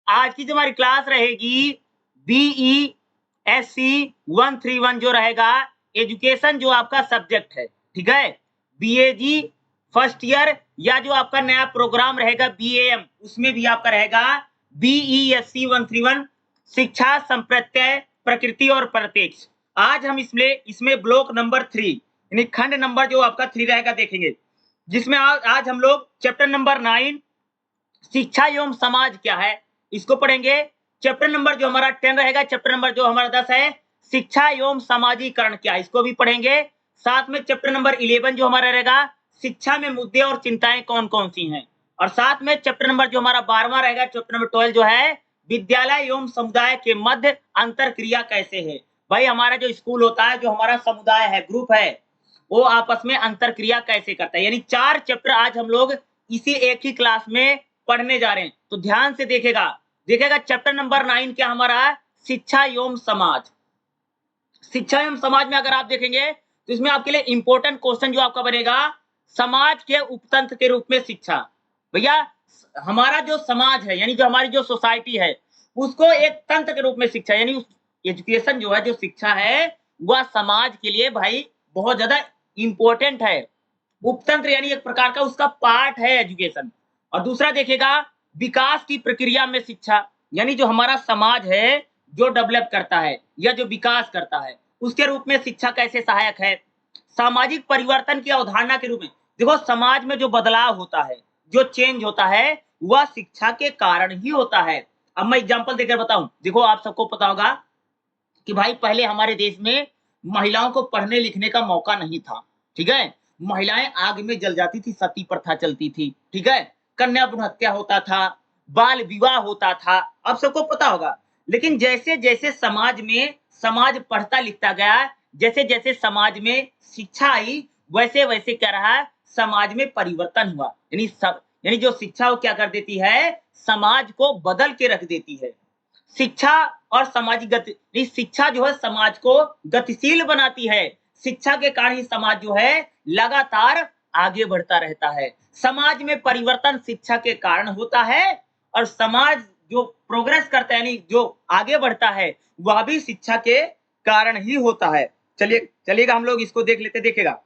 आज की जो हमारी क्लास रहेगी BESC 131 जो रहेगा एजुकेशन जो आपका सब्जेक्ट है, ठीक है? BAG फर्स्ट ईयर या जो आपका नया प्रोग्राम रहेगा BAM उसमें भी आपका रहेगा BESC 131 शिक्षा संप्रत्यय प्रकृति और प्रत्यक्ष। आज हम इसमें ब्लॉक नंबर 3 यानी खंड नंबर जो आपका 3 रहेगा देखेंगे, जिसमें आज हम लोग चैप्टर नंबर 9 शिक्षा एवं समाज क्या है इसको पढ़ेंगे। चैप्टर नंबर जो हमारा 10 रहेगा, चैप्टर नंबर जो हमारा 10 है शिक्षा एवं सामाजिकरण क्या है इसको भी पढ़ेंगे। साथ में चैप्टर नंबर 11 जो हमारा रहेगा शिक्षा में मुद्दे और चिंताएं कौन कौन सी हैं, और साथ में चैप्टर नंबर जो हमारा 12वां रहेगा, चैप्टर नंबर 12 जो है विद्यालय एवं समुदाय के मध्य अंतर क्रिया कैसे है। भाई हमारा जो स्कूल होता है, जो हमारा समुदाय है, ग्रुप है, वो आपस में अंतर क्रिया कैसे करता है। यानी 4 चैप्टर आज हम लोग इसी एक ही क्लास में पढ़ने जा रहे हैं, तो ध्यान से देखिएगा चैप्टर नंबर 9 क्या हमारा शिक्षा एवं समाज। शिक्षा एवं समाज में अगर आप देखेंगे तो इसमें आपके लिए इंपॉर्टेंट क्वेश्चन जो आपका बनेगा, समाज के उपतंत्र के रूप में शिक्षा। भैया हमारा जो समाज है यानी जो हमारी जो सोसाइटी है उसको एक तंत्र के रूप में शिक्षा यानी उस एजुकेशन जो है, जो शिक्षा है, वह समाज के लिए भाई बहुत ज्यादा इंपॉर्टेंट है। उपतंत्र यानी एक प्रकार का उसका पार्ट है एजुकेशन। और दूसरा देखिएगा विकास की प्रक्रिया में शिक्षा, यानी जो हमारा समाज है जो डेवलप करता है या जो विकास करता है उसके रूप में शिक्षा कैसे सहायक है। सामाजिक परिवर्तन की अवधारणा के रूप में देखो, समाज में जो बदलाव होता है, जो चेंज होता है, वह शिक्षा के कारण ही होता है। अब मैं एग्जांपल देकर बताऊं, देखो आप सबको पता होगा कि भाई पहले हमारे देश में महिलाओं को पढ़ने लिखने का मौका नहीं था, ठीक है? महिलाएं आग में जल जाती थी, सती प्रथा चलती थी, ठीक है? कन्या भ्रूण हत्या होता था, बाल विवाह होता था, अब सबको पता होगा। लेकिन जैसे जैसे समाज पढ़ता लिखता गया, जैसे जैसे समाज में शिक्षा आई, वैसे वैसे क्या रहा, समाज में परिवर्तन हुआ। यानी जो शिक्षा वो क्या कर देती है, समाज को बदल के रख देती है। शिक्षा और सामाजिक गति, शिक्षा जो है समाज को गतिशील बनाती है। शिक्षा के कारण ही समाज जो है लगातार आगे बढ़ता रहता है। समाज में परिवर्तन शिक्षा के कारण होता है, और समाज जो प्रोग्रेस करता है यानी जो आगे बढ़ता है वह भी शिक्षा के कारण ही होता है। चलिएगा हम लोग इसको देख लेते। देखिएगा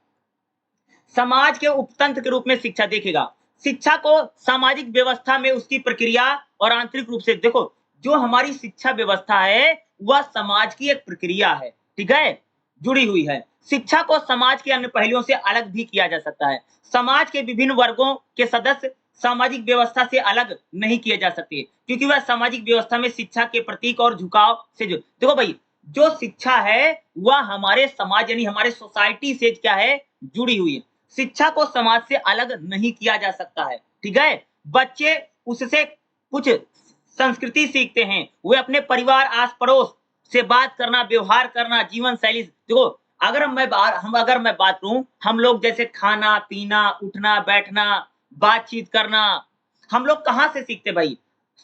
समाज के उपतंत्र के रूप में शिक्षा, देखिएगा शिक्षा को सामाजिक व्यवस्था में उसकी प्रक्रिया और आंतरिक रूप से देखो, जो हमारी शिक्षा व्यवस्था है वह समाज की एक प्रक्रिया है, ठीक है, जुड़ी हुई है। शिक्षा को समाज के अन्य पहलुओं से अलग भी किया जा सकता है। समाज के विभिन्न वर्गों के सदस्य सामाजिक व्यवस्था से अलग नहीं किए जा सकते, क्योंकि वह सामाजिक व्यवस्था में शिक्षा के प्रतीक और झुकाव से जो देखो भाई, जो शिक्षा है वह हमारे समाज यानी हमारे सोसाइटी से क्या है, जुड़ी हुई है। शिक्षा को समाज से अलग नहीं किया जा सकता है, ठीक है? बच्चे उससे कुछ संस्कृति सीखते हैं, वे अपने परिवार आस पड़ोस से बात करना, व्यवहार करना, जीवन शैली देखो, अगर मैं बात करूं, हम लोग जैसे खाना पीना, उठना बैठना, बातचीत करना, हम लोग कहां से सीखते भाई,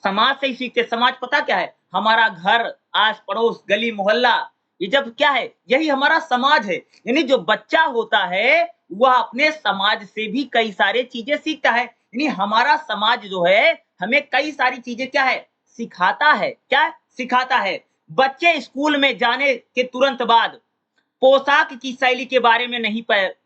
समाज से ही सीखते। समाज पता क्या है, हमारा घर, आस पड़ोस, गली मोहल्ला, ये जब क्या है, यही हमारा समाज है। यानी जो बच्चा होता है वह अपने समाज से भी कई सारे चीजें सीखता है। यानी हमारा समाज जो है हमें कई सारी चीजें क्या है, सिखाता है। क्या सिखाता है? बच्चे स्कूल में जाने के तुरंत बाद पोशाक की शैली के बारे में नहीं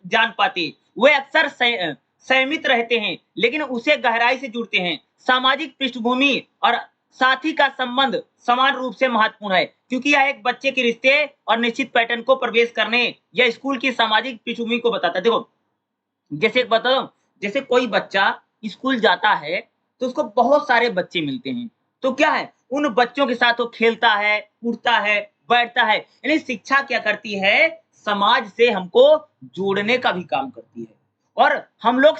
जान पाते, वे अक्सर संयमित रहते हैं लेकिन उसे गहराई से जुड़ते हैं। सामाजिक पृष्ठभूमि और साथी का संबंध समान रूप से महत्वपूर्ण है, क्योंकि यह एक बच्चे के रिश्ते और निश्चित पैटर्न को प्रवेश करने या स्कूल की सामाजिक पृष्ठभूमि को बताता है। देखो जैसे बताओ, जैसे कोई बच्चा स्कूल जाता है तो उसको बहुत सारे बच्चे मिलते हैं, तो क्या है, उन बच्चों के साथ वो खेलता है, उठता है, बैठता है। यानी शिक्षा क्या करती है, समाज से हमको जोड़ने का भी काम करती है। और हम लोग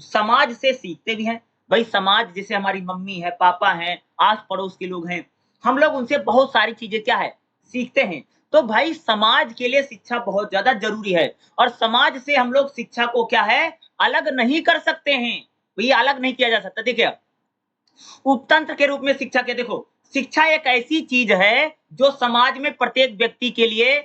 समाज से सीखते भी हैं। भाई समाज जैसे हमारी मम्मी है, पापा हैं, आस पड़ोस के लोग हैं, हम लोग उनसे बहुत सारी चीजें क्या है, सीखते हैं। तो भाई समाज के लिए शिक्षा बहुत ज्यादा जरूरी है, और समाज से हम लोग शिक्षा को क्या है, अलग नहीं कर सकते हैं। तो ये अलग नहीं किया जा सकता। देखिए उपतंत्र के रूप में शिक्षा के देखो, शिक्षा एक ऐसी चीज है जो समाज में प्रत्येक व्यक्ति के लिए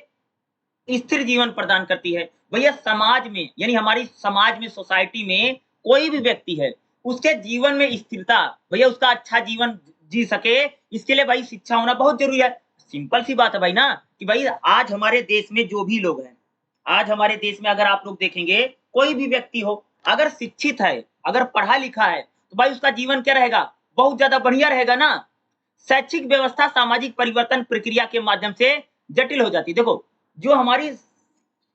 स्थिर जीवन प्रदान करती है। भैया समाज में यानी हमारी समाज में, सोसाइटी में कोई भी व्यक्ति है, उसके जीवन में स्थिरता, भैया उसका अच्छा जीवन जी सके, इसके लिए भाई शिक्षा होना बहुत जरूरी है। सिंपल सी बात है भाई ना कि भाई आज हमारे देश में जो भी लोग हैं, आज हमारे देश में अगर आप लोग देखेंगे, कोई भी व्यक्ति हो, अगर शिक्षित है, अगर पढ़ा-लिखा है, तो भाई उसका जीवन क्या रहेगा? बहुत ज़्यादा बढ़िया रहेगा ना। शैक्षिक व्यवस्था सामाजिक परिवर्तन प्रक्रिया के माध्यम से जटिल हो जाती है। देखो, जो हमारी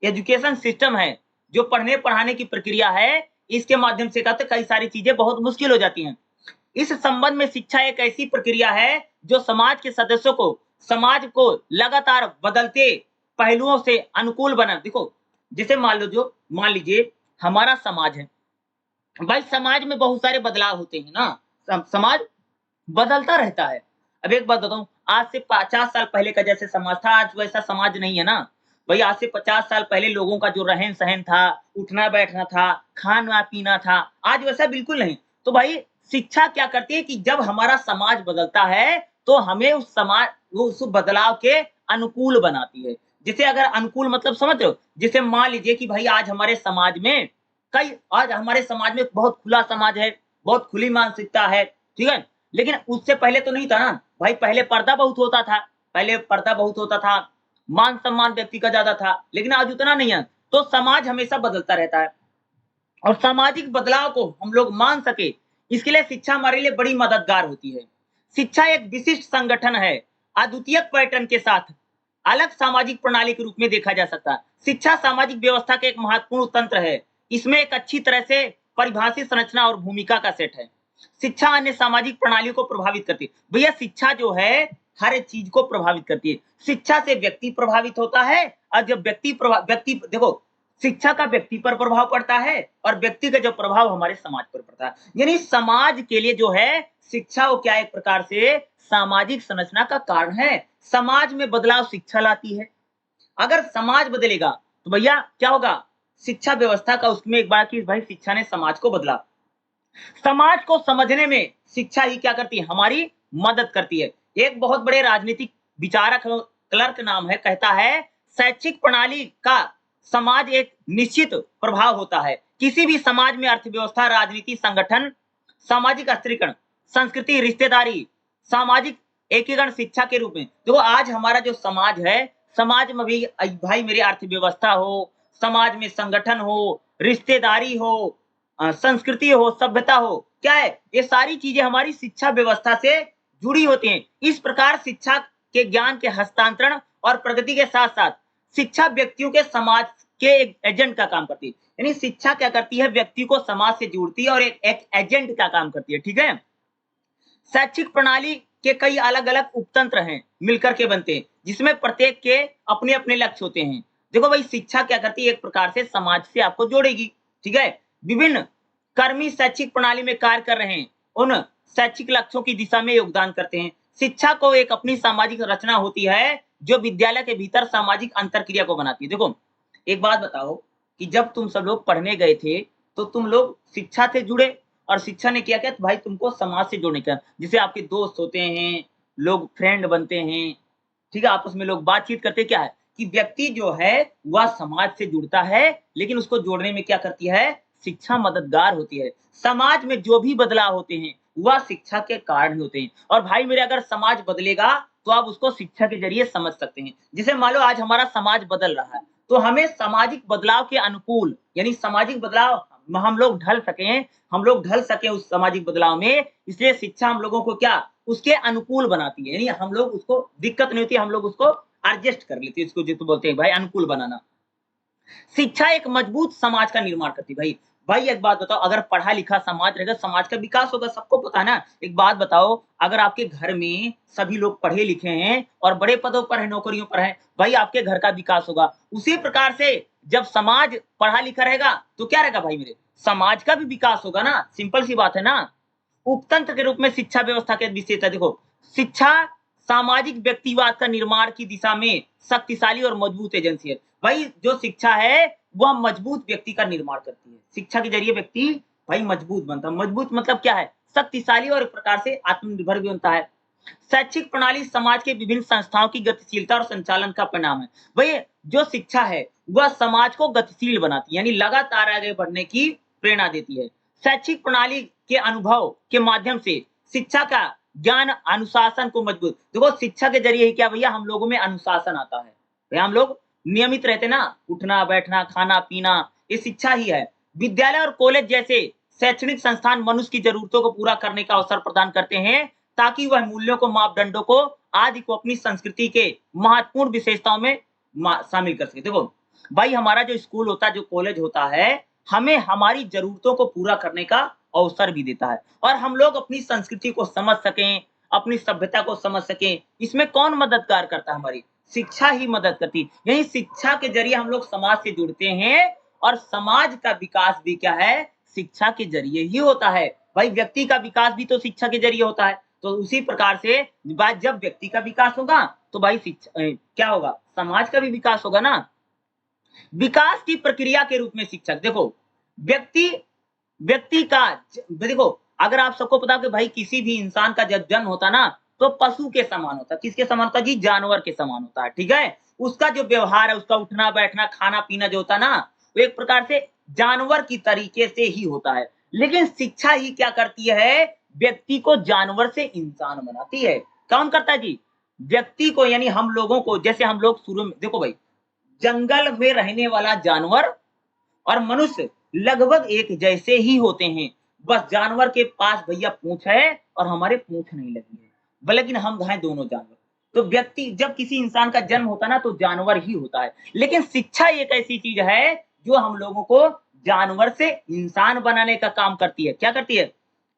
एजुकेशन सिस्टम है, जो पढ़ने-पढ़ाने की प्रक्रिया है, इसके माध्यम से क्या होता है कई सारी चीज़ें बहुत मुश्किल हो जाती हैं। इस संबंध में शिक्षा एक ऐसी प्रक्रिया है, जो समाज के सदस्यों को, समाज को लगातार बदलते पहलुओं से अनुकूल बना देखो, जैसे मान लीजिए हमारा समाज है, भाई समाज में बहुत सारे बदलाव होते हैं ना, समाज बदलता रहता है। अब एक बात बताऊँ, आज से 50 साल पहले का जैसे समाज था, आज वैसा समाज नहीं है ना। भई आज से 50 साल पहले लोगों का जो रहन-सहन था, उठना-बैठना था, खाना-पीना था, आज वैसा बिल्कुल नहीं। तो भाई शिक्षा क्या करती है कि जब हमारा समाज बदलता है, तो हमें उस बदलाव के अनुकूल बनाती है। जैसे अगर अनुकूल मतलब समझ रहे हो? जैसे मान लीजिए कि भाई आज हमारे समाज में बहुत खुला समाज है, बहुत खुली मानसिकता है, ठीक है? लेकिन उससे पहले तो नहीं था ना, भाई पहले पर्दा बहुत होता था, मान-सम्मान व्यक्ति का ज़्यादा था, लेकिन आज उतना नहीं है। तो समाज हमेशा बदलता रहता है और सामाजिक बदलाव को हम लोग मान सके, इसके लिए शिक्षा हमारे लिए बड़ी मददगार होती है। शिक्षा एक विशिष्ट संगठन है, अद्वितीय पैटर्न के साथ अलग सामाजिक प्रणाली के रूप में देखा जा सकता है। शिक्षा सामाजिक व्यवस्था का एक महत्वपूर्ण तंत्र है। इसमें एक अच्छी तरह से परिभाषित संरचना और भूमिका का सेट है। शिक्षा अन्य सामाजिक प्रणालियों को प्रभावित करती है। भैया शिक्षा जो है हर एक चीज को प्रभावित करती है। शिक्षा से व्यक्ति प्रभावित होता है और जब व्यक्ति देखो शिक्षा का व्यक्ति पर प्रभाव पड़ता है और व्यक्ति का जो प्रभाव हमारे समाज पर पड़ता है। यानी समाज के लिए जो है शिक्षा वो क्या एक प्रकार से सामाजिक संरचना का कारण है। समाज में बदलाव शिक्षा लाती है। अगर समाज बदलेगा तो भैया क्या होगा? शिक्षा व्यवस्था का उसमें एक बार कि भाई शिक्षा ने समाज को बदला। समाज को समझने में शिक्षा ही क्या करती है? हमारी मदद करती है। एक बहुत बड़े राजनीतिक विचारक क्लर्क नाम है, कहता है शैक्षिक प्रणाली का समाज एक निश्चित प्रभाव होता है। किसी भी समाज में अर्थव्यवस्था, राजनीति, संगठन, सामाजिक स्थिरीकरण, संस्कृति, रिश्तेदारी, सामाजिक एकीकरण शिक्षा के रूप में। देखो आज हमारा जो समाज है, समाज में भी भाई मेरी अर्थव्यवस्था हो, समाज में संगठन हो, रिश्तेदारी हो, संस्कृति हो, सभ्यता हो, क्या है? ये सारी चीज़ें हमारी शिक्षा व्यवस्था से जुड़ी होती हैं। इस प्रकार शिक्षा के ज्ञान के हस्तांतरण और प्रगति के साथ-साथ शिक्षा व्यक्तियों के समाज के एक एजेंट का काम करती है। यानी शिक्षा क्या करती है? व्यक्ति को समाज से जोड़ती है और एक एजेंट का काम करती है, ठीक है? शैक्षिक प्रणाली के कई अलग-अलग उपतंत्र हैं, मिलकर के बनते हैं, जिसमें प्रत्येक के अपने-अपने लक्ष्य होते हैं। देखो भाई शिक्षा क्या करती है? एक प्रकार से समाज से आपको जोड़ेगी, ठीक है? विभिन्न कर्मी शैक्षिक प्रणाली में कार्य कर रहे हैं, उन शैक्षिक लक्ष्यों की दिशा में योगदान करते हैं। शिक्षा को एक अपनी सामाजिक रचना होती है, जो विद्यालय के भीतर सामाजिक अंतरक्रिया को बनाती है। देखो, एक बात बताओ कि जब तुम सब लोग पढ़ने गए थे, तो तुम लोग शिक्षा से जुड़े और शिक्षा ने क्या किया? तो भाई तुमको समाज से जोड़ने का जैसे आपके दोस्त होते हैं, लोग फ्रेंड बनते हैं, ठीक है? आपस में लोग बातचीत करते क्या है? कि व्यक्ति जो है वह समाज से जुड़ता है, लेकिन उसको जोड़ने में क्या करती है? शिक्षा मददगार होती है। समाज में जो भी बदलाव होते हैं, वह शिक्षा के कारण ही होते हैं और भाई मेरे अगर समाज बदलेगा, तो आप उसको शिक्षा के ज़रिए समझ सकते हैं। जैसे मान लो आज हमारा समाज बदल रहा है, तो हमें सामाजिक बदलाव के अनुकूल यानी सामाजिक बदलाव हम लोग ढल सकें उस सामाजिक बदलाव में, इसलिए शिक्षा हम लोगों को क्या उसके अनुकूल बनाती है। यानी हम लोग उसको दिक्कत नहीं होती, हम लोग उसको एडजस्ट कर लेते हैं, इसको जिसको बोलते हैं भाई अनुकूल बनाना। शिक्षा एक मजबूत समाज का निर्माण करती है भाई। भाई एक बात बताओ अगर पढ़ा-लिखा समाज रहेगा, समाज का विकास होगा, सबको पता है ना। एक बात बताओ अगर आपके घर में सभी लोग पढ़े-लिखे हैं और बड़े पदों पर हैं, नौकरियों पर हैं, भाई आपके घर का विकास होगा। उसी प्रकार से जब समाज पढ़ा-लिखा रहेगा, तो क्या रहेगा भाई मेरे? समाज का भी विकास होगा ना, सिंपल सी बात है ना। उपतंत्र के रूप में शिक्षा व्यवस्था के विशेषता देखो, शिक्षा सामाजिक व्यक्तिवाद का निर्माण की दिशा में शक्तिशाली और मजबूत एजेंसी है। भाई जो शिक्षा है वह मजबूत व्यक्ति का निर्माण करती है। शिक्षा के जरिए व्यक्ति भाई मजबूत बनता है। मजबूत मतलब क्या है? शक्तिशाली और एक प्रकार से आत्मनिर्भर भी बनता है। शैक्षिक प्रणाली समाज के विभिन्न संस्थाओं की गतिशीलता और संचालन का परिणाम है। भाई जो शिक्षा है वह समाज को गतिशील बनाती है, यानी लगातार आगे बढ़ने की प्रेरणा देती है। शैक्षिक प्रणाली के अनुभव के माध्यम से शिक्षा का ज्ञान अनुशासन को मजबूत। देखो शिक्षा के जरिए ही क्या भैया हम लोगों में अनुशासन आता है। भैया हम लोग नियमित रहते ना, उठना बैठना खाना पीना, ये शिक्षा ही है। विद्यालय और कॉलेज जैसे शैक्षणिक संस्थान मनुष्य की जरूरतों को पूरा करने का अवसर प्रदान करते हैं, ताकि वह मूल्यों को मापदंडों को आदि को अपनी संस्कृति के महत्वपूर्ण विशेषताओं में शामिल कर सके। देखो भाई हमारा जो स्कूल होता है, जो कॉलेज होता है, हमें हमारी जरूरतों को पूरा करने का अवसर भी देता है और हम लोग अपनी संस्कृति को समझ सकें, अपनी सभ्यता को समझ सकें। इसमें कौन मददगार करता है? हमारी शिक्षा ही मदद करती है। यही शिक्षा के जरिए हम लोग समाज से जुड़ते हैं और समाज का विकास भी क्या है? शिक्षा के जरिए ही होता है। भाई व्यक्ति का विकास भी तो शिक्षा के जरिए होता है। तो उसी प्रकार से जब व्यक्ति का विकास होगा तो भाई शिक्षा क्या होगा? समाज का भी विकास होगा ना। विकास की प्रक्रिया के रूप में शिक्षक देखो व्यक्ति का देखो अगर आप सबको पता हो कि भाई किसी भी इंसान का जब जन्म होता ना तो पशु के समान होता। किसके समान होता जी? जानवर के समान होता है। ठीक है, उसका जो व्यवहार है, उसका उठना बैठना खाना पीना जो होता ना, वो एक प्रकार से जानवर की तरीके से ही होता है। लेकिन शिक्षा ही क्या करती है? व्यक्ति को जानवर से इंसान बनाती है। कौन करता है जी? व्यक्ति को, यानी हम लोगों को। जैसे हम लोग शुरू में देखो भाई, जंगल में रहने वाला जानवर और मनुष्य लगभग एक जैसे ही होते हैं। बस जानवर के पास भैया पूंछ है और हमारे पूंछ नहीं लगी है, लेकिन हम हैं दोनों जानवर। तो व्यक्ति जब किसी इंसान का जन्म होता ना तो जानवर ही होता है। लेकिन शिक्षा एक ऐसी चीज है जो हम लोगों को जानवर से इंसान बनाने का काम करती है। क्या करती है?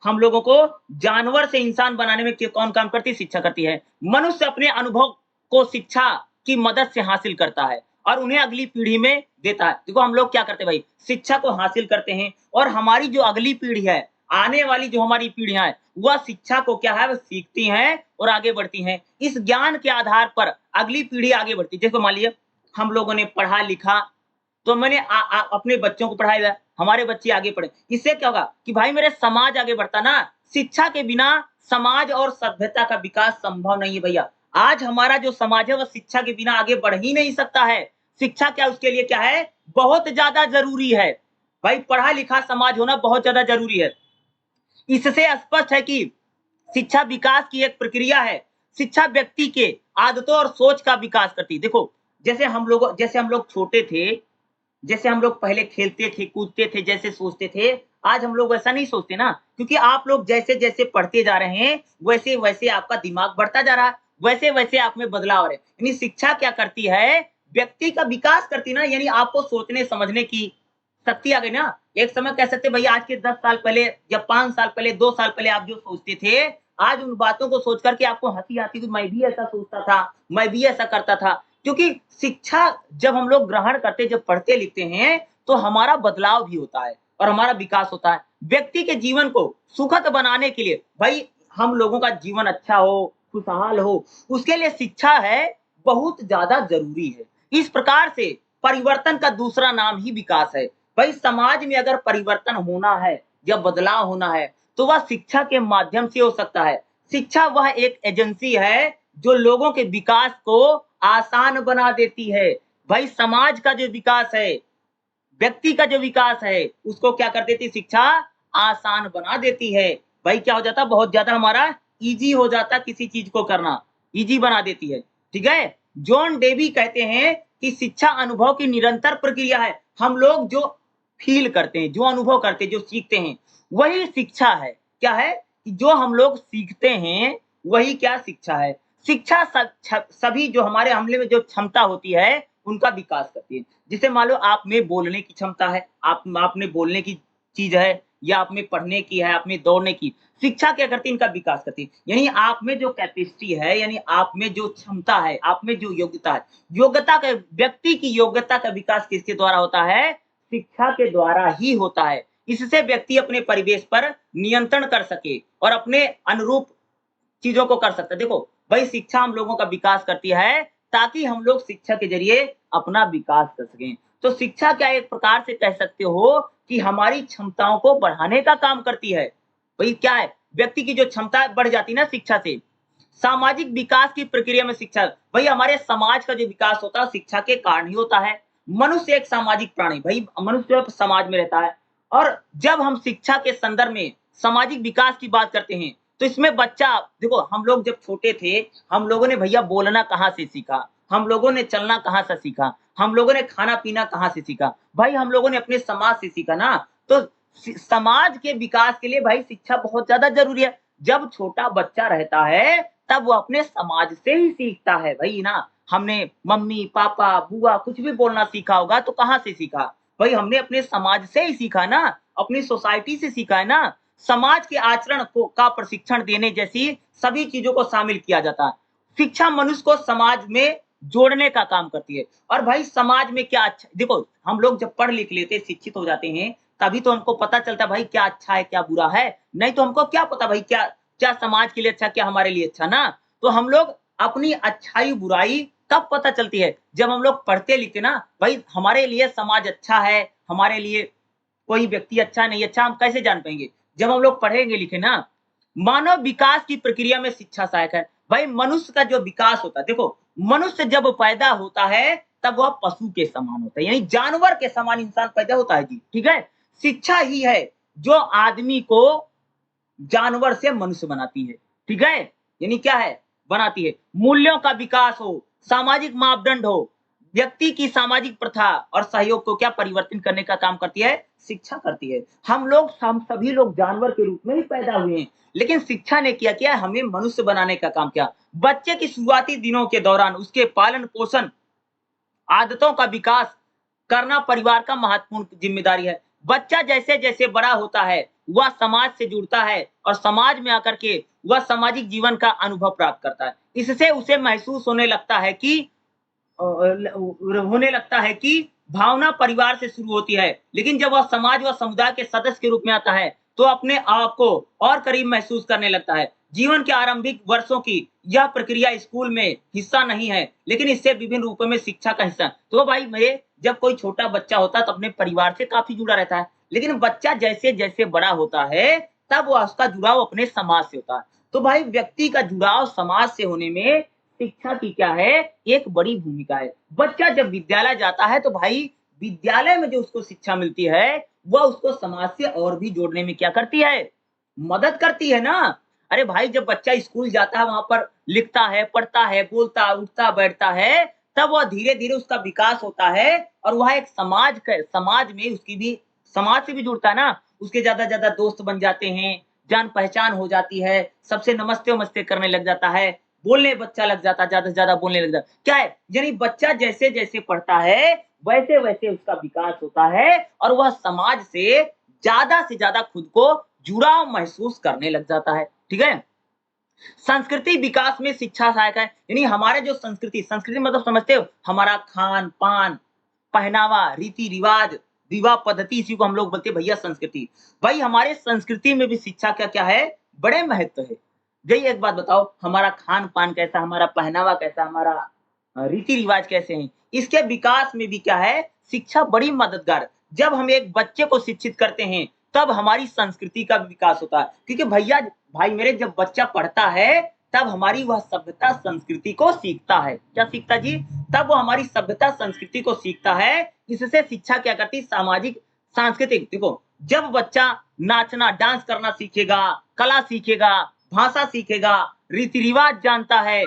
हम लोगों को जानवर से इंसान बनाने में कौन काम करती है? शिक्षा करती है। मनुष्य अपने अनुभव को शिक्षा की मदद से हासिल करता है और उन्हें अगली पीढ़ी में देता है। देखो हम लोग क्या करते हैं भाई, शिक्षा को हासिल करते हैं और हमारी जो अगली पीढ़ी है, आने वाली जो हमारी पीढ़ियां हैं, वह शिक्षा को क्या है? वो सीखती हैं और आगे बढ़ती हैं। इस ज्ञान के आधार पर अगली पीढ़ी आगे बढ़ती है। जैसे मान लीजिए हम लोगों ने पढ़ा लिखा, तो मैंने अपने बच्चों को पढ़ाया, हमारे बच्चे आगे बढ़े। इससे क्या होगा कि भाई मेरे समाज आगे बढ़ता ना। शिक्षा के बिना समाज और सभ्यता का विकास संभव नहीं है भैया। आज हमारा जो समाज है वह शिक्षा के बिना आगे बढ़ ही नहीं सकता है। शिक्षा क्या उसके लिए क्या है? बहुत ज्यादा जरूरी है। भाई पढ़ा लिखा समाज होना बहुत ज्यादा जरूरी है। इससे स्पष्ट है कि शिक्षा विकास की एक प्रक्रिया है। शिक्षा व्यक्ति के आदतों और सोच का विकास करती है। देखो जैसे हम लोग छोटे थे, जैसे हम लोग पहले खेलते थे कूदते थे, जैसे सोचते थे, आज हम लोग वैसा नहीं सोचते ना। क्योंकि आप लोग जैसे जैसे पढ़ते जा रहे हैं वैसे वैसे आपका दिमाग बढ़ता जा रहा है, वैसे वैसे आप में बदलाव आ रहे हैं। यानी शिक्षा क्या करती है? व्यक्ति का विकास करती है ना। यानी आपको सोचने समझने की शक्ति आ गई ना। एक समय कह सकते भैया आज के 10 साल पहले या 5 साल पहले 2 साल पहले आप जो सोचते थे, आज उन बातों को सोच करके आपको हंसी आती थी। मैं भी ऐसा सोचता था, मैं भी ऐसा करता था। क्योंकि शिक्षा जब हम लोग ग्रहण करते, जब पढ़ते लिखते हैं तो हमारा बदलाव भी होता है और हमारा विकास होता है। व्यक्ति के जीवन को सुखद बनाने के लिए, भाई हम लोगों का जीवन अच्छा हो, खुशहाल हो, उसके लिए शिक्षा है बहुत ज्यादा जरूरी है। इस प्रकार से परिवर्तन का दूसरा नाम ही विकास है। भाई समाज में अगर परिवर्तन होना है या बदलाव होना है तो वह शिक्षा के माध्यम से हो सकता है। शिक्षा वह एक एजेंसी है जो लोगों के विकास को आसान बना देती है। भाई समाज का जो विकास है, व्यक्ति का जो विकास है, उसको क्या कर देती शिक्षा? आसान बना देती है। भाई क्या हो जाता? बहुत ज्यादा हमारा इजी हो जाता, किसी चीज को करना इजी बना देती है। ठीक है, जॉन डेवी कहते हैं कि शिक्षा अनुभव की निरंतर प्रक्रिया है। हम लोग जो फील करते हैं, जो अनुभव करते हैं, जो सीखते हैं, वही शिक्षा है। क्या है कि जो हम लोग सीखते हैं वही क्या शिक्षा है। शिक्षा सभी जो हमारे हमले में जो क्षमता होती है उनका विकास करती है। जिसे मान लो आप में बोलने की क्षमता है, आप में बोलने की चीज है, या आप में पढ़ने की है, आप में दौड़ने की। शिक्षा क्या करती है? इनका विकास करती है। यानी आप में जो कैपेसिटी है, यानी आप में जो क्षमता है, आप में जो योग्यता है, योग्यता का व्यक्ति की योग्यता का विकास किसके द्वारा होता है? शिक्षा के द्वारा ही होता है। इससे व्यक्ति अपने परिवेश पर नियंत्रण कर सके और अपने अनुरूप चीजों को कर सकता है। देखो भाई शिक्षा हम लोगों का विकास करती है ताकि हम लोग शिक्षा के जरिए अपना विकास कर सकें। तो शिक्षा क्या एक प्रकार से कह सकते हो कि हमारी क्षमताओं को बढ़ाने का काम करती है। भाई क्या है? व्यक्ति की जो क्षमता बढ़ जाती है ना शिक्षा से। सामाजिक विकास की प्रक्रिया में शिक्षा, भाई हमारे समाज का जो विकास होता है शिक्षा के कारण ही होता है। मनुष्य एक सामाजिक प्राणी, भाई मनुष्य समाज में रहता है और जब हम शिक्षा के संदर्भ में सामाजिक विकास की बात करते हैं तो इसमें बच्चा देखो हम लोग जब छोटे थे, हम लोगों ने भैया बोलना कहाँ से सीखा? हम लोगों ने चलना कहाँ से सीखा? हम लोगों ने खाना-पीना कहाँ से सीखा? भाई हम लोगों ने अपने समाज से सीखा ना। तो समाज के विकास के लिए भाई शिक्षा बहुत ज़्यादा ज़रूरी है। जब छोटा बच्चा रहता है, तब वो अपने समाज से ही सीखता है भई ना। हमने मम्मी, पापा, बुआ कुछ भी बोलना सीखा होगा तो कहाँ से सीखा? भाई हमने अपने समाज से ही सीखा ना, अपनी सोसाइटी से सीखा है ना। समाज के आचरण को का प्रशिक्षण देने जैसी सभी चीज़ों को शामिल किया जाता है। शिक्षा मनुष्य को समाज में जोड़ने का काम करती है और भाई समाज में क्या अच्छा देखो, हम लोग जब पढ़ लिख लेते, शिक्षित हो जाते हैं, तभी तो हमको पता चलता है भाई क्या अच्छा है, क्या बुरा है। नहीं तो हमको क्या पता भाई क्या क्या समाज के लिए अच्छा, क्या हमारे लिए अच्छा ना। तो हम लोग अपनी अच्छाई-बुराई कब पता चलती है? जब हम लोग पढ़ते लिखते ना, भाई हमारे लिए समाज अच्छा है, हमारे लिए कोई व्यक्ति अच्छा नहीं अच्छा, हम कैसे जान पाएँगे? जब हम लोग पढ़ेंगे लिखे ना। मानव विकास की प्रक्रिया में शिक्षा सहायक है। भाई मनुष्य का जो विकास होता है, देखो मनुष्य जब पैदा होता है, तब वह पशु के समान होता है, यानी जानवर के समान इंसान पैदा होता है जी, ठीक है? शिक्षा ही है जो आदमी को जानवर से मनुष्य बनाती है, ठीक है? यानी क्या है? बनाती है। मूल्यों का विकास हो, सामाजिक मापदंड हो, व्यक्ति की सामाजिक प्रथा और सहयोग को क्या परिवर्तन करने का काम करती है? शिक्षा करती है। हम सभी लोग जानवर के रूप में ही पैदा हुए हैं, लेकिन शिक्षा ने क्या किया? हमें मनुष्य बनाने का काम किया। बच्चे की शुरुआती दिनों के दौरान उसके पालन-पोषण आदतों का विकास करना परिवार का महत्वपूर्ण जिम्मेदारी है। बच्चा जैसे-जैसे बड़ा होता है, वह समाज से जुड़ता है और समाज में आकर के वह सामाजिक जीवन का अनुभव प्राप्त करता है। इससे उसे महसूस होने लगता है कि होने लगता है कि भावना परिवार से शुरू होती है, लेकिन जब वह समाज व समुदाय के सदस्य के रूप में आता है, तो अपने आप को और करीब महसूस करने लगता है। जीवन के आरंभिक वर्षों की यह प्रक्रिया स्कूल में हिस्सा नहीं है, लेकिन इससे विभिन्न रूपों में शिक्षा का हिस्सा है। तो भाई मेरे जब कोई छोटा बच्चा होता है, तो अपने परिवार से काफ़ी जुड़ा रहता है, लेकिन बच्चा जैसे-जैसे बड़ा होता है, तब वह उसका जुड़ाव अपने समाज से होता है। तो भाई व्यक्ति का जुड़ाव समाज से होने में शिक्षा की क्या है, एक बड़ी भूमिका है। बच्चा जब विद्यालय जाता है तो भाई विद्यालय में जो उसको शिक्षा मिलती है, वह उसको समाज से और भी जोड़ने में क्या करती है? मदद करती है ना। अरे भाई जब बच्चा स्कूल जाता है, वहाँ पर लिखता है, पढ़ता है, बोलता, उठता, बैठता है, तब वह धीरे-धीरे उसका विकास होता है और वह एक समाज में उसकी भी समाज से भी जुड़ता है ना, उसके ज़्यादा-ज़्यादा दोस्त बन जाते हैं, जान-पहचान हो जाती है, सबसे नमस्ते-वमस्ते करने लग जाता है, बोलने बच्चा लग जाता है, ज़्यादा से ज़्यादा बोलने लग जाता है। क्या है? यानी बच्चा जैसे-जैसे पढ़ता है, वैसे-वैसे उसका विकास होता है और वह समाज से ज़्यादा खुद को जुड़ाव महसूस करने लग जाता है। ठीक है? संस्कृति विकास में शिक्षा सहायक है, यानी हमारे जो संस्कृति मतलब समझते हो? हमारा खान-पान, पहनावा, रीति-रिवाज, विवाह पद्धति, इसी को हम लोग बोलते हैं भैया संस्कृति। भाई हमारे संस्कृति में भी शिक्षा का क्या है? बड़े महत्व है। भई एक बात बताओ, हमारा खान-पान कैसा, हमारा पहनावा कैसा, हमारा रीति-रिवाज कैसे हैं? इसके विकास में भी क्या है? शिक्षा बड़ी मददगार है। जब हम एक बच्चे को शिक्षित करते हैं, तब हमारी संस्कृति का विकास होता है। क्योंकि भैया भाई मेरे जब बच्चा पढ़ता है, तब हमारी वह सभ्यता संस्कृति को सीखता है। क्या सीखता जी? तब वो हमारी सभ्यता संस्कृति को सीखता है। इससे शिक्षा क्या करती है? सामाजिक सांस्कृतिक देखो, जब बच्चा नाचना, डांस करना सीखेगा, कला सीखेगा, भाषा सीखेगा, रीति-रिवाज जानता है,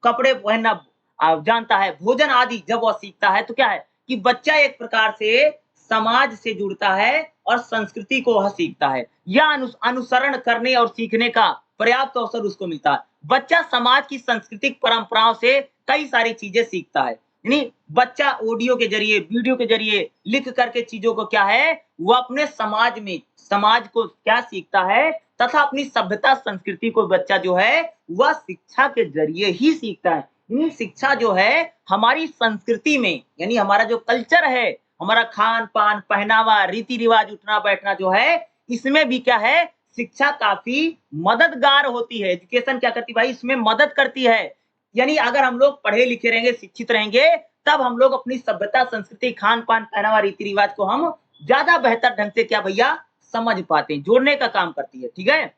कपड़े पहनना जानता है, भोजन आदि जब वह सीखता है तो क्या है कि बच्चा एक प्रकार से समाज से जुड़ता है और संस्कृति को वह सीखता है। यह अनुसरण करने और सीखने का पर्याप्त अवसर उसको मिलता है। बच्चा समाज की सांस्कृतिक परंपराओं से कई सारी चीजें सीखता है। यानी बच्चा ऑडियो के ज़रिए, वीडियो के ज़रिए लिख करके चीज़ों को क्या है, वो अपने समाज को क्या सीखता है तथा अपनी सभ्यता संस्कृति को बच्चा जो है, वह शिक्षा के ज़रिए ही सीखता है। यानी शिक्षा जो है, हमारी संस्कृति में यानी हमारा जो कल्चर है, हमारा खान-पान, पहनावा, रीति-रिवाज, उठना-बैठना जो है, इसमें भी क्या है, शिक्षा काफ़ी मददगार होती है। एजुकेशन क्या करती है भाई, इसमें मदद करती है। यानी अगर हम लोग पढ़े लिखे रहेंगे, शिक्षित रहेंगे, तब हम लोग अपनी सभ्यता, संस्कृति, खान-पान, पहनावा, रीति-रिवाज को हम ज़्यादा बेहतर ढंग से क्या भैया समझ पाते हैं, जोड़ने का काम करती है, ठीक है?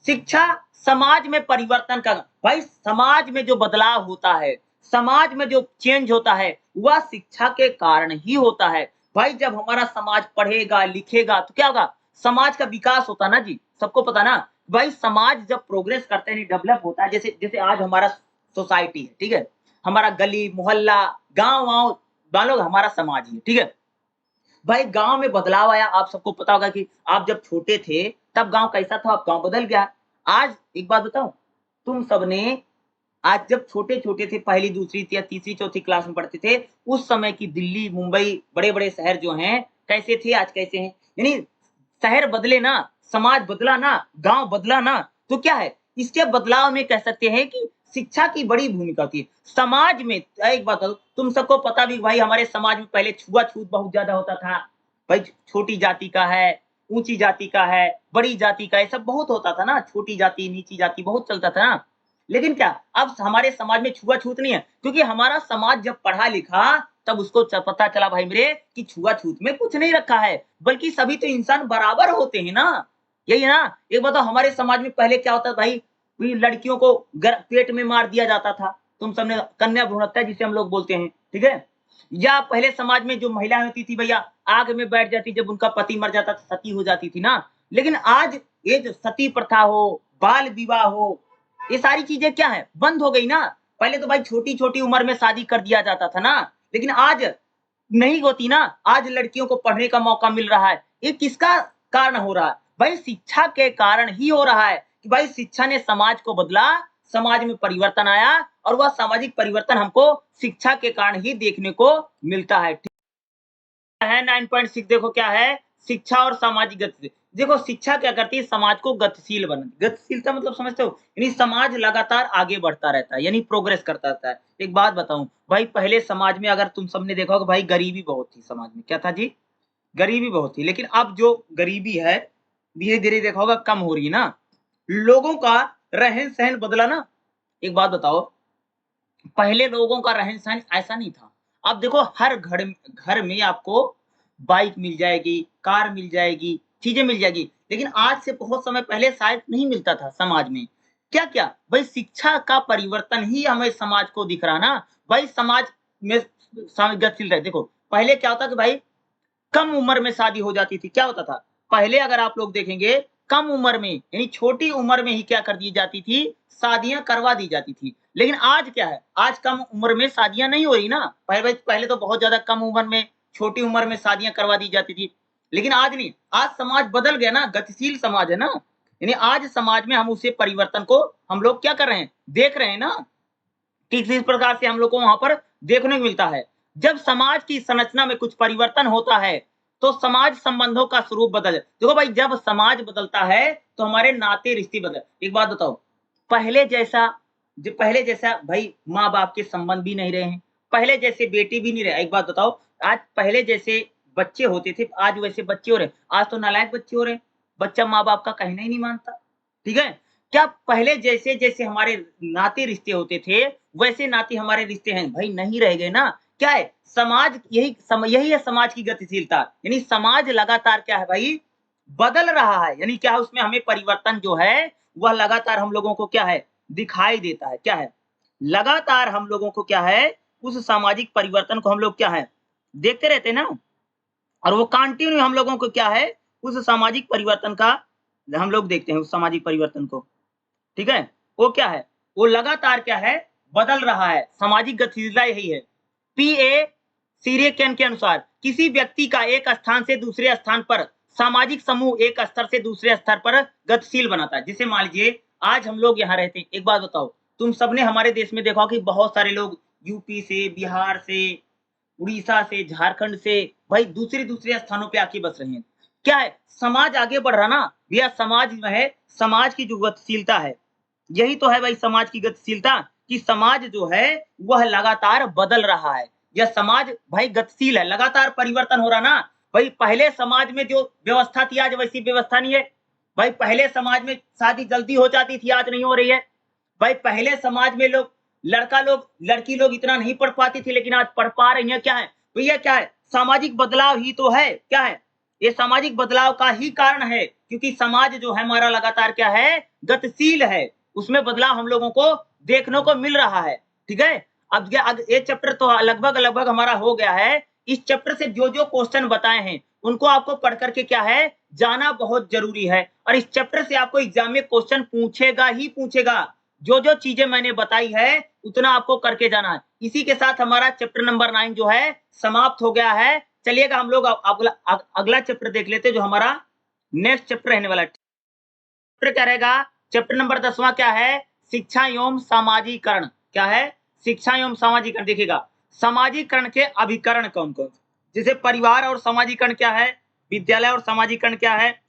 शिक्षा समाज में परिवर्तन का भाई समाज में जो बदलाव होता है, समाज में जो चेंज होता है, वह शिक्षा के कारण ही होता है। भाई जब हमारा समाज पढ़ेगा, लिखेगा तो क्या होगा? समाज का विकास होता है ना जी, सबको पता ना भाई समाज जब प्रोग्रेस करते हैं, डेवलप होता है, जैसे जैसे आज हमारा सोसाइटी है, ठीक है? हमारा गली, मोहल्ला, गाँव-वाँव वालों हमारा समाज ही है, ठीक है? भाई गाँव में बदलाव आया, आप सबको पता होगा कि आप जब छोटे थे, तब गाँव कैसा था, अब गाँव बदल गया। आज एक बात बताऊँ, तुम सबने आज जब छोटे-छोटे थे, पहली, दूसरी या तीसरी, चौथी क्लास में पढ़ते थे, उस समय की दिल्ली, मुंबई, बड़े-बड़े शहर जो हैं, कैसे थे, आज कैसे हैं? यानी शहर बदले ना, समाज बदला ना, गाँव बदला ना, तो क्या है? इसके बदलाव में कह सकते हैं कि शिक्षा की बड़ी भूमिका होती है। समाज में एक बात बताऊँ, तुम सबको पता भी भाई हमारे समाज में पहले छुआ-छूत बहुत ज़्यादा होता था। भाई छोटी जाति का है, ऊँची जाति का है, बड़ी जाति का है, सब बहुत होता था ना, छोटी जाति, नीची जाति बहुत चलता था ना। लेकिन क्या अब हमारे समाज में छुआ-छूत नहीं है, क्योंकि हमारा समाज जब पढ़ा-लिखा तब उसको पता चला भाई मेरे कि छुआ-छूत में कुछ नहीं रखा है, बल्कि सभी तो इंसान बराबर होते हैं ना। यही है ना? एक बताओ हमारे समाज में पहले क्या होता था भाई, लड़कियों को पेट में मार दिया जाता था। तुम सबने कन्या भ्रूण हत्या जिसे हम लोग बोलते हैं, ठीक है? या पहले समाज में जो महिलाएँ होती थी भैया आग में बैठ जाती जब उनका पति मर जाता था, सती हो जाती थी ना। लेकिन आज ये जो सती प्रथा हो, बाल विवाह हो, ये सारी चीजें क्या है बंद हो गई ना। पहले तो भाई छोटी-छोटी उम्र में शादी कर दिया जाता था ना, लेकिन आज नहीं होती ना। आज लड़कियों को पढ़ने का मौका मिल रहा है। ये किसका कारण हो रहा है? भाई शिक्षा के कारण ही हो रहा है कि भाई शिक्षा ने समाज को बदला, समाज में परिवर्तन आया और वह सामाजिक परिवर्तन हमको शिक्षा के कारण ही देखने को मिलता है। है 9.6 देखो क्या है? शिक्षा और सामाजिक गति। देखो शिक्षा क्या करती है? समाज को गतिशील बनाती है। गतिशीलता मतलब समझते हो? यानी समाज लगातार आगे बढ़ता रहता है, यानी प्रोग्रेस करता रहता है। एक बात बताऊँ, भाई पहले समाज में अगर तुम सबने देखा होगा भाई गरीबी बहुत थी समाज में। क्या था जी? गरीबी बहुत थी। लेकिन अब जो गरीबी है, धीरे-धीरे देखा होगा कम हो रही है ना। लोगों का रहन-सहन बदला ना। एक बात बताओ, पहले लोगों का रहन-सहन ऐसा नहीं था। अब देखो हर घर में आपको बाइक मिल जाएगी, कार मिल जाएगी, चीज़ें मिल जाएगी। लेकिन आज से बहुत समय पहले शायद नहीं मिलता था समाज में। क्या-क्या? भाई शिक्षा का परिवर्तन ही हमें समाज को दिख रहा ना। भाई समाज में गतिशील रहे। देखो, पहले क्या होता कि भाई कम उम्र में शादी हो जाती थी, क्या होता था? पहले अगर आप लोग देखेंगे कम उम्र में यानी छोटी उम्र में ही क्या कर दी जाती थी, शादियाँ करवा दी जाती थी। लेकिन आज क्या है? आज कम उम्र में शादियाँ नहीं हो रही ना। पहले तो बहुत ज़्यादा कम उम्र में, छोटी उम्र में शादियाँ करवा दी जाती थी। लेकिन आज नहीं, आज समाज बदल गया ना, गतिशील समाज है ना। यानी आज समाज में हम उसे परिवर्तन को हम लोग क्या कर रहे हैं? देख रहे हैं ना। किस प्रकार से हम लोग को वहाँ पर देखने को मिलता है। जब समाज की संरचना में कुछ परिवर्तन होता है, तो समाज संबंधों का स्वरूप बदल देखो भाई जब समाज बदलता है, तो हमारे नाते रिश्ते बदल एक बात बताओ, पहले जैसा भाई माँ-बाप के संबंध भी नहीं रहे हैं, पहले जैसे बेटे भी नहीं रहे। एक बात बताओ, आज पहले जैसे बच्चे होते थे, आज वैसे बच्चे हो रहे हैं। आज तो नालायक बच्चे हो रहे हैं। बच्चा माँ-बाप का कहना ही नहीं मानता। ठीक है? क्या पहले जैसे हमारे नाते रिश्ते होते थे, वैसे नाते हमारे रिश्ते हैं? भाई नहीं रह गए ना। क्या है? समाज यही है समाज की गतिशीलता। यानी समाज लगातार क्या है भाई? बदल रहा है। यानी क्या है उसमें हमें परिवर्तन जो है, वह लगातार हम लोगों को क्या है? दिखाई देता है। क्या है? लगातार हम लोगों को क्या है? उस सामाजिक परिवर्तन को हम लोग क्या है? देखते रहते हैं ना। और वो कंटिन्यू हम लोगों को क्या है? उस सामाजिक परिवर्तन का हम लोग देखते हैं उस सामाजिक परिवर्तन को। ठीक है? वो क्या है? वो लगातार क्या है? बदल रहा है। सामाजिक गतिशीलता यही है। पीए सीरेकेन के अनुसार किसी व्यक्ति का एक स्थान से दूसरे स्थान पर सामाजिक समूह एक स्तर से दूसरे स्तर पर गतिशील बनाता है। जैसे मान लीजिए आज हम लोग यहाँ रहते हैं। एक बात बताओ, तुम सबने हमारे देश में देखा कि बहुत सारे लोग यूपी से, बिहार से, उड़ीसा से, झारखंड से भाई दूसरे-दूसरे स्थानों पे आके बस रहे हैं। क्या है? समाज आगे बढ़ रहा ना। भैया समाज में है, समाज की जो गतिशीलता है, यही तो है भाई समाज की गतिशीलता कि समाज जो है वह लगातार बदल रहा है। यह समाज भाई गतिशील है, लगातार परिवर्तन हो रहा ना। भाई पहले समाज में जो व्यवस्था थी आज वैसी व्यवस्था नहीं है। भाई पहले समाज में शादी जल्दी हो जाती थी, आज नहीं हो रही है। भाई पहले समाज में लड़की लोग इतना नहीं पढ़ पाती थी, लेकिन आज पढ़ पा रही हैं। क्या है? भैया क्या है? सामाजिक बदलाव ही तो है। क्या है? ये सामाजिक बदलाव का ही कारण है, क्योंकि समाज जो है हमारा लगातार क्या है? गतिशील है। उसमें बदलाव हम लोगों को देखने को मिल रहा है। ठीक है? अब ये चैप्टर तो लगभग हमारा हो गया है। इस चैप्टर से जो-जो क्वेश्चन बताए हैं, उनको आपको पढ़ करके क्या है जाना बहुत जरूरी है। और इस चैप्टर से आपको एग्जाम में क्वेश्चन पूछेगा ही पूछेगा। जो चीजें मैंने बताई है उतना आपको करके जाना है। इसी के साथ हमारा चैप्टर नंबर 9 जो है समाप्त हो गया है। चलिएगा हम लोग अगला चैप्टर देख लेते हैं जो हमारा नेक्स्ट चैप्टर रहने वाला है। चैप्टर क्या रहेगा? चैप्टर नंबर 10वां क्या है? शिक्षा एवं सामाजिकरण। क्या है? शिक्षा एवं सामाजिकरण। देखिएगा सामाजिकरण के अभिकरण कौन कौन? जैसे परिवार और सामाजिकरण क्या है, विद्यालय और सामाजिकरण क्या है,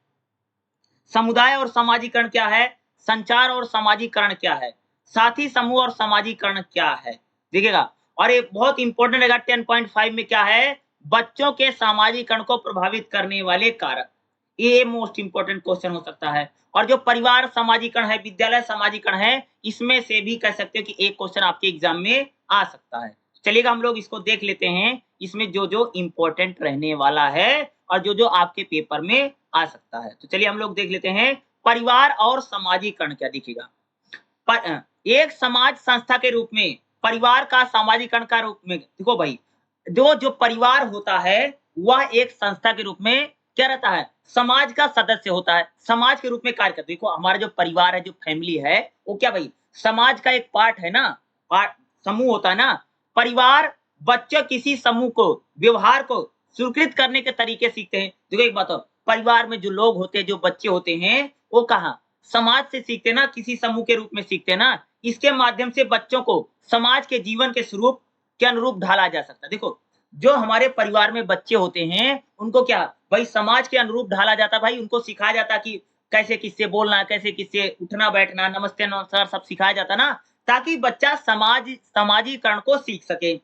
समुदाय और सामाजिकरण क्या है, संचार और सामाजिकरण क्या है, साथी समूह और सामाजिकरण क्या है। देखिएगा और ये बहुत इंपॉर्टेंट रहेगा 10.5 में क्या है, बच्चों के सामाजिकरण को प्रभावित करने वाले कारक। ये मोस्ट इंपॉर्टेंट क्वेश्चन हो सकता है। और जो परिवार सामाजिकरण है, विद्यालय सामाजिकरण है, इसमें से भी कह सकते हो कि एक क्वेश्चन आपके एग्जाम में आ सकता है। चलिएगा हम लोग इसको देख लेते हैं, इसमें जो इंपॉर्टेंट रहने वाला है और जो आपके पेपर में आ सकता है। तो चलिए हम लोग देख लेते हैं परिवार और सामाजिकरण क्या। देखिएगा एक समाज संस्था के रूप में परिवार का सामाजिकरण का रूप में, देखो भाई जो परिवार होता है वह एक संस्था के रूप में क्या रहता है, समाज का सदस्य होता है, समाज के रूप में कार्य करता है। देखो हमारा जो परिवार है, जो फैमिली है, वो क्या भाई समाज का एक पार्ट है ना, पार्ट समूह होता है ना। परिवार बच्चे किसी समूह को व्यवहार को स्वीकृत करने के तरीके सीखते हैं। देखो एक बात हो, परिवार में जो लोग होते हैं, जो बच्चे होते हैं, वो कहाँ समाज से सीखते हैं ना, किसी समूह के रूप में सीखते हैं ना। इसके माध्यम से बच्चों को समाज के जीवन के स्वरूप के अनुरूप ढाला जा सकता है। देखो जो हमारे परिवार में बच्चे होते हैं उनको क्या भाई समाज के अनुरूप ढाला जाता है। भाई उनको सिखाया जाता कि कैसे किससे बोलना, कैसे किससे उठना बैठना, नमस्ते नमस्कार सब सिखाया जाता ना, ताकि बच्चा सामाजिकरण को सीख सके।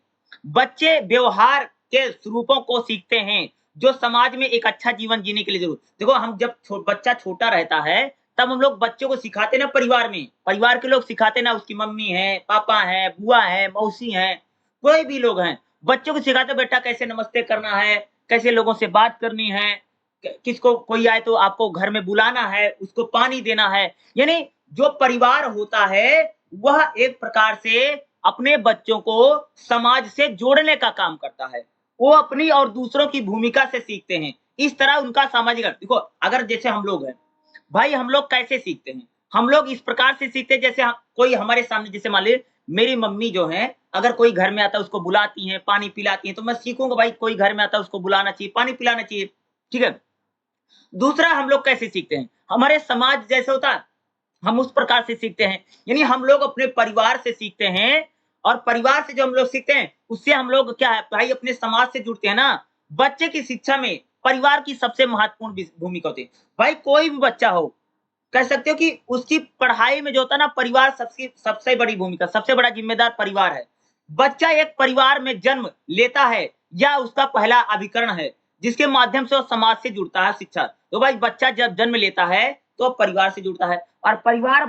बच्चे व्यवहार के स्वरूपों को सीखते हैं जो समाज में एक अच्छा जीवन जीने के लिए जरूर। देखो हम जब बच्चा छोटा रहता है तब हम लोग बच्चों को सिखाते ना, परिवार में परिवार के लोग सिखाते ना, उसकी मम्मी है, पापा है, बुआ है, मौसी है, कोई भी लोग हैं, बच्चों को सिखाते बेटा कैसे नमस्ते करना है, कैसे लोगों से बात करनी है, किसको कोई आए तो आपको घर में बुलाना है, उसको पानी देना है। यानी जो परिवार होता है वह एक प्रकार से अपने बच्चों को समाज से जोड़ने का काम करता है। वो अपनी और दूसरों की भूमिका से सीखते हैं। इस तरह उनका सामाजिक देखो अगर जैसे हम लोग हैं भाई, हम लोग कैसे सीखते हैं, हम लोग इस प्रकार से सीखते हैं जैसे कोई हमारे सामने, जैसे मान लीजिए मेरी मम्मी जो है अगर कोई घर में आता है उसको बुलाती हैं, पानी पिलाती हैं, तो मैं सीखूंगा भाई कोई घर में आता है उसको बुलाना चाहिए, पानी पिलाना चाहिए। ठीक है। दूसरा हम लोग कैसे सीखते हैं, हमारे समाज जैसे होता है हम उस प्रकार से सीखते हैं। यानी हम लोग अपने परिवार से सीखते हैं और परिवार से जो हम लोग सीखते हैं उससे हम लोग क्या है भाई अपने समाज से जुड़ते हैं ना। बच्चे की शिक्षा में परिवार की सबसे महत्वपूर्ण भूमिका होती है। भाई कोई भी बच्चा हो, कह सकते हो कि उसकी पढ़ाई में जो होता है ना, परिवार सबसे बड़ी भूमिका, सबसे बड़ा जिम्मेदार परिवार है। बच्चा एक परिवार में जन्म लेता है या उसका पहला अभिकरण है जिसके माध्यम से वो समाज से जुड़ता है शिक्षा। तो भाई बच्चा जब जन्म लेता है तो परिवार से जुड़ता है और परिवार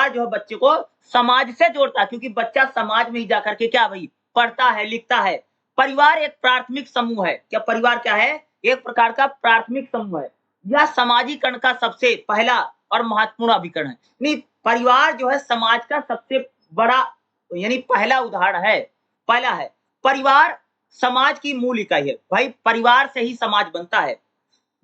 जो है बच्चे को समाज से जोड़ता है, क्योंकि बच्चा समाज में ही जाकर के क्या भाई पढ़ता है, लिखता है। परिवार एक प्राथमिक समूह है। क्या परिवार क्या है? एक प्रकार का प्राथमिक समूह है। यह सामाजिकरण का सबसे पहला और महत्वपूर्ण अभिकरण है। यानी परिवार जो है समाज का सबसे बड़ा यानी पहला उदाहरण है, पहला है। परिवार समाज की मूल इकाई है। भाई परिवार से ही समाज बनता है।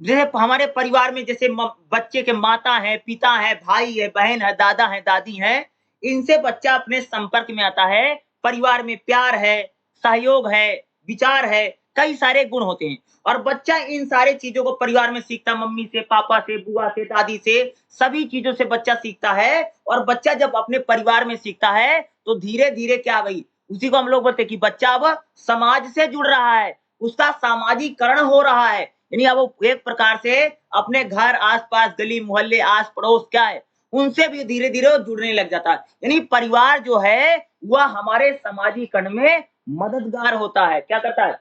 जैसे हमारे परिवार में जैसे बच्चे के माता है, पिता है, भाई है, बहन है, दादा है, दादी है, इनसे बच्चा अपने संपर्क में आता है। परिवार में प्यार है, सहयोग है, विचार है, कई सारे गुण होते हैं और बच्चा इन सारे चीजों को परिवार में सीखता, मम्मी से, पापा से, बुआ से, दादी से, सभी चीजों से बच्चा सीखता है। और बच्चा जब अपने परिवार में सीखता है तो धीरे धीरे क्या भाई उसी को हम लोग बोलते हैं कि बच्चा अब समाज से जुड़ रहा है, उसका सामाजिकरण हो रहा है। यानी अब वो एक प्रकार से अपने घर, आसपास, गली मोहल्ले, आस पड़ोस क्या है उनसे भी धीरे धीरे जुड़ने लग जाता है। यानी परिवार जो है वह हमारे सामाजिकरण में मददगार होता है। क्या करता है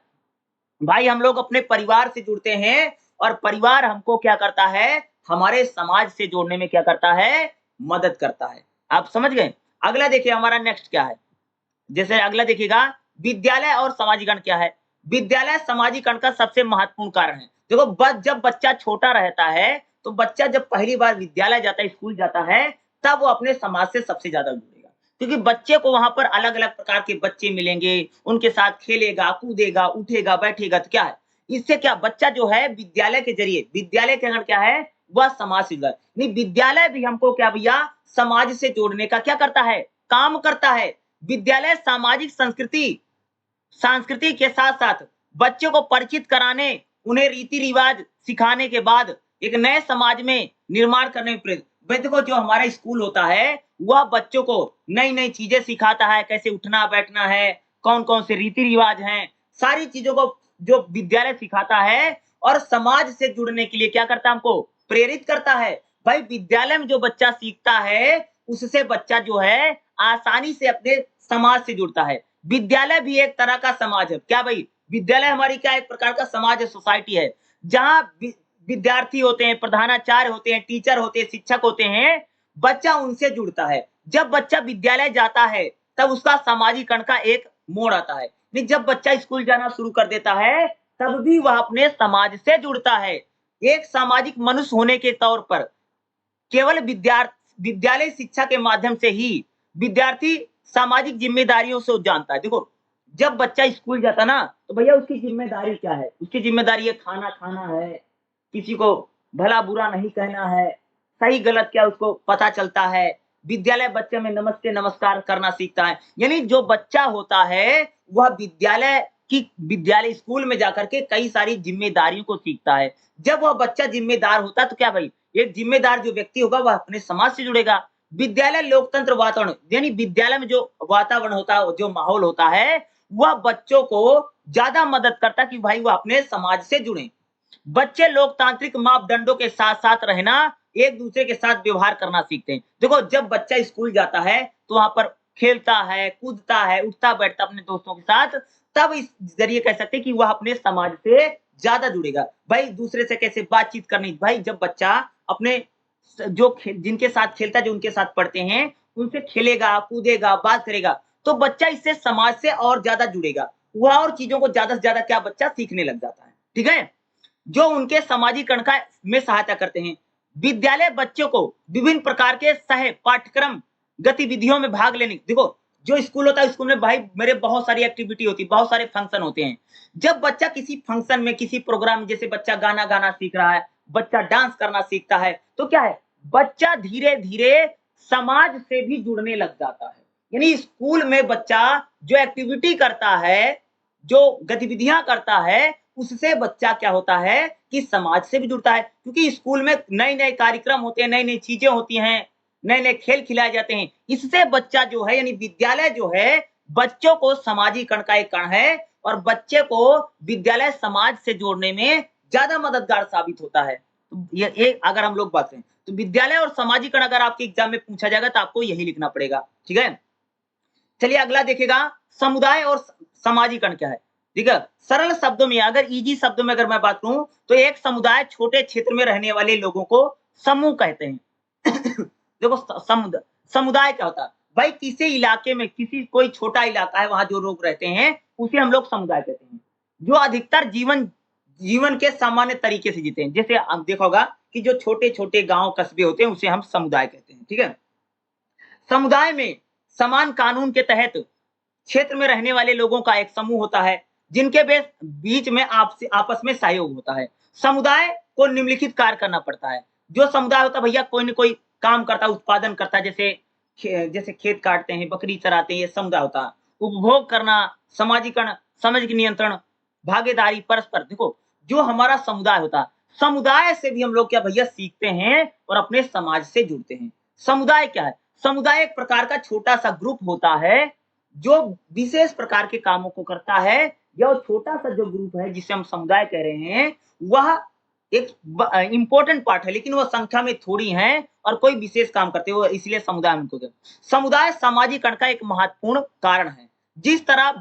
भाई, हम लोग अपने परिवार से जुड़ते हैं और परिवार हमको क्या करता है, हमारे समाज से जोड़ने में क्या करता है, मदद करता है। आप समझ गए। अगला देखिए हमारा नेक्स्ट क्या है। जैसे अगला देखिएगा विद्यालय और सामाजिकरण क्या है। विद्यालय सामाजिकरण का सबसे महत्वपूर्ण कारण है। देखो जब बच्चा छोटा रहता है तो बच्चा जब पहली बार विद्यालय जाता है, स्कूल जाता है, तब वो अपने समाज से सबसे ज्यादा जुड़ेगा, क्योंकि बच्चे को वहां पर अलग अलग प्रकार के बच्चे मिलेंगे, उनके साथ खेलेगा, कूदेगा, उठेगा, बैठेगा, तो क्या है इससे क्या बच्चा जो है विद्यालय के जरिए, विद्यालय के अंदर क्या है, वह समाज से जुड़ा है। नहीं, विद्यालय भी हमको क्या भैया समाज से जोड़ने का क्या करता है, काम करता है। विद्यालय सामाजिक संस्कृति के साथ-साथ बच्चों को परिचित कराने, उन्हें रीति-रिवाज सिखाने के बाद एक नए समाज में निर्माण करने में प्रेरित। भाई देखो, जो हमारा स्कूल होता है, वह बच्चों को नई-नई चीज़ें सिखाता है, कैसे उठना-बैठना है, कौन-कौन से रीति-रिवाज हैं, सारी चीज़ों को जो विद्यालय सिखाता है और समाज से जुड़ने के लिए क्या करता है, हमको प्रेरित करता है। भाई विद्यालय में जो बच्चा सीखता है, उससे बच्चा जो है आसानी से अपने समाज से जुड़ता है। विद्यालय भी एक तरह का समाज है। क्या भाई? विद्यालय हमारी क्या एक प्रकार का समाज है, सोसाइटी है, जहाँ विद्यार्थी होते हैं, प्रधानाचार्य होते हैं, टीचर होते हैं, शिक्षक होते हैं, बच्चा उनसे जुड़ता है। जब बच्चा विद्यालय जाता है, तब उसका सामाजिकरण का एक मोड़ आता है। नहीं, जब बच्चा स्कूल जाना शुरू कर देता है, तब भी वह अपने समाज से जुड़ता है। एक सामाजिक मनुष्य होने के तौर पर केवल विद्यालय शिक्षा के माध्यम से ही विद्यार्थी सामाजिक जिम्मेदारियों से जानता है। देखो, जब बच्चा स्कूल जाता ना, तो भैया उसकी जिम्मेदारी क्या है? उसकी जिम्मेदारी है खाना खाना है, किसी को भला-बुरा नहीं कहना है, सही-गलत क्या उसको पता चलता है। विद्यालय बच्चे में नमस्ते, नमस्कार करना सीखता है। यानी जो बच्चा होता है, वह विद्यालय स्कूल में जाकर के कई सारी जिम्मेदारियों को सीखता है। जब वह बच्चा जिम्मेदार होता है, तो क्या भाई, एक जिम्मेदार जो व्यक्ति होगा, वह अपने समाज से जुड़ेगा। विद्यालय लोकतंत्र वातावरण, यानी विद्यालय में जो वातावरण होता है, जो माहौल होता है, वह बच्चों को ज़्यादा मदद करता है कि भाई वह अपने समाज से जुड़ें। बच्चे लोकतांत्रिक मापदंडों के साथ-साथ रहना, एक-दूसरे के साथ व्यवहार करना सीखते हैं। देखो, जब बच्चा स्कूल जाता है, तो वहाँ पर खेलता है, कूदता है, उठता-बैठता अपने दोस्तों के साथ, तब इस ज़रिए कह सकते हैं कि वह अपने समाज से ज़्यादा जुड़ेगा। भाई दूसरे से कैसे बातचीत करनी, भाई जब बच्चा अपने जिनके साथ खेलता है, जो उनके साथ पढ़ते हैं, उनसे खेलेगा, कूदेगा, बात करेगा, तो बच्चा इससे समाज से और ज़्यादा जुड़ेगा। वह और चीज़ों को ज़्यादा से ज़्यादा क्या बच्चा सीखने लग जाता है। ठीक है? जो उनके सामाजिकरण का में सहायता करते हैं। विद्यालय बच्चों को विभिन्न प्रकार के सह पाठ्यक्रम गतिविधियों में भाग लेने, देखो, जो स्कूल होता है, स्कूल में भाई मेरे बहुत सारी एक्टिविटी होती है, बहुत सारे फंक्शन होते हैं। जब बच्चा किसी फंक्शन में, किसी प्रोग्राम, जैसे बच्चा गाना गाना सीख रहा है, बच्चा डांस करना सीखता है, तो क्या है, बच्चा धीरे-धीरे समाज से भी जुड़ने लग जाता है। यानी स्कूल में बच्चा जो एक्टिविटी करता है, जो गतिविधियां करता है, उससे बच्चा क्या होता है कि समाज से भी जुड़ता है, क्योंकि स्कूल में नए-नए कार्यक्रम होते हैं, नई-नई चीजें होती हैं, नए-नए खेल खिलाए जाते हैं। इससे बच्चा जो है, यानी विद्यालय जो है, बच्चों को सामाजिकरण का एक कण है और बच्चे को विद्यालय समाज से जोड़ने में ज्यादा मददगार साबित होता है। तो ये एक अगर हम लोग बात करें, तो विद्यालय और सामाजिकरण अगर आपके एग्जाम में पूछा जाएगा, तो आपको यही लिखना पड़ेगा। ठीक है? चलिए अगला देखिएगा, समुदाय और सामाजिकरण क्या है। ठीक है? सरल शब्दों में, अगर इजी शब्दों में अगर मैं बात करूं, तो एक समुदाय छोटे क्षेत्र में रहने वाले लोगों को समूह कहते हैं। देखो, समुदाय क्या होता है भाई, किसी इलाके में कोई छोटा इलाका है, वहां जो लोग रहते हैं, उसे हम लोग समुदाय कहते हैं। जो अधिकतर जीवन के सामान्य तरीके से जीते हैं। जैसे आप देखा होगा कि जो छोटे-छोटे गांव कस्बे होते हैं, उसे हम समुदाय कहते हैं। ठीक है? समुदाय में समान कानून के तहत क्षेत्र में रहने वाले लोगों का एक समूह होता है, जिनके बीच में आपस में सहयोग होता है। समुदाय को निम्नलिखित कार्य करना पड़ता है। जो समुदाय होता है भैया, कोई न कोई काम करता है, उत्पादन करता है, जैसे खेत काटते हैं, बकरी चराते हैं, ये समुदाय होता है। उपभोग करना, सामाजिकरण, सामाजिक नियंत्रण, भागीदारी, परस्पर। देखो, जो हमारा समुदाय होता है, समुदाय से भी हम लोग क्या भैया सीखते हैं और अपने समाज से जुड़ते हैं। समुदाय क्या है? समुदाय एक प्रकार का छोटा सा ग्रुप होता है, जो विशेष प्रकार के कामों को करता है। यह छोटा सा जो ग्रुप है, जिसे हम समुदाय कह रहे हैं, वह एक इंपॉर्टेंट पार्ट है, लेकिन वह संख्या में थोड़ी हैं और कोई विशेष काम करते हो, इसलिए समुदाय उनको कहते हैं। समुदाय सामाजिकरण का एक महत्वपूर्ण कारण है। जिस तरह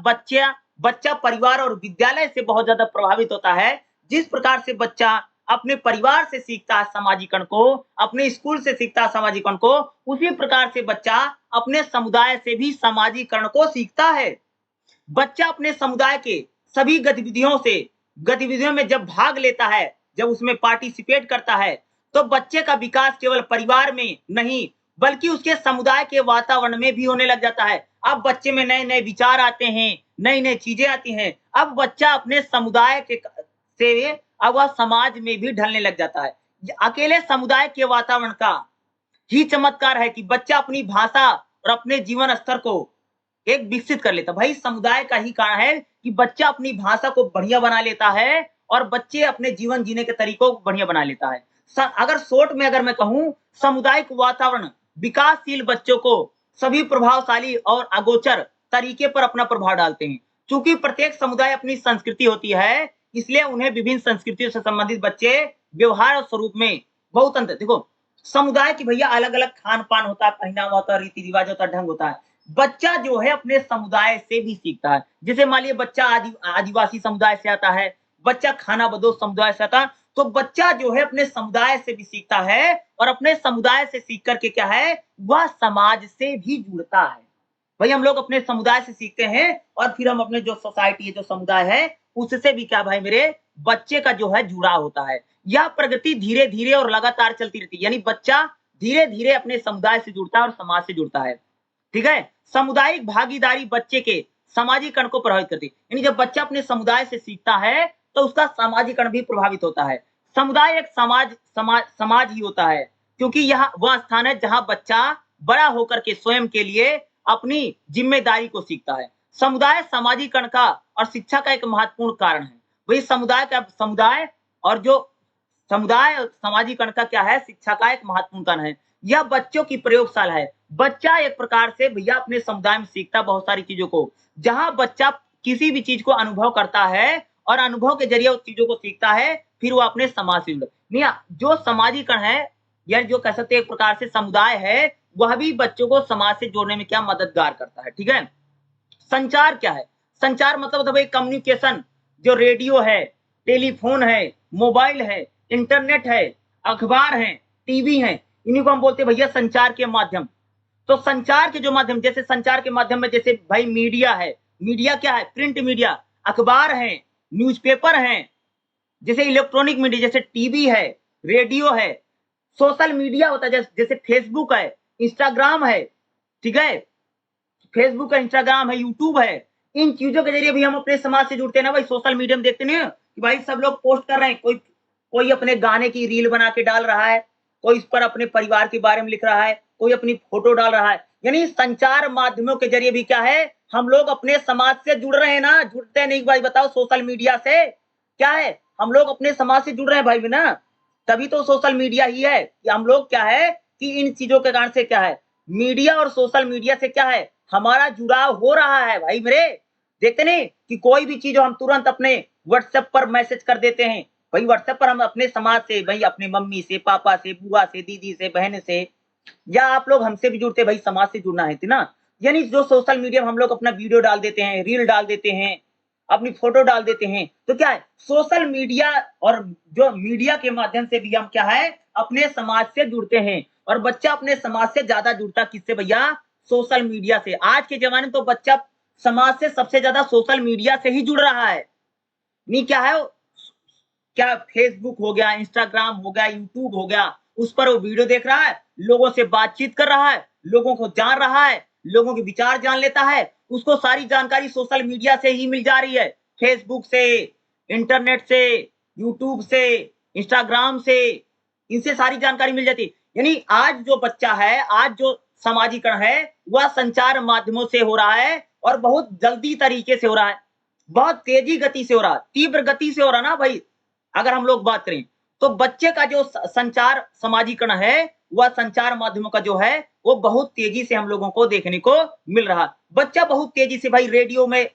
बच्चा परिवार और विद्यालय से बहुत ज्यादा प्रभावित होता है, जिस प्रकार से बच्चा अपने परिवार से सीखता है सामाजिकरण को, अपने स्कूल से सीखता है सामाजिकरण को, उसी प्रकार से बच्चा अपने समुदाय से भी सामाजिकरण को सीखता है। बच्चा अपने समुदाय के सभी गतिविधियों में जब भाग लेता है, जब उसमें पार्टिसिपेट करता है, तो बच्चे का विकास केवल परिवार में नहीं, बल्कि उसके समुदाय के वातावरण में भी होने लग जाता है। अब बच्चे में नए-नए विचार आते हैं, नई-नई चीजें आती हैं। अब बच्चा अपने समुदाय से अब वह समाज में भी ढलने लग जाता है। अकेले समुदाय के वातावरण का ही चमत्कार है कि बच्चा अपनी भाषा और अपने जीवन स्तर को एक विकसित कर लेता है। भाई समुदाय का ही कारण है कि बच्चा अपनी भाषा को बढ़िया बना लेता है और बच्चे अपने जीवन जीने के तरीकों को बढ़िया बना लेता है। अगर शॉर्ट में अगर मैं कहूँ, सामुदायिक वातावरण विकासशील बच्चों को सभी प्रभावशाली और अगोचर तरीके पर अपना प्रभाव डालते हैं। चूंकि प्रत्येक समुदाय अपनी संस्कृति होती है, इसलिए उन्हें विभिन्न संस्कृतियों से संबंधित बच्चे व्यवहार और स्वरूप में बहुत अंतर। देखो, समुदाय की भैया अलग-अलग खान-पान होता है, पहनावा होता है, रीति-रिवाज होता है, ढंग होता है। बच्चा जो है अपने समुदाय से भी सीखता है। जैसे मान लीजिए बच्चा आदिवासी समुदाय से आता है, बच्चा खानाबदोश समुदाय से आता है, तो बच्चा जो है अपने समुदाय से भी सीखता है और अपने समुदाय से सीख कर के क्या है, वह समाज से भी जुड़ता है। भाई हम लोग अपने समुदाय से सीखते हैं और फिर हम अपने जो सोसाइटी है, जो समुदाय है, उससे भी क्या भाई मेरे बच्चे का जो है जुड़ाव होता है। यह प्रगति धीरे-धीरे और लगातार चलती रहती है। यानी बच्चा धीरे-धीरे अपने समुदाय से जुड़ता है और समाज से जुड़ता है। ठीक है? सामुदायिक भागीदारी बच्चे के सामाजिकरण को प्रभावित करती है। यानी जब बच्चा अपने समुदाय से सीखता है, तो उसका सामाजिकरण भी प्रभावित होता है। समुदाय एक समाज ही होता है, क्योंकि यह वह स्थान है जहाँ बच्चा बड़ा होकर के स्वयं के लिए अपनी जिम्मेदारी को सीखता है। समुदाय सामाजिकरण का और शिक्षा का एक महत्वपूर्ण कारण है। वही समुदाय और जो समुदाय सामाजिकरण का क्या है, शिक्षा का एक महत्वपूर्ण कारण है। यह बच्चों की प्रयोगशाला है। बच्चा एक प्रकार से भैया अपने समुदाय में सीखता बहुत सारी चीजों को। जहाँ बच्चा किसी भी चीज को अनुभव करता है और अनुभव के जरिए उस चीजों को सीखता है, फिर वो अपने समाज से नहीं, जो सामाजिकरण है या जो कह सकते हैं एक प्रकार से समुदाय है, वह भी बच्चों को समाज से जोड़ने में क्या मददगार करता है। ठीक है? संचार क्या है? संचार मतलब भाई कम्युनिकेशन, जो रेडियो है, टेलीफोन है, मोबाइल है, इंटरनेट है, अखबार है, टीवी है, इन्हीं को हम बोलते हैं भैया संचार के माध्यम। तो संचार के जो माध्यम, जैसे संचार के माध्यम में जैसे भाई मीडिया है। मीडिया क्या है? प्रिंट मीडिया, अखबार है, न्यूज़पेपर है, जैसे इलेक्ट्रॉनिक मीडिया जैसे टीवी है, रेडियो है, सोशल मीडिया होता है जैसे फेसबुक है, इंस्टाग्राम है। ठीक है? फेसबुक है, इंस्टाग्राम है, यूट्यूब है। इन चीजों के जरिए भी हम अपने समाज से जुड़ते हैं ना भाई। सोशल मीडिया में देखते नहीं है कि भाई सब लोग पोस्ट कर रहे हैं, कोई अपने गाने की रील बना के डाल रहा है, कोई इस पर अपने परिवार के बारे में लिख रहा है, कोई अपनी फोटो डाल रहा है। यानी संचार माध्यमों के जरिए भी क्या है, हम लोग अपने समाज से जुड़ रहे हैं ना। जुड़ते नहीं भाई, बताओ सोशल मीडिया से क्या है, हम लोग अपने समाज से जुड़ रहे हैं भाई बिना। तभी तो सोशल मीडिया ही है कि हम लोग क्या है कि इन चीजों के कारण से क्या है, मीडिया और सोशल मीडिया से क्या है, हमारा जुड़ाव हो रहा है भाई मेरे। देखते नहीं कि कोई भी चीज हम तुरंत अपने व्हाट्सएप पर मैसेज कर देते हैं। भाई व्हाट्सएप पर हम अपने समाज से, भाई अपने मम्मी से, पापा से, बुआ से, दीदी से, बहन से, या आप लोग हमसे भी जुड़ते, भाई समाज से जुड़ना है ना। यानी जो सोशल मीडिया में हम लोग अपना वीडियो डाल देते हैं, रील डाल देते हैं, अपनी फोटो डाल देते हैं, तो क्या है, सोशल मीडिया और जो मीडिया के माध्यम से भी हम क्या है अपने समाज से जुड़ते हैं। और बच्चा अपने समाज से ज्यादा जुड़ता किससे भैया? सोशल मीडिया से। आज के जमाने में तो बच्चा समाज से सबसे ज्यादा सोशल मीडिया से ही जुड़ रहा है। नहीं क्या है, क्या फेसबुक हो गया, इंस्टाग्राम हो गया, यूट्यूब हो गया, उस पर वो वीडियो देख रहा है, लोगों से बातचीत कर रहा है, लोगों को जान रहा है, लोगों के विचार जान लेता है। उसको सारी जानकारी सोशल मीडिया से ही मिल जा रही है, फेसबुक से, इंटरनेट से, यूट्यूब से, इंस्टाग्राम से, इनसे सारी जानकारी मिल जाती है। यानी आज जो बच्चा है, आज जो सामाजिकरण है, वह संचार माध्यमों से हो रहा है और बहुत जल्दी तरीके से हो रहा है, बहुत तेजी गति से हो रहा है, तीव्र गति से हो रहा है ना भाई। अगर हम लोग बात करें तो बच्चे का जो संचार सामाजिकरण है, वह संचार माध्यमों का जो है वो बहुत तेजी से हम लोगों को देखने को मिल रहा है। बच्चा बहुत तेजी से भाई रेडियो में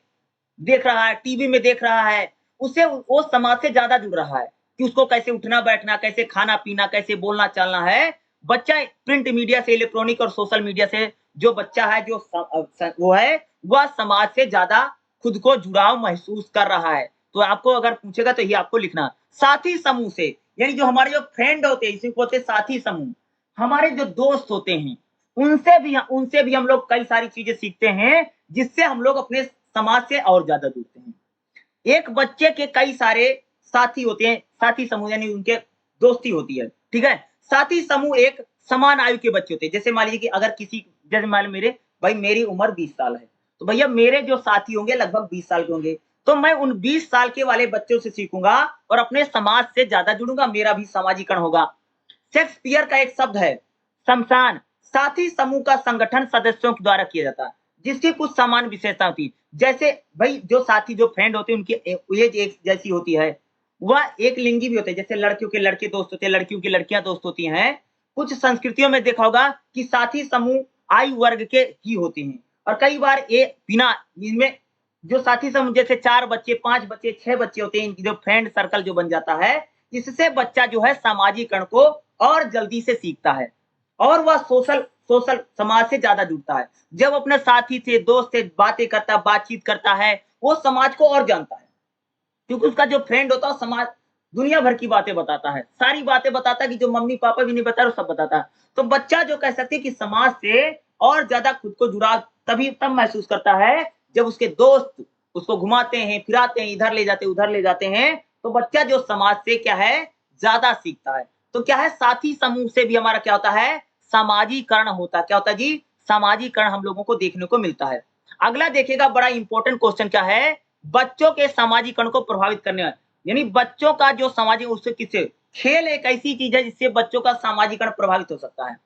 देख रहा है, टीवी में देख रहा है, उससे वो समाज से ज्यादा जुड़ रहा है कि उसको कैसे उठना बैठना, कैसे खाना पीना, कैसे बोलना चालना है। बच्चा प्रिंट मीडिया से, इलेक्ट्रॉनिक और सोशल मीडिया से जो बच्चा है, जो वो है, वह समाज से ज्यादा खुद को जुड़ाव महसूस कर रहा है। तो आपको अगर पूछेगा तो ये आपको लिखना। साथी समूह से, यानी जो हमारे जो फ्रेंड होते हैं, इसी को बोलते हैं साथी समूह। हमारे जो दोस्त होते हैं, उनसे भी हम लोग कई सारी चीजें सीखते हैं, जिससे हम लोग अपने समाज से और ज्यादा जुड़ते हैं। एक बच्चे के कई सारे साथी होते हैं, साथी समूह यानी उनके दोस्ती होती है। ठीक है? साथी समूह एक समान आयु के बच्चे होते हैं। जैसे मान लीजिए कि अगर किसी, जैसे मान मेरी उम्र 20 साल है, तो भैया मेरे जो साथी होंगे लगभग 20 साल के होंगे। तो मैं उन 20 साल के वाले बच्चों से सीखूंगा और अपने समाज से ज्यादा जुड़ूंगा, मेरा भी सामाजिकरण होगा। शेक्सपियर का एक शब्द है शमशान, साथी समूह का संगठन सदस्यों के द्वारा किया जाता है, जिसकी कुछ समान विशेषता होती है। जैसे भाई जो साथी जो फ्रेंड होते हैं उनकी एज एक जैसी होती है, वह एक लिंगी भी होते हैं, जैसे लड़कियों के लड़के दोस्त होते हैं, लड़कियों की लड़कियां दोस्त होती हैं। कुछ संस्कृतियों में देखा होगा कि साथी समूह आयु वर्ग के ही होते हैं, और कई बार ये बिना इनमें जो साथी समूह जैसे 4 बच्चे 5 बच्चे 6 बच्चे होते हैं, इनकी जो फ्रेंड सर्कल जो बन जाता है, इससे बच्चा जो है सामाजिकरण को और जल्दी से सीखता है और वह सोशल सोशल समाज से ज्यादा जुड़ता है। जब अपने साथी से दोस्त से बातें करता बातचीत करता है, वो समाज को और जानता है, क्योंकि उसका जो फ्रेंड होता है समाज दुनिया भर की बातें बताता है, सारी बातें बताता है कि जो मम्मी पापा भी नहीं बता रहे सब बताता है। तो बच्चा जो कह सकते हैं कि समाज से और ज्यादा खुद को जुड़ा तभी तब महसूस करता है जब उसके दोस्त उसको घुमाते हैं फिराते हैं, इधर ले जाते उधर ले जाते हैं, तो बच्चा जो समाज से क्या है ज्यादा सीखता है। तो क्या है साथी समूह से भी हमारा क्या होता है सामाजिकरण होता है। क्या होता है जी सामाजिकरण हम लोगों को देखने को मिलता है। अगला देखिएगा बड़ा इंपॉर्टेंट क्वेश्चन क्या है, बच्चों के सामाजिकरण को प्रभावित करने वाला, यानी बच्चों का जो सामाजिक उससे किससे, खेल एक ऐसी चीज है जिससे बच्चों का सामाजिकरण प्रभावित हो सकता है।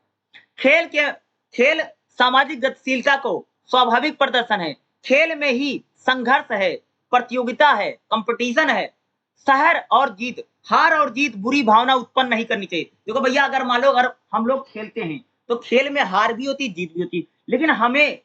खेल सामाजिक गतिशीलता को स्वाभाविक प्रदर्शन है, खेल में ही संघर्ष है, प्रतियोगिता है, कंपटीशन है। शहर और जीत, हार और जीत बुरी भावना उत्पन्न नहीं करनी चाहिए। देखो भैया अगर मान लो अगर हम लोग खेलते हैं तो खेल में हार भी होती जीत भी होती, लेकिन हमें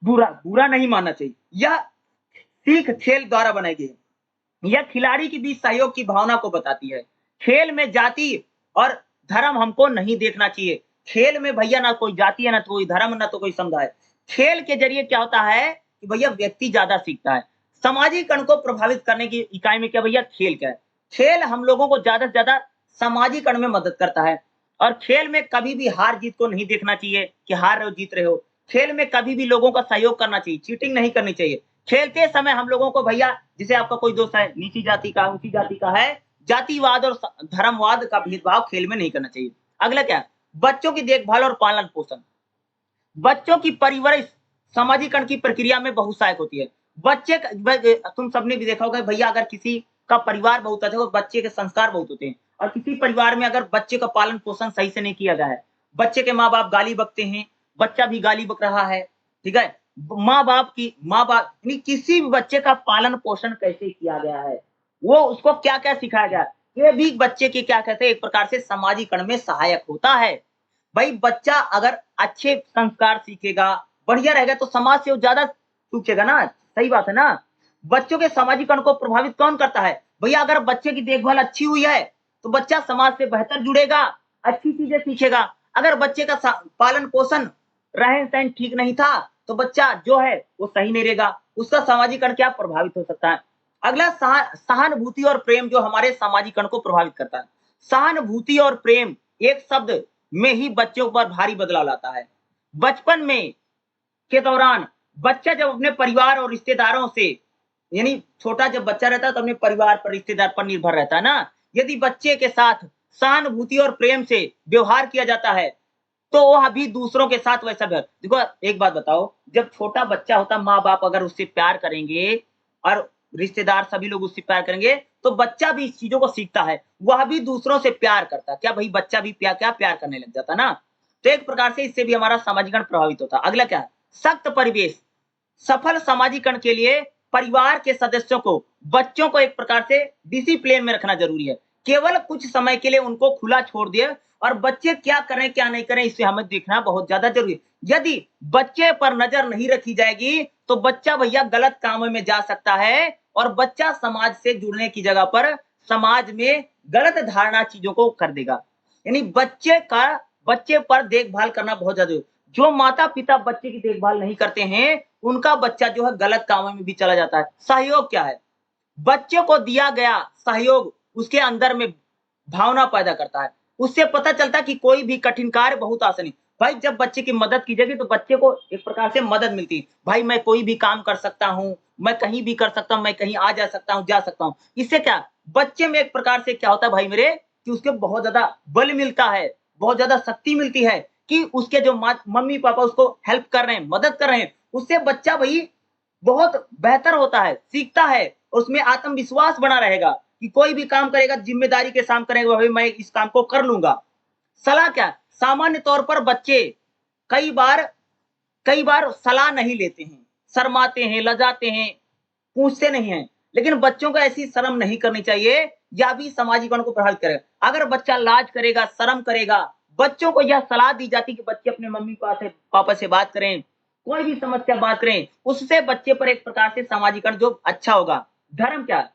बुरा बुरा नहीं मानना चाहिए। यह सीख खेल द्वारा बनाई गई है। यह खिलाड़ी के बीच सहयोग की भावना को बताती है। खेल में जाति और धर्म हमको नहीं देखना चाहिए। खेल में भैया ना कोई जाति है ना तो कोई धर्म ना तो कोई समुदाय। खेल के जरिए क्या होता है कि भैया व्यक्ति ज्यादा सीखता है। सामाजिकरण को प्रभावित करने की इकाई में क्या भैया खेल क्या है, खेल हम लोगों को ज्यादा से ज्यादा सामाजिकरण में मदद करता है। और खेल में कभी भी हार जीत को नहीं देखना चाहिए कि हार रहे हो जीत रहे हो। खेल में कभी भी लोगों का सहयोग करना चाहिए, चीटिंग नहीं करनी चाहिए। खेलते समय हम लोगों को भैया जैसे आपका कोई दोस्त है नीची जाति का ऊंची जाति का है, जातिवाद और धर्मवाद का भेदभाव खेल में नहीं करना चाहिए। अगला क्या है, बच्चों की देखभाल और पालन पोषण। बच्चों की परवरिश सामाजिकरण की प्रक्रिया में बहुत सहायक होती है। बच्चे तुम सबने भी देखा होगा भैया अगर किसी का परिवार बहुत अच्छा है तो बच्चे के संस्कार बहुत होते हैं, और किसी परिवार में अगर बच्चे का पालन पोषण सही से नहीं किया गया है, बच्चे के माँ बाप गाली बकते हैं, बच्चा भी गाली बक रहा है, ठीक है, माँ बाप किसी भी बच्चे का पालन पोषण कैसे किया गया है, वो उसको क्या क्या सिखाया गया, ये भी बच्चे के क्या कहते हैं एक प्रकार से सामाजिकरण में सहायक होता है। भाई बच्चा अगर अच्छे संस्कार सीखेगा बढ़िया रहेगा तो समाज से वो ज्यादा सीखेगा ना, सही बात है ना। बच्चों के सामाजिकरण को प्रभावित कौन करता है भैया, अगर बच्चे की देखभाल अच्छी हुई है तो बच्चा समाज से बेहतर जुड़ेगा, अच्छी चीजें सीखेगा। अगर बच्चे का पालन पोषण रहन सहन ठीक नहीं था तो बच्चा जो है वो सही नहीं रहेगा, उसका सामाजिकरण क्या प्रभावित हो सकता है। अगला सहानुभूति और प्रेम जो हमारे सामाजिकरण को प्रभावित करता है। सहानुभूति और प्रेम एक शब्द में ही बच्चों पर भारी बदलाव लाता है। बचपन में के दौरान बच्चा जब अपने परिवार और रिश्तेदारों से, यानी छोटा जब बच्चा रहता है तो अपने परिवार पर रिश्तेदार पर निर्भर रहता है ना, यदि बच्चे के साथ सहानुभूति और प्रेम से व्यवहार किया जाता है तो वह भी दूसरों के साथ वैसा व्यवहार। देखो एक बात बताओ, जब छोटा बच्चा होता माँ बाप अगर उससे प्यार करेंगे और रिश्तेदार सभी लोग उससे प्यार करेंगे तो बच्चा भी इस चीजों को सीखता है, वह भी दूसरों से प्यार करता है। क्या भाई बच्चा भी प्यार करने लग जाता ना। तो एक प्रकार से इससे भी हमारा सामाजिकरण प्रभावित होता है। अगला क्या है, सख्त परिवेश। सफल सामाजिकरण के लिए परिवार के सदस्यों को बच्चों को एक प्रकार से डिसिप्लिन में रखना जरूरी है। केवल कुछ समय के लिए उनको खुला छोड़ दिए और बच्चे क्या करें क्या नहीं करें इसे हमें देखना बहुत ज्यादा जरूरी है। यदि बच्चे पर नजर नहीं रखी जाएगी तो बच्चा भैया गलत कामों में जा सकता है और बच्चा समाज से जुड़ने की जगह पर समाज में गलत धारणा चीजों को कर देगा। यानी बच्चे पर देखभाल करना बहुत ज्यादा, जो माता पिता बच्चे की देखभाल नहीं करते हैं उनका बच्चा जो है गलत कामों में भी चला जाता है। सहयोग क्या है, बच्चे को दिया गया सहयोग उसके अंदर में भावना पैदा करता है, उससे पता चलता है कि कोई भी कठिन कार्य बहुत आसान है। भाई जब बच्चे की मदद की जाएगी तो बच्चे को एक प्रकार से मदद मिलती है, भाई मैं कोई भी काम कर सकता हूँ, मैं कहीं भी कर सकता हूँ, मैं कहीं आ जा सकता हूँ जा सकता हूँ। इससे क्या बच्चे में एक प्रकार से क्या होता है भाई मेरे कि उसके बहुत ज्यादा बल मिलता है, बहुत ज्यादा शक्ति मिलती है कि उसके जो मम्मी पापा उसको हेल्प कर रहे हैं मदद कर रहे हैं, उससे बच्चा भाई बहुत बेहतर होता है, सीखता है, उसमें आत्मविश्वास बना रहेगा कि कोई भी काम करेगा जिम्मेदारी के साथ करेगा, भाई मैं इस काम को कर लूंगा। सलाह क्या? सामान्य तौर पर बच्चे कई बार कई बार सलाह नहीं लेते हैं, शर्माते हैं, लजाते हैं, पूछते नहीं हैं। लेकिन बच्चों को ऐसी शर्म नहीं करनी चाहिए, यह भी सामाजिकरण को प्रभावित करेगा। अगर बच्चा लाज करेगा, शर्म करेगा, बच्चों को यह सलाह दी जाती है कि बच्चे अपने मम्मी-पापा से बात करें, कोई भी समस्या बात करें, उससे बच्चे पर एक प्रकार से सामाजिकरण जो अच्छा होगा। धर्म क्या?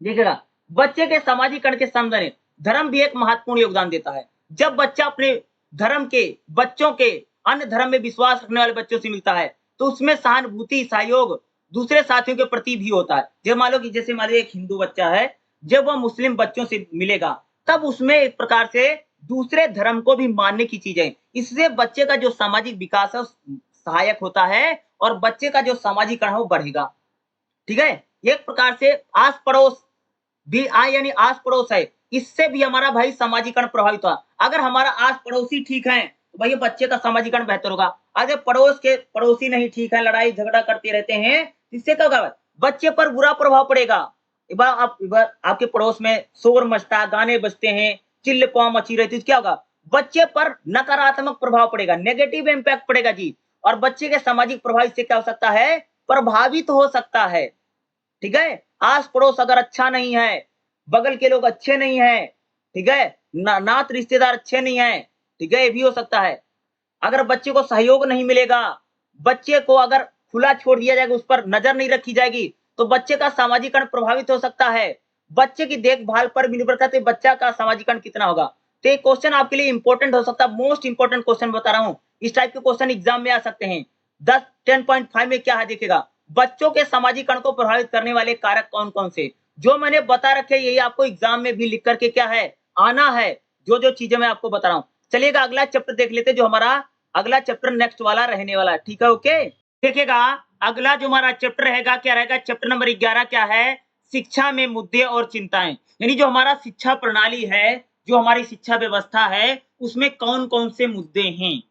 देखिएगा, बच्चे के सामाजिकरण के संबंध में धर्म भी एक महत्वपूर्ण योगदान देता है। जब बच्चा अपने धर्म के बच्चों के अन्य धर्म में विश्वास रखने वाले बच्चों से मिलता है, तो उसमें सहानुभूति, सहयोग दूसरे साथियों के प्रति भी होता है। जैसे मान लो एक हिंदू बच्चा है, जब वह मुस्लिम बच्चों से मिलेगा, तब उसमें एक प्रकार से दूसरे धर्म को भी मानने की चीज़ है। इससे बच्चे का जो सामाजिक विकास है, सहायक होता है और बच्चे का जो सामाजिकरण है, वो बढ़ेगा। ठीक है? एक प्रकार से आस-पड़ोस भी यानी आस-पड़ोस है, इससे भी हमारा भाई सामाजिकरण प्रभावित हुआ। अगर हमारा आस-पड़ोसी ठीक है, तो भैया बच्चे का सामाजिकरण बेहतर होगा। अगर पड़ोस के पड़ोसी नहीं ठीक है, लड़ाई-झगड़ा करते रहते हैं, इससे क्या होगा? बच्चे पर बुरा प्रभाव पड़ेगा। एक बार आपके पड़ोस में शोर मचता, गाने बजते हैं, चिल्ल-पॉ मची रहती है, तो क्या होगा? बच्चे पर नकारात्मक प्रभाव पड़ेगा, नेगेटिव इम्पैक्ट पड़ेगा जी। और बच्चे के सामाजिक प्रभाव इससे क्या हो सकता है? प्रभावित हो सकता है। ठीक है? आस-पड़ोस अगर अच्छा नहीं है, बगल के लोग अच्छे नहीं हैं, ठीक है? नात रिश्तेदार अच्छे नहीं हैं, ठीक है? ये भी हो सकता है। अगर बच्चे को सहयोग नहीं मिलेगा, बच्चे को अगर खुला छोड़ दिया जाएगा, उस पर नज़र नहीं रखी जाएगी, तो बच्चे का सामाजिकरण प्रभावित हो सकता है। बच्चे की देखभाल पर भी निर्भर करता है, बच्चा का सामाजिकरण कितना होगा। तो ये क्वेश्चन आपके लिए इम्पोर्टेंट हो सकता है, मोस्ट इम्पोर्टेंट क्वेश्चन बता रहा हूँ। इस टाइप के क्वेश्चन एग्जाम में आ सकते हैं। 10.5 में क्या है देखिएगा, बच्चों के सामाजिकरण को प्रभावित करने वाले कारक कौन-कौन से? जो मैंने बता रखे यही आपको एग्जाम में भी लिख करके क्या है आना है, जो चीजें मैं आपको बता रहा हूँ। चलिएगा अगला चैप्टर देख लेते हैं, जो हमारा अगला चैप्टर नेक्स्ट वाला रहने वाला है। ठीक है, ओके? देखिएगा अगला जो हमारा चैप्टर रहेगा क्या रहेगा, चैप्टर नंबर 11 क्या है? शिक्षा में मुद्दे और चिंताएं। यानी जो हमारा शिक्षा प्रणाली है, जो हमारी शिक्षा व्यवस्था है, उसमें कौन-कौन से मुद्दे हैं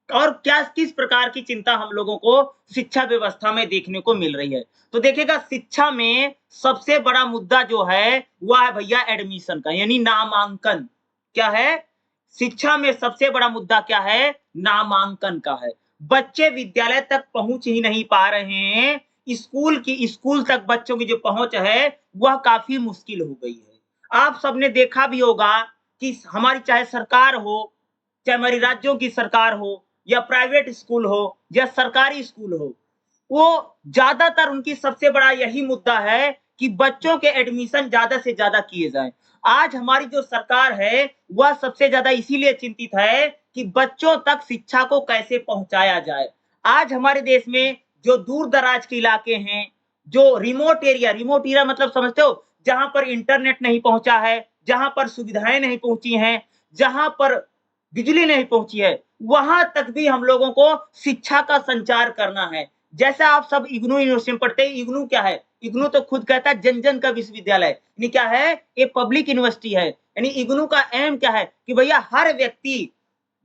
और क्या किस प्रकार की चिंता हम लोगों को शिक्षा व्यवस्था में देखने को मिल रही है। तो देखिएगा शिक्षा में सबसे बड़ा मुद्दा जो है, वह है भैया एडमिशन का, यानी नामांकन। क्या है? शिक्षा में सबसे बड़ा मुद्दा क्या है? नामांकन का है। बच्चे विद्यालय तक पहुँच ही नहीं पा रहे हैं। स्कूल तक बच्चों की जो पहुँच है, वह काफ़ी मुश्किल हो गई है। आप सबने देखा भी होगा कि हमारी चाहे सरकार हो, चाहे हमारी राज्यों की सरकार हो या प्राइवेट स्कूल हो या सरकारी स्कूल हो, वो ज़्यादातर उनकी सबसे बड़ा यही मुद्दा है कि बच्चों के एडमिशन ज़्यादा से ज़्यादा किए जाएँ। आज हमारी जो सरकार है, वह सबसे ज़्यादा इसीलिए चिंतित है कि बच्चों तक शिक्षा को कैसे पहुँचाया जाए। आज हमारे देश में जो दूर-दराज के इलाके हैं, जो रिमोट एरिया मतलब समझते हो? जहाँ पर इंटरनेट नहीं पहुँचा है, जहाँ पर सुविधाएँ नहीं पहुँची हैं, जहाँ पर बिजली नहीं पहुँची है, वहाँ तक भी हम लोगों को शिक्षा का संचार करना है। जैसे आप सब इग्नू यूनिवर्सिटी में पढ़ते हैं, इग्नू क्या है? इग्नू तो खुद कहता है जन-जन का विश्वविद्यालय। यानी क्या है? ये पब्लिक यूनिवर्सिटी है। यानी इग्नू का एम क्या है? कि भैया हर व्यक्ति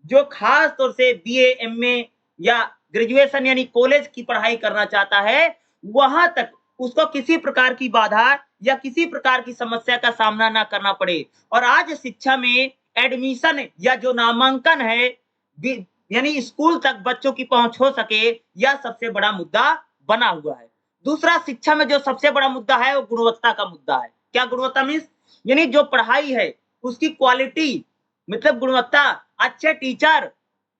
जो खास तौर से बीए, एमए या ग्रेजुएशन यानी कॉलेज की पढ़ाई करना चाहता है, वहाँ तक उसको किसी प्रकार की बाधा या किसी प्रकार की समस्या का सामना ना करना पड़े। और आज शिक्षा में एडमिशन या जो नामांकन है, यानी स्कूल तक बच्चों की पहुँच हो सके, यह सबसे बड़ा मुद्दा बना हुआ है। दूसरा शिक्षा में जो सबसे बड़ा मुद्दा है, वो गुणवत्ता का मुद्दा है। क्या गुणवत्ता मीन्स? यानी जो पढ़ाई है, उसकी क्वालिटी मतलब गुणवत्ता, अच्छे टीचर,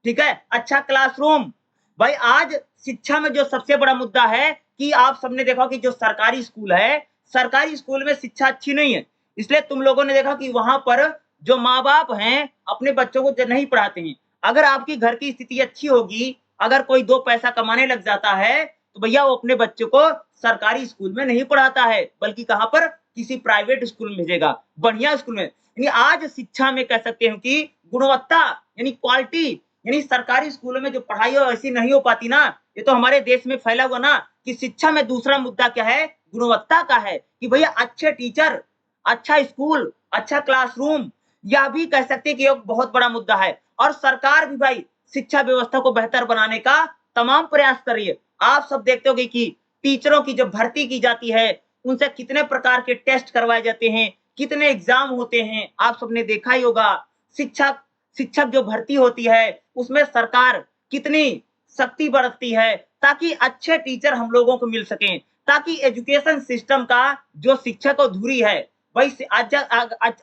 ठीक है? अच्छा क्लासरूम। भाई आज शिक्षा में जो सबसे बड़ा मुद्दा है कि आप सबने देखा कि जो सरकारी स्कूल है, सरकारी स्कूल में शिक्षा अच्छी नहीं है। इसलिए तुम लोगों ने देखा कि वहाँ पर जो माँ-बाप हैं, अपने बच्चों को नहीं पढ़ाते हैं। अगर आपकी घर की स्थिति अच्छी होगी, अगर कोई 2 पैसा कमाने लग जाता है, तो भैया वो अपने बच्चों को सरकारी स्कूल में नहीं पढ़ाता है, बल्कि कहाँ पर? किसी प्राइवेट स्कूल में भेजेगा, बढ़िया स्कूल में। यानी आज शिक्षा में कह सकते हैं कि गुणवत्ता यानी क्वालिटी, यानी सरकारी स्कूलों में जो पढ़ाई है ऐसी नहीं हो पाती ना, ये तो हमारे देश में फैला हुआ ना कि शिक्षा में दूसरा मुद्दा क्या है? गुणवत्ता का है कि भैया अच्छे टीचर, अच्छा स्कूल, अच्छा क्लासरूम, यह भी कह सकते हैं कि एक बहुत बड़ा मुद्दा है। और सरकार भी भाई शिक्षा व्यवस्था को बेहतर बनाने का तमाम प्रयास कर रही है। आप सब देखते होंगे कि टीचरों की जब भर्ती की जाती है, उनसे कितने प्रकार के टेस्ट करवाए जाते हैं, कितने एग्जाम होते हैं, आप सबने देखा ही होगा। शिक्षक शिक्षक जो भर्ती होती है, उसमें सरकार कितनी सख्ती बरतती है ताकि अच्छे टीचर हम लोगों को मिल सकें, ताकि एजुकेशन सिस्टम का जो शिक्षक धुरी है, भाई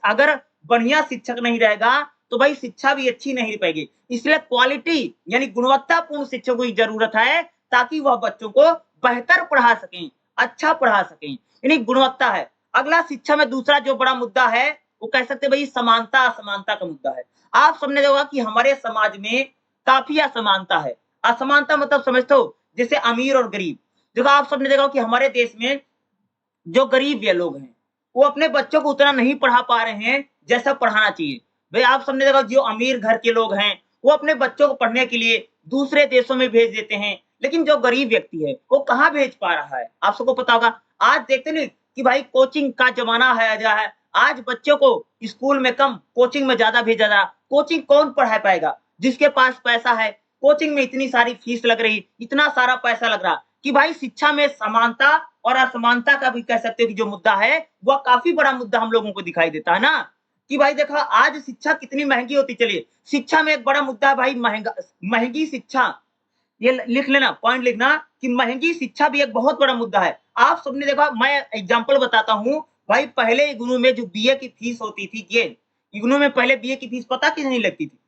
अगर बढ़िया शिक्षक नहीं रहेगा, तो भाई शिक्षा भी अच्छी नहीं रह पाएगी। इसलिए क्वालिटी यानी गुणवत्तापूर्ण शिक्षकों की जरूरत है, ताकि वह बच्चों को बेहतर पढ़ा सकें, अच्छा पढ़ा सकें, यानी गुणवत्ता है। अगला शिक्षा में दूसरा जो बड़ा मुद्दा है, वो कह सकते हैं भाई समानता असमानता का मुद्दा है। आप सबने देखा कि हमारे समाज में काफी असमानता है। असमानता मतलब समझते हो, जैसे अमीर और गरीब। देखो आप सबने देखा कि हमारे देश में जो गरीब ये लोग हैं, वो अपने बच्चों को उतना नहीं पढ़ा पा रहे हैं जैसा पढ़ाना चाहिए। भाई आप सबने देखा जो अमीर घर के लोग हैं, वो अपने बच्चों को पढ़ने के लिए दूसरे देशों में भेज देते हैं, लेकिन जो गरीब व्यक्ति है, वो कहाँ भेज पा रहा है? आप सबको पता होगा। आज देखते नहीं कि भाई कोचिंग का जमाना है। आज बच्चों को स्कूल में कम, कोचिंग में ज्यादा भेजा जा। कोचिंग कौन पढ़ा पाएगा? जिसके पास पैसा है। कोचिंग में इतनी सारी फीस लग रही, इतना सारा पैसा लग रहा कि भाई शिक्षा में समानता और असमानता का भी कह सकते हो कि जो मुद्दा है, वह काफी बड़ा मुद्दा हम लोगों को दिखाई देता है ना, कि भाई देखा आज शिक्षा कितनी महंगी होती चली। शिक्षा में एक बड़ा मुद्दा है भाई महंगी शिक्षा। ये लिख लेना, पॉइंट लिखना कि महंगी शिक्षा भी एक बहुत बड़ा मुद्दा है। आप सबने देखा, मैं एग्जांपल बताता हूँ भाई। पहले इग्नू में जो बीए की फीस होती थी, ये इग्नू में पहले बीए की फीस पता कितनी लगती थी?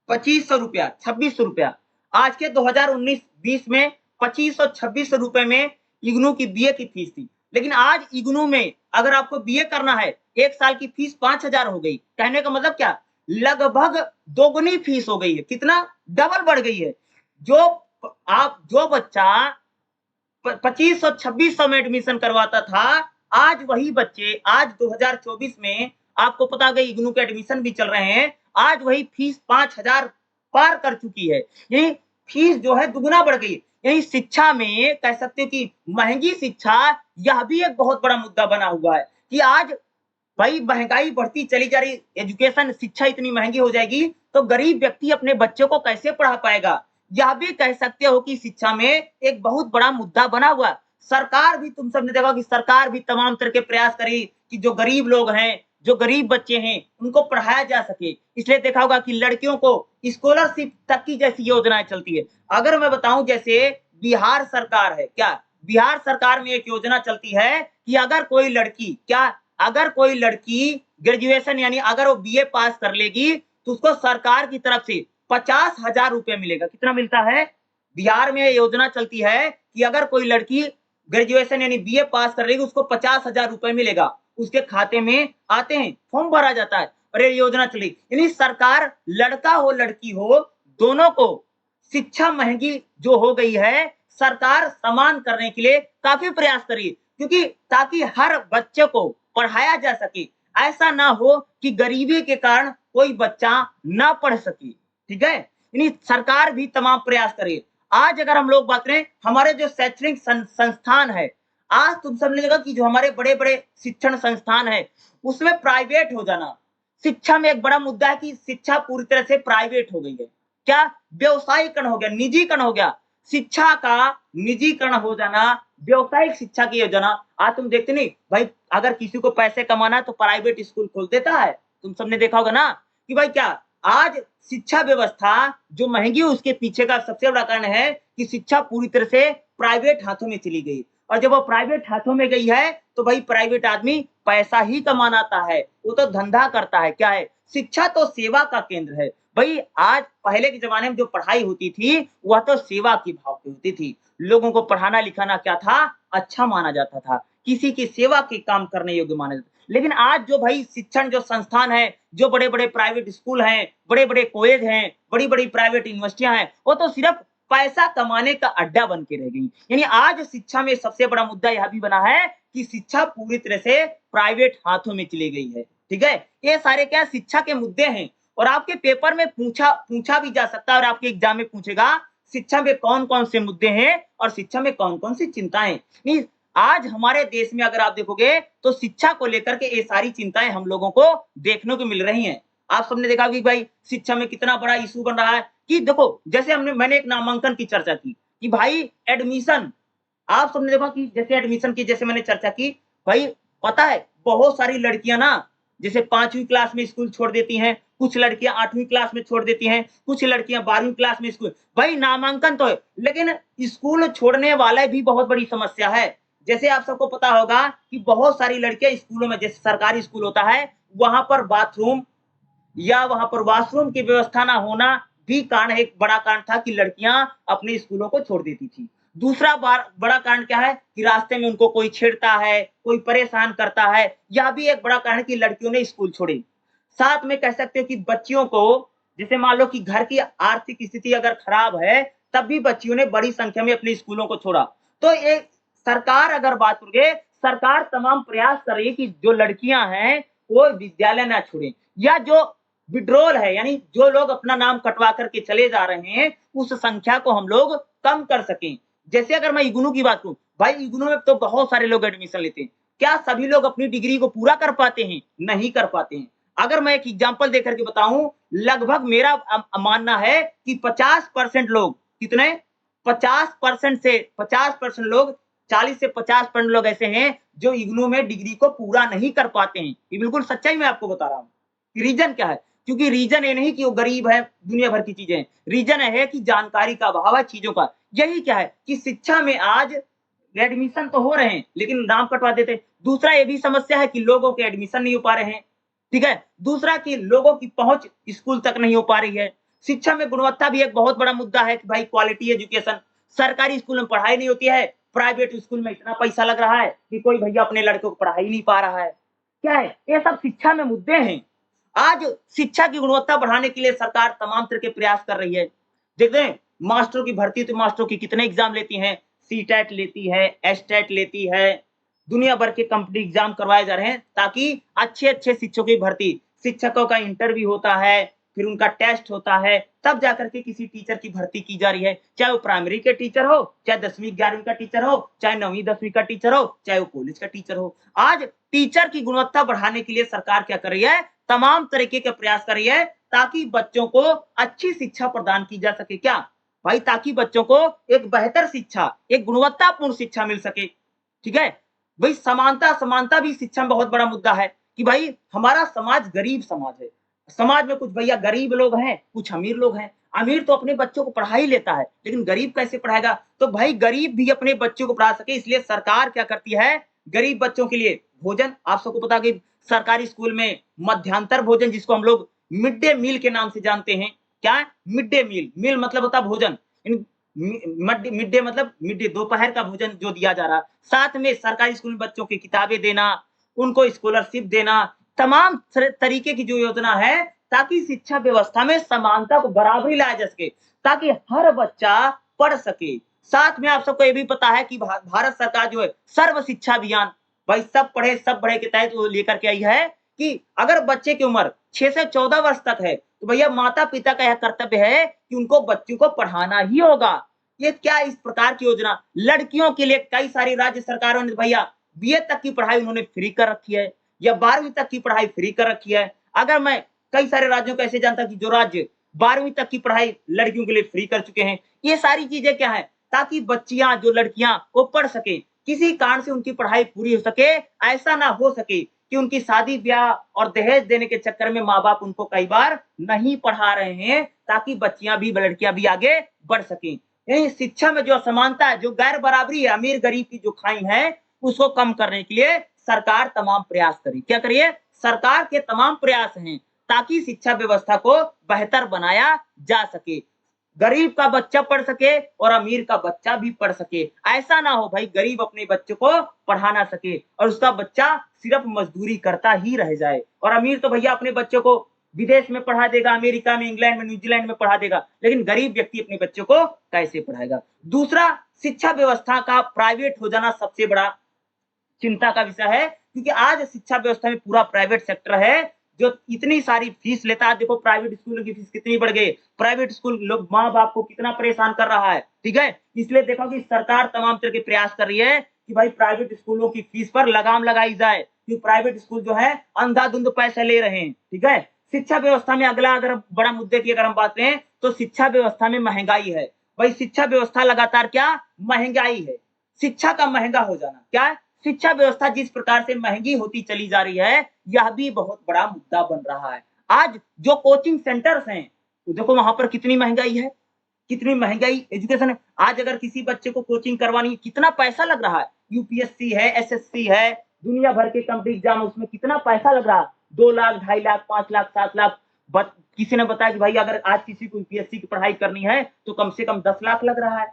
2500 रुपया, 2600 रुपया। आज के 2019-20 में 2500-2600 रुपए में इग्नू की बीए की फीस थी। लेकिन आज इग्नू में अगर आपको बीए करना है, एक साल की फीस 5000 हो गई। कहने का मतलब क्या? लगभग दोगुनी फीस हो गई है। कितना? डबल बढ़ गई है। जो बच्चा 2500-2600 में एडमिशन करवाता था, आज वही बच्चे आज 2024 में आपको पता होगा इग्नू के एडमिशन भी चल रहे हैं, आज वही फीस 5000 पार कर चुकी है। यही फीस जो है दुगुना बढ़ गई। यही शिक्षा में कह सकते हो कि महंगी शिक्षा, यह भी एक बहुत बड़ा मुद्दा बना हुआ है कि आज भाई महंगाई बढ़ती चली जा रही, एजुकेशन शिक्षा इतनी महंगी हो जाएगी, तो गरीब व्यक्ति अपने बच्चों को कैसे पढ़ा पाएगा? यह भी कह सकते हो कि शिक्षा में एक बहुत बड़ा मुद्दा बना हुआ। सरकार भी, तुम सबने देखा कि सरकार भी तमाम तरह के प्रयास करी कि जो गरीब लोग हैं, जो गरीब बच्चे हैं, उनको पढ़ाया जा सके। इसलिए देखा होगा कि लड़कियों को स्कॉलरशिप तक की जैसी योजनाएं चलती है। अगर मैं बताऊं, जैसे बिहार सरकार है, क्या बिहार सरकार में एक योजना चलती है कि अगर कोई लड़की ग्रेजुएशन यानी अगर वो बीए पास कर लेगी, तो उसको सरकार की तरफ से 50,000 रुपए मिलेगा। कितना मिलता है? बिहार में योजना चलती है कि अगर कोई लड़की ग्रेजुएशन यानी बीए पास कर लेगी, उसको 50,000 रुपए मिलेगा। उसके खाते में आते हैं, फॉर्म भरा जाता है और ये योजना चली। यानी सरकार, लड़का हो लड़की हो, दोनों को शिक्षा महंगी जो हो गई है, सरकार समान करने के लिए काफी प्रयास करी, क्योंकि ताकि हर बच्चे को पढ़ाया जा सके। ऐसा ना हो कि गरीबी के कारण कोई बच्चा ना पढ़ सके। ठीक है, यानी सरकार भी तमाम प्रयास करे। आज अगर हम लोग बात करें, हमारे जो शैक्षणिक संस्थान है, आज तुम सबने देखा कि जो हमारे बड़े बड़े शिक्षण संस्थान है, उसमें प्राइवेट हो जाना शिक्षा में एक बड़ा मुद्दा है कि शिक्षा पूरी तरह से प्राइवेट हो गई है। क्या? व्यवसायीकरण हो गया, निजीकरण हो गया। शिक्षा का निजीकरण हो जाना, व्यवसायिक शिक्षा की योजना। आज तुम देखते नहीं भाई, अगर किसी को पैसे कमाना है तो प्राइवेट स्कूल खोल देता है। तुम सबने देखा होगा ना कि भाई क्या आज शिक्षा व्यवस्था जो महंगी है, उसके पीछे का सबसे बड़ा कारण है कि शिक्षा पूरी तरह से प्राइवेट हाथों में चली गई। और जब वो प्राइवेट हाथों में गई है, तो भाई प्राइवेट आदमी पैसा ही कमाना आता है, वो तो धंधा करता है। क्या है? शिक्षा तो सेवा का केंद्र है। भाई आज पहले के जमाने में जो पढ़ाई होती थी, वह तो सेवा की भाव की होती थी। लोगों को पढ़ाना लिखाना क्या था? अच्छा माना जाता था, किसी की सेवा के काम करने योग्य माना जाता। लेकिन आज जो भाई शिक्षण जो संस्थान है, जो बड़े बड़े प्राइवेट स्कूल हैं, बड़े बड़े कॉलेज हैं, बड़ी बड़ी प्राइवेट यूनिवर्सिटियां हैं, वो तो सिर्फ पैसा कमाने का अड्डा बन के रह गई। यानी आज शिक्षा में सबसे बड़ा मुद्दा यह भी बना है कि शिक्षा पूरी तरह से प्राइवेट हाथों में चली गई है। ठीक है, ये सारे क्या शिक्षा के मुद्दे हैं और आपके पेपर में पूछा भी जा सकता है और आपके एग्जाम में पूछेगा शिक्षा में कौन कौन से मुद्दे हैं और शिक्षा में कौन कौन सी चिंताएं। नहीं, आज हमारे देश में अगर आप देखोगे तो शिक्षा को लेकर के ये सारी चिंताएं हम लोगों को देखने को मिल रही हैं। आप सबने देखा कि भाई शिक्षा में कितना बड़ा इशू बन रहा है कि देखो, जैसे मैंने एक नामांकन की चर्चा की कि भाई एडमिशन आप सबने देखा कि जैसे एडमिशन की जैसे मैंने चर्चा की, भाई पता है बहुत सारी लड़कियाँ ना जैसे 5वीं क्लास में स्कूल छोड़ देती हैं, कुछ लड़कियाँ 8वीं क्लास में छोड़ देती हैं, कुछ लड़कियाँ 12वीं क्लास में स्कूल भाई नामांकन तो है, लेकिन स्कूल छोड़ने वाला भी बहुत बड़ी समस्या है। जैसे आप सबको पता होगा कि बहुत सारी लड़कियाँ स्कूलों में जैसे सरकारी स्कूल होता है, वहाँ पर बाथरूम या वहाँ पर वॉशरूम की व्यवस्था ना होना भी कारण एक बड़ा कारण था कि लड़कियाँ अपने स्कूलों को छोड़ देती थी। दूसरा बड़ा कारण क्या है कि रास्ते में उनको कोई छेड़ता है, कोई परेशान करता है, यह भी एक बड़ा कारण कि लड़कियों ने स्कूल छोड़े। साथ में कह सकते हो कि बच्चियों को जैसे मान लो कि घर की आर्थिक स्थिति अगर खराब है, तब भी बच्चियों ने बड़ी संख्या में अपने स्कूलों को छोड़ा। तो एक सरकार अगर बात करोगे, सरकार तमाम प्रयास कर रही है कि जो लड़कियाँ हैं, वो विद्यालय ना छोड़ें या जो विड्रॉल है यानी जो लोग अपना नाम कटवा करके चले जा रहे हैं, उस संख्या को हम लोग कम कर सकें। जैसे अगर मैं इग्नू की बात करूँ, भाई इग्नू में तो बहुत सारे लोग एडमिशन लेते हैं। क्या सभी लोग अपनी डिग्री को पूरा कर पाते हैं? नहीं कर पाते हैं। अगर मैं एक एग्जांपल देकर के बताऊं, लगभग मेरा मानना है कि 50% लोग कितने 50% से 50% लोग 40 से 50% लोग ऐसे हैं जो इग्नू में डिग्री को पूरा नहीं कर पाते हैं। ये बिल्कुल सच्चाई मैं आपको बता रहा हूँ। रीजन क्या है? क्योंकि रीजन ये नहीं कि वो गरीब है, दुनिया भर की चीजें। रीजन है कि जानकारी का अभाव है चीजों का। यही क्या है कि शिक्षा में आज एडमिशन तो हो रहे हैं, लेकिन नाम कटवा देते हैं। दूसरा ये भी समस्या है कि लोगों के एडमिशन नहीं हो पा रहे हैं। ठीक है? दूसरा कि लोगों की पहुँच स्कूल तक नहीं हो पा रही है। शिक्षा में गुणवत्ता भी एक बहुत बड़ा मुद्दा है कि भाई क्वालिटी एजुकेशन सरकारी स्कूल में पढ़ाई नहीं होती है, प्राइवेट स्कूल में इतना पैसा लग रहा है कि कोई भैया अपने लड़कों को पढ़ा ही नहीं पा रहा है। क्या है? ये सब शिक्षा में मुद्दे हैं। आज शिक्षा की गुणवत्ता बढ़ाने के लिए सरकार तमाम तरह के प्रयास कर रही है। देखते हैं मास्टरों की भर्ती तो मास्टरों की कितने एग्जाम लेती हैं, सीटेट लेती है, एसटेट लेती है, दुनिया भर के कंपनी एग्जाम करवाए जा रहे हैं ताकि अच्छे-अच्छे शिक्षकों की भर्ती, शिक्षकों का इंटरव्यू होता है, फिर उनका टेस्ट होता है, तब जाकर के किसी टीचर की भर्ती की जा रही है। चाहे वो प्राइमरी के टीचर हो, चाहे 10वीं 11वीं का टीचर हो, चाहे 9वीं 10वीं का टीचर हो, चाहे वो कॉलेज का टीचर हो। आज टीचर की गुणवत्ता बढ़ाने के लिए सरकार क्या कर रही है? तमाम तरीके के प्रयास कर रही है ताकि बच्चों को अच्छी शिक्षा प्रदान की जा सके। क्या? भाई ताकि बच्चों को एक बेहतर शिक्षा, एक गुणवत्तापूर्ण शिक्षा मिल सके। ठीक है? भाई समानता भी शिक्षा में बहुत बड़ा मुद्दा है कि भाई हमारा समाज गरीब समाज है। समाज में कुछ भैया गरीब लोग हैं, कुछ अमीर लोग हैं। अमीर तो अपने बच्चों को पढ़ा ही लेता है, लेकिन गरीब कैसे पढ़ाएगा? तो भाई गरीब भी अपने बच्चों को पढ़ा सके इसलिए सरकार क्या करती है, गरीब बच्चों के लिए भोजन आप सबको पता कि सरकारी स्कूल में मध्यांतर भोजन जिसको हम लोग मिड डे मील के नाम से जानते हैं। क्या? मिड डे मील, मील मतलब होता है भोजन। इन मिड डे मतलब मिड डे दोपहर का भोजन जो दिया जा रहा। साथ में सरकारी स्कूल में बच्चों की किताबें देना, उनको स्कॉलरशिप देना, तमाम तरीके की जो योजना है ताकि शिक्षा व्यवस्था में समानता को बराबरी लाया जा सके, ताकि हर बच्चा पढ़ सके। साथ में आप सबको ये भी पता है कि भारत सरकार जो है सर्व शिक्षा अभियान भाई सब पढ़े के तहत वो लेकर के आई है कि अगर बच्चे की उम्र 6 से 14 वर्ष तक है, तो भैया माता-पिता का यह कर्तव्य है कि उनको बच्चों को पढ़ाना ही होगा। ये क्या इस प्रकार की योजना लड़कियों के लिए कई सारी राज्य सरकारों ने भैया बीए तक की पढ़ाई उन्होंने फ्री कर रखी है या 12वीं तक की पढ़ाई फ्री कर रखी है। अगर मैं कई सारे राज्यों को ऐसे जानता कि जो राज्य 12वीं तक की पढ़ाई लड़कियों के लिए फ्री कर चुके हैं। ये सारी चीजें क्या है ताकि बच्चियां जो लड़कियां वो पढ़ सके, किसी कारण से उनकी पढ़ाई पूरी हो सके, ऐसा ना हो सके कि उनकी शादी ब्याह और दहेज देने के चक्कर में माँ बाप उनको कई बार नहीं पढ़ा रहे हैं ताकि बच्चियां भी लड़कियां भी आगे बढ़ सकें। यही शिक्षा में जो असमानता है, जो गैर बराबरी है, अमीर गरीब की जो खाई है, उसको कम करने के लिए सरकार तमाम प्रयास करे। क्या करिए? सरकार के तमाम प्रयास हैं ताकि शिक्षा व्यवस्था को बेहतर बनाया जा सके, गरीब का बच्चा पढ़ सके और अमीर का बच्चा भी पढ़ सके। ऐसा ना हो भाई गरीब अपने बच्चे को पढ़ा ना सके और उसका बच्चा सिर्फ मजदूरी करता ही रह जाए, और अमीर तो भैया अपने बच्चों को विदेश में पढ़ा देगा, अमेरिका में, इंग्लैंड में, न्यूजीलैंड में पढ़ा देगा, लेकिन गरीब व्यक्ति अपने बच्चों को कैसे पढ़ाएगा? दूसरा, शिक्षा व्यवस्था का प्राइवेट हो जाना सबसे बड़ा चिंता का विषय है, क्योंकि आज शिक्षा व्यवस्था में पूरा प्राइवेट सेक्टर है जो इतनी सारी फीस लेता है। देखो प्राइवेट स्कूलों की फीस कितनी बढ़ गई, प्राइवेट स्कूल लोग माँ बाप को कितना परेशान कर रहा है। ठीक है, इसलिए देखो कि सरकार तमाम तरह के प्रयास कर रही है कि भाई प्राइवेट स्कूलों की फीस पर लगाम लगाई जाए, क्योंकि प्राइवेट स्कूल जो है अंधाधुंध पैसे ले रहे हैं। ठीक है, शिक्षा व्यवस्था में अगला अगर बड़ा मुद्दे की अगर हम बात करें तो शिक्षा व्यवस्था में महंगाई है। भाई शिक्षा व्यवस्था लगातार क्या महंगाई है, शिक्षा का महंगा हो जाना। क्या है? शिक्षा व्यवस्था जिस प्रकार से महंगी होती चली जा रही है, यह भी बहुत बड़ा मुद्दा बन रहा है। आज जो कोचिंग सेंटर्स हैं, देखो वहां पर कितनी महंगाई है, कितनी महंगाई एजुकेशन है। आज अगर किसी बच्चे को कोचिंग करवानी है, कितना पैसा लग रहा है। यूपीएससी है, एसएससी है, दुनिया भर के कॉम्पिटिटिव एग्जाम, उसमें कितना पैसा लग रहा है। 2 लाख, 2.5 लाख, 5 लाख, 7 लाख। किसी ने बताया कि भाई अगर आज किसी को यूपीएससी की पढ़ाई करनी है तो कम से कम 10 लाख लग रहा है।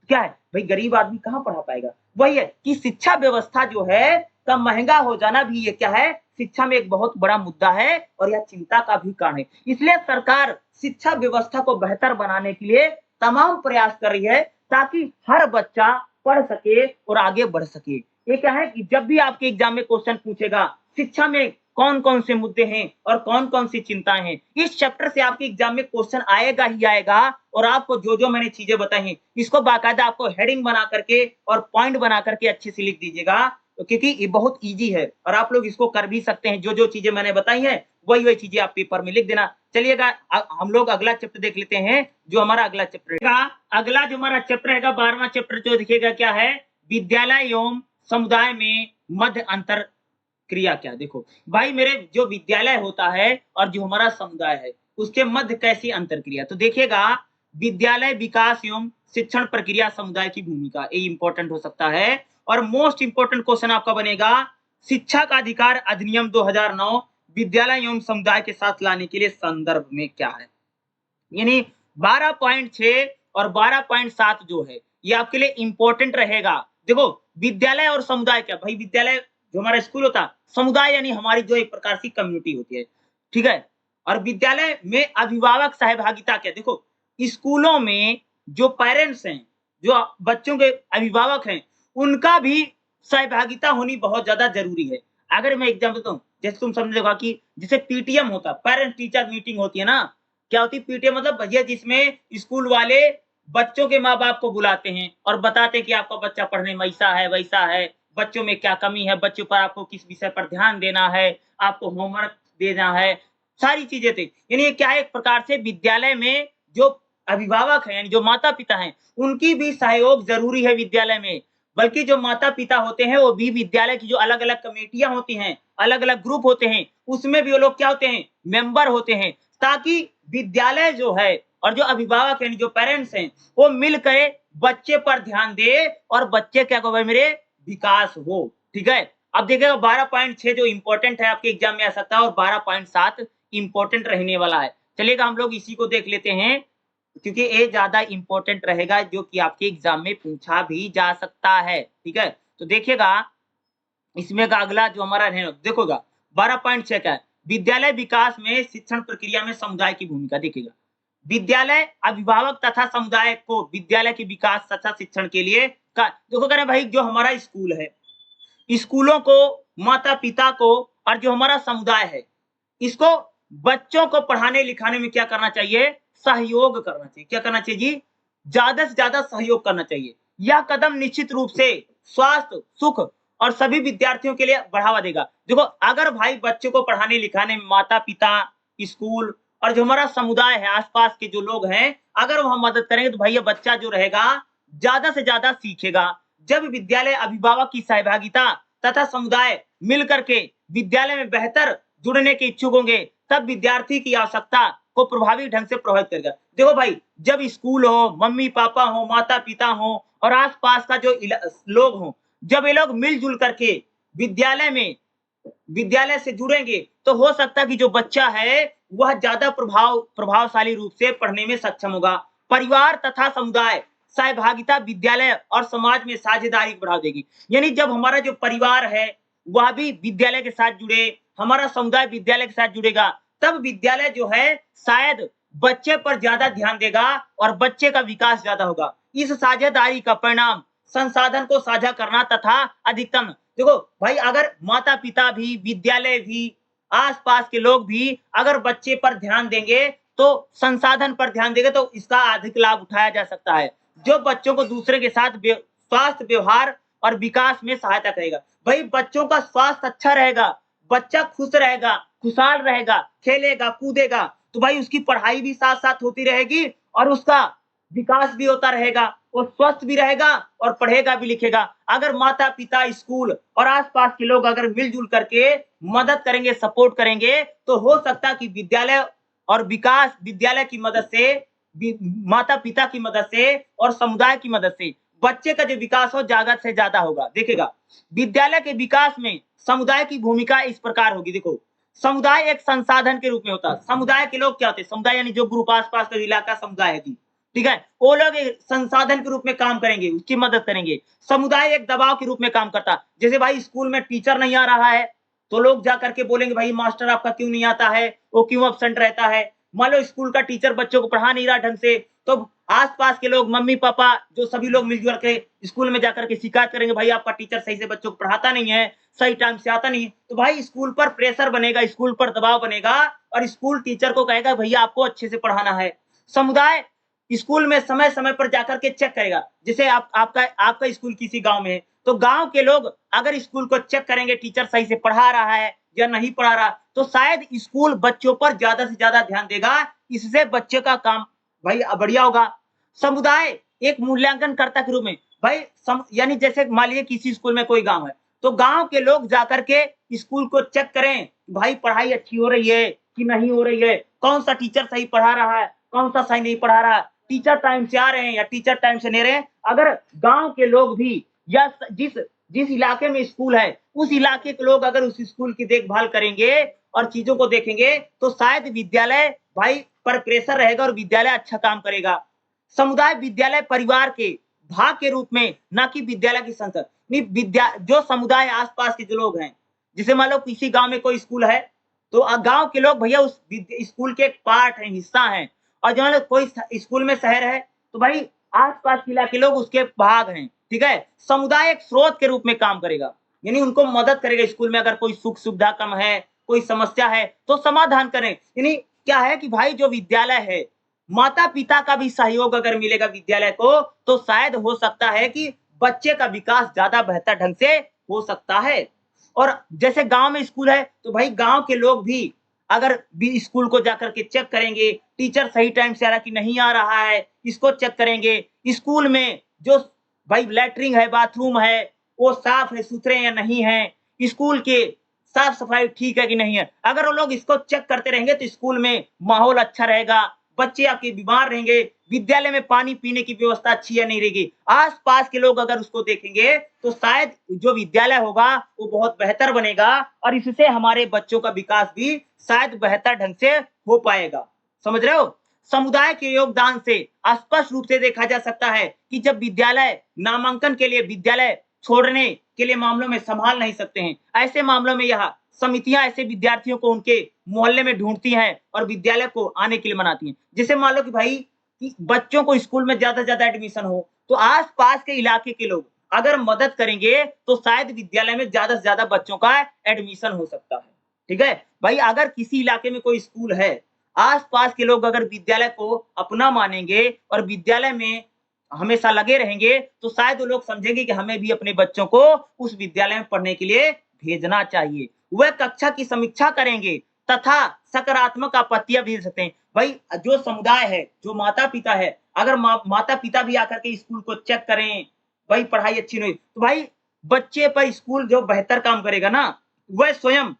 क्या है भाई, गरीब आदमी कहाँ पढ़ा पाएगा। वही है कि शिक्षा व्यवस्था जो है का महंगा हो जाना भी ये क्या है, शिक्षा में एक बहुत बड़ा मुद्दा है और यह चिंता का भी कारण है। इसलिए सरकार शिक्षा व्यवस्था को बेहतर बनाने के लिए तमाम प्रयास कर रही है ताकि हर बच्चा पढ़ सके और आगे बढ़ सके। ये क्या है कि जब भी आपके एग्जाम में क्वेश्चन पूछेगा शिक्षा में कौन कौन से मुद्दे हैं और कौन कौन सी चिंताएं हैं, इस चैप्टर से आपके एग्जाम में क्वेश्चन आएगा ही आएगा। और आपको जो जो मैंने चीजें बताई हैं इसको बाकायदा आपको हेडिंग बना करके और पॉइंट बना करके अच्छे से लिख दीजिएगा, तो क्योंकि ये बहुत इजी है और आप लोग इसको कर भी सकते हैं। जो जो चीजें मैंने बताई हैं वही वही चीजें आप पेपर में लिख देना। चलिएगा हम लोग अगला चैप्टर देख लेते हैं। जो हमारा अगला चैप्टर है, अगला जो हमारा चैप्टर है 12वां चैप्टर, जो दिखेगा क्या है, विद्यालय एवं समुदाय में मध्य अंतर क्रिया। क्या देखो भाई, मेरे जो विद्यालय होता है और जो हमारा समुदाय है उसके मध्य कैसी अंतर क्रिया। तो देखिएगा, विद्यालय विकास एवं शिक्षण प्रक्रिया समुदाय की भूमिका, ये इंपॉर्टेंट हो सकता है। और मोस्ट इंपॉर्टेंट क्वेश्चन आपका बनेगा, शिक्षा का अधिकार अधिनियम 2009 विद्यालय एवं समुदाय के साथ लाने के लिए संदर्भ में क्या है। यानी 12.6 और 12.7 जो है ये आपके लिए इंपॉर्टेंट रहेगा। देखो विद्यालय और समुदाय क्या भाई, विद्यालय जो हमारा स्कूल होता है, समुदाय यानी हमारी जो एक प्रकार की कम्युनिटी होती है, ठीक है। और विद्यालय में अभिभावक सहभागिता क्या, देखो स्कूलों में जो पेरेंट्स हैं, जो बच्चों के अभिभावक हैं, उनका भी सहभागिता होनी बहुत ज्यादा जरूरी है। अगर मैं एग्जाम्पल देता हूँ, जैसे तुम समझोगा कि जैसे पीटीएम होता है, पेरेंट टीचर मीटिंग होती है ना, क्या होती है पीटीएम, मतलब भैया जिसमें स्कूल वाले बच्चों के माँ बाप को बुलाते हैं और बताते हैं कि आपका बच्चा पढ़ने में ऐसा है वैसा है, बच्चों में क्या कमी है, बच्चों पर आपको किस विषय पर ध्यान देना है, आपको होमवर्क देना है, सारी चीजें थी। यानी ये क्या है, एक प्रकार से विद्यालय में जो अभिभावक हैं यानी जो माता पिता हैं उनकी भी सहयोग जरूरी है विद्यालय में। बल्कि जो माता पिता होते हैं वो भी विद्यालय की जो अलग अलग कमेटियां होती हैं, अलग अलग ग्रुप होते हैं, उसमें भी वो लोग क्या होते हैं, मेंबर होते हैं, ताकि विद्यालय जो है और जो अभिभावक यानी जो पेरेंट्स हैं वो मिलकर बच्चे पर ध्यान दे और बच्चे क्या कहो मेरे विकास हो। ठीक है, अब देखिएगा 12.6 जो इंपॉर्टेंट है आपके एग्जाम में आ सकता है और 12.7 इंपॉर्टेंट रहने वाला है। चलिएगा हम लोग इसी को देख लेते हैं क्योंकि ये ज्यादा इंपॉर्टेंट रहेगा, जो कि आपके एग्जाम में पूछा भी जा सकता है। ठीक है, तो देखिएगा इसमें का अगला जो हमारा है, देखोगा 12.6 का है, विद्यालय विकास में शिक्षण प्रक्रिया में समुदाय की भूमिका। देखिएगा, विद्यालय अभिभावक तथा समुदाय को विद्यालय के विकास तथा शिक्षण के लिए का, देखो कह रहे भाई जो हमारा स्कूल है, स्कूलों को, माता पिता को और जो हमारा समुदाय है, इसको बच्चों को पढ़ाने लिखाने में क्या करना चाहिए, सहयोग करना चाहिए। क्या करना चाहिए जी, ज्यादा से ज्यादा सहयोग करना चाहिए। यह कदम निश्चित रूप से स्वास्थ्य, सुख और सभी विद्यार्थियों के लिए बढ़ावा देगा। देखो अगर भाई बच्चों को पढ़ाने लिखाने में माता पिता, स्कूल और जो हमारा समुदाय है, आसपास के जो लोग हैं, अगर वह मदद करेंगे तो भैया बच्चा जो रहेगा ज्यादा से ज्यादा सीखेगा। जब विद्यालय अभिभावक की सहभागिता तथा समुदाय मिलकर के विद्यालय में बेहतर जुड़ने के इच्छुक होंगे, तब विद्यार्थी की आवश्यकता को प्रभावी ढंग से प्रभावित करेगा। देखो भाई, जब स्कूल हो, मम्मी पापा हो, माता पिता हो और आसपास का जो लोग हो, जब ये लोग मिलजुल करके विद्यालय में विद्यालय से जुड़ेंगे तो हो सकता है कि जो बच्चा है वह ज्यादा प्रभावशाली रूप से पढ़ने में सक्षम होगा। परिवार तथा समुदाय सहभागिता विद्यालय और समाज में साझेदारी बढ़ा देगी। यानी जब हमारा जो परिवार है वह भी विद्यालय के साथ जुड़े, हमारा समुदाय विद्यालय के साथ जुड़ेगा, तब विद्यालय जो है शायद बच्चे पर ज्यादा ध्यान देगा और बच्चे का विकास ज्यादा होगा। इस साझेदारी का परिणाम संसाधन को साझा करना तथा अधिकतम, देखो भाई अगर माता पिता भी, विद्यालय भी, आसपास के लोग भी अगर बच्चे पर ध्यान देंगे तो संसाधन पर ध्यान देंगे तो इसका अधिक लाभ उठाया जा सकता है, जो बच्चों को दूसरे के साथ स्वास्थ्य, व्यवहार और विकास में सहायता करेगा। भाई बच्चों का स्वास्थ्य अच्छा रहेगा, बच्चा खुश रहेगा, खुशहाल रहेगा, खेलेगा कूदेगा, तो भाई उसकी पढ़ाई भी साथ साथ होती रहेगी और उसका विकास भी होता रहेगा। वो स्वस्थ भी रहेगा और पढ़ेगा भी लिखेगा। अगर माता पिता स्कूल और आसपास के लोग अगर मिलजुल करके मदद करेंगे सपोर्ट करेंगे तो हो सकता है कि विद्यालय और विकास विद्यालय की मदद से माता पिता की मदद से और समुदाय की मदद से बच्चे का जो विकास हो ज्यादा से ज्यादा होगा। देखिएगा विद्यालय के विकास में समुदाय की भूमिका इस प्रकार होगी। देखो समुदाय एक संसाधन के रूप में होता है। समुदाय के लोग क्या होते हैं? समुदाय यानी जो ग्रुप आसपास का इलाका समुदाय है जी, ठीक है, वो लोग एक संसाधन के रूप में काम करेंगे, उसकी मदद करेंगे। समुदाय एक दबाव के रूप में काम करता है। जैसे भाई स्कूल में टीचर नहीं आ रहा है तो लोग जा करके बोलेंगे भाई मास्टर आपका क्यों नहीं आता है, वो क्यों एब्सेंट रहता है। मान लो स्कूल का टीचर बच्चों को पढ़ा नहीं रहा ढंग से तो आसपास के लोग मम्मी पापा जो सभी लोग मिलजुल के स्कूल में जाकर के शिकायत करेंगे भाई आपका टीचर सही से बच्चों को पढ़ाता नहीं है, सही टाइम से आता नहीं है। तो भाई स्कूल पर प्रेशर बनेगा, स्कूल पर दबाव बनेगा और स्कूल टीचर को कहेगा भैया आपको अच्छे से पढ़ाना है। समुदाय स्कूल में समय समय पर जाकर के चेक करेगा। जैसे आपका स्कूल किसी गांव में है तो गांव के लोग अगर स्कूल को चेक करेंगे टीचर सही से पढ़ा रहा है या नहीं पढ़ा रहा तो शायद स्कूल बच्चों पर ज्यादा से ज्यादा ध्यान देगा। इससे बच्चे का काम भाई बढ़िया होगा। समुदाय एक मूल्यांकनकर्ता के रूप में भाई यानी जैसे मान लीजिए किसी स्कूल में कोई गांव है तो गांव के लोग जाकर के स्कूल को चेक करें भाई पढ़ाई अच्छी हो रही है कि नहीं हो रही है, कौन सा टीचर सही पढ़ा रहा है, कौन सा सही नहीं पढ़ा रहा, टीचर टाइम से आ रहे हैं या टीचर टाइम से नहीं रहे। अगर गांव के लोग भी या जिस जिस इलाके में स्कूल है उस इलाके के लोग अगर उस स्कूल की देखभाल करेंगे और चीजों को देखेंगे तो शायद विद्यालय भाई पर प्रेशर रहेगा और विद्यालय अच्छा काम करेगा। समुदाय विद्यालय परिवार के भाग के रूप में ना कि विद्यालय की संसद नहीं विद्या जो समुदाय आसपास के जो लोग हैं जैसे मान लो किसी गांव में कोई स्कूल है तो गांव के लोग भैया उस स्कूल के एक पार्ट है, हिस्सा है। और जो है कोई स्कूल में शहर है तो भाई आसपास के इलाके लोग उसके भाग हैं, ठीक है। समुदाय एक स्रोत के रूप में काम करेगा यानी उनको मदद करेगा। स्कूल में अगर कोई सुख सुविधा कम है, कोई समस्या है तो समाधान करें। यानी क्या है कि भाई जो विद्यालय है माता पिता का भी सहयोग अगर मिलेगा विद्यालय को तो शायद हो सकता है कि बच्चे का विकास ज्यादा बेहतर ढंग से हो सकता है। और जैसे गांव में स्कूल है तो भाई गांव के लोग भी अगर भी स्कूल को जाकर के चेक करेंगे टीचर सही टाइम से आ रहा कि नहीं आ रहा है इसको चेक करेंगे। स्कूल में जो भाई लैट्रिन है बाथरूम है वो साफ है सुथरे या नहीं है, स्कूल के साफ सफाई ठीक है कि नहीं है। अगर वो लोग इसको चेक करते रहेंगे तो स्कूल में माहौल अच्छा रहेगा, बच्चे आपके बीमार रहेंगे, विद्यालय में पानी पीने की व्यवस्था अच्छी है नहीं रहेगी। आसपास के लोग अगर उसको देखेंगे तो शायद जो विद्यालय होगा वो बहुत बेहतर बनेगा और इससे हमारे बच्चों का विकास भी शायद बेहतर ढंग से हो पाएगा। समझ रहे हो? समुदाय के योगदान से स्पष्ट रूप से देखा जा सकता है कि जब विद्यालय नामांकन के लिए विद्यालय छोड़ने के लिए मामलों में संभाल नहीं सकते हैं, ऐसे मामलों में यह समितियां ऐसे विद्यार्थियों को उनके मोहल्ले में ढूंढती हैं और विद्यालय को आने के लिए मनाती हैं। जैसे मान लो कि भाई कि बच्चों को स्कूल में ज्यादा से ज्यादा एडमिशन हो तो आसपास के इलाके के लोग अगर मदद करेंगे तो शायद विद्यालय में ज्यादा से ज्यादा बच्चों का एडमिशन हो सकता है, ठीक है भाई। अगर किसी इलाके में कोई स्कूल है आसपास के लोग अगर विद्यालय को अपना मानेंगे और विद्यालय में हमेशा लगे रहेंगे तो शायद वो लोग समझेंगे कि हमें भी अपने बच्चों को उस विद्यालय में पढ़ने के लिए भेजना चाहिए। वह कक्षा की समीक्षा करेंगे तथा सकारात्मक आपत्तियां भी दे सकते हैं। भाई जो समुदाय है जो माता पिता है अगर माता पिता भी आकर के स्कूल को चेक करें भाई पढ़ाई अच्छी नहीं तो भाई बच्चे पर स्कूल जो बेहतर काम करेगा ना वह स्वयं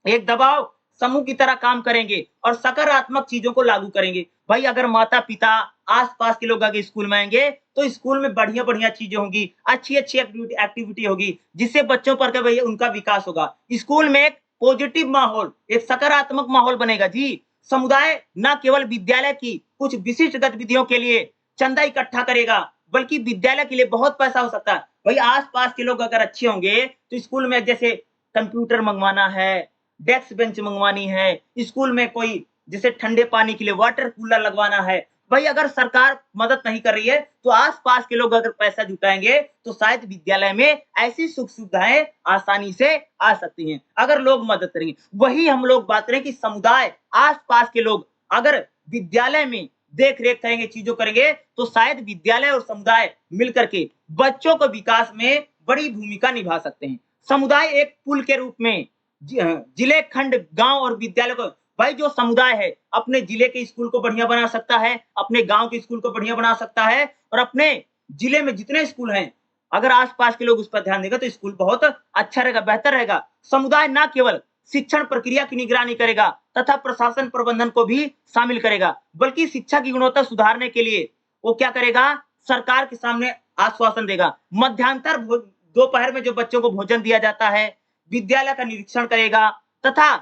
एक दबाव समूह की तरह काम करेंगे और सकारात्मक चीजों को लागू करेंगे। भाई अगर माता पिता आसपास के लोग आगे स्कूल में आएंगे तो स्कूल में बढ़िया बढ़िया चीजें होंगी, अच्छी अच्छी एक्टिविटी होगी जिससे बच्चों पर के भाई उनका विकास होगा। स्कूल में एक पॉजिटिव माहौल एक सकारात्मक माहौल बनेगा जी। समुदाय न केवल विद्यालय की कुछ विशिष्ट गतिविधियों के लिए चंदा इकट्ठा करेगा बल्कि विद्यालय के लिए बहुत पैसा हो सकता है। भाई आसपास के लोग अगर अच्छे होंगे तो स्कूल में जैसे कंप्यूटर मंगवाना है, डेस्क बेंच मंगवानी है, स्कूल में कोई जैसे ठंडे पानी के लिए वाटर कूलर लगवाना है। भाई अगर सरकार मदद नहीं कर रही है तो आसपास के लोग अगर पैसा जुटाएंगे तो शायद विद्यालय में ऐसी सुख सुविधाएं आसानी से आ सकती हैं अगर लोग मदद करेंगे। वही हम लोग बात करें कि समुदाय आसपास के लोग अगर विद्यालय में देख रेख करेंगे चीजों करेंगे तो शायद विद्यालय और समुदाय मिलकर के बच्चों को विकास में बड़ी भूमिका निभा सकते हैं। समुदाय एक पुल के रूप में जिले खंड गांव और विद्यालय को भाई जो समुदाय है अपने जिले के स्कूल को बढ़िया बना सकता है, अपने गांव के स्कूल को बढ़िया बना सकता है और अपने जिले में जितने स्कूल हैं, अगर आस-पास के लोग उस पर ध्यान देंगे तो स्कूल बहुत अच्छा रहेगा, बेहतर रहेगा। समुदाय ना केवल शिक्षण प्रक्रिया की निगरानी करेगा तथा प्रशासन प्रबंधन को भी शामिल करेगा, बल्कि शिक्षा की गुणवत्ता सुधारने के लिए वो क्या करेगा, सरकार के सामने आश्वासन देगा। मध्यांतर दोपहर में जो बच्चों को भोजन दिया जाता है, विद्यालय का निरीक्षण करेगा तथा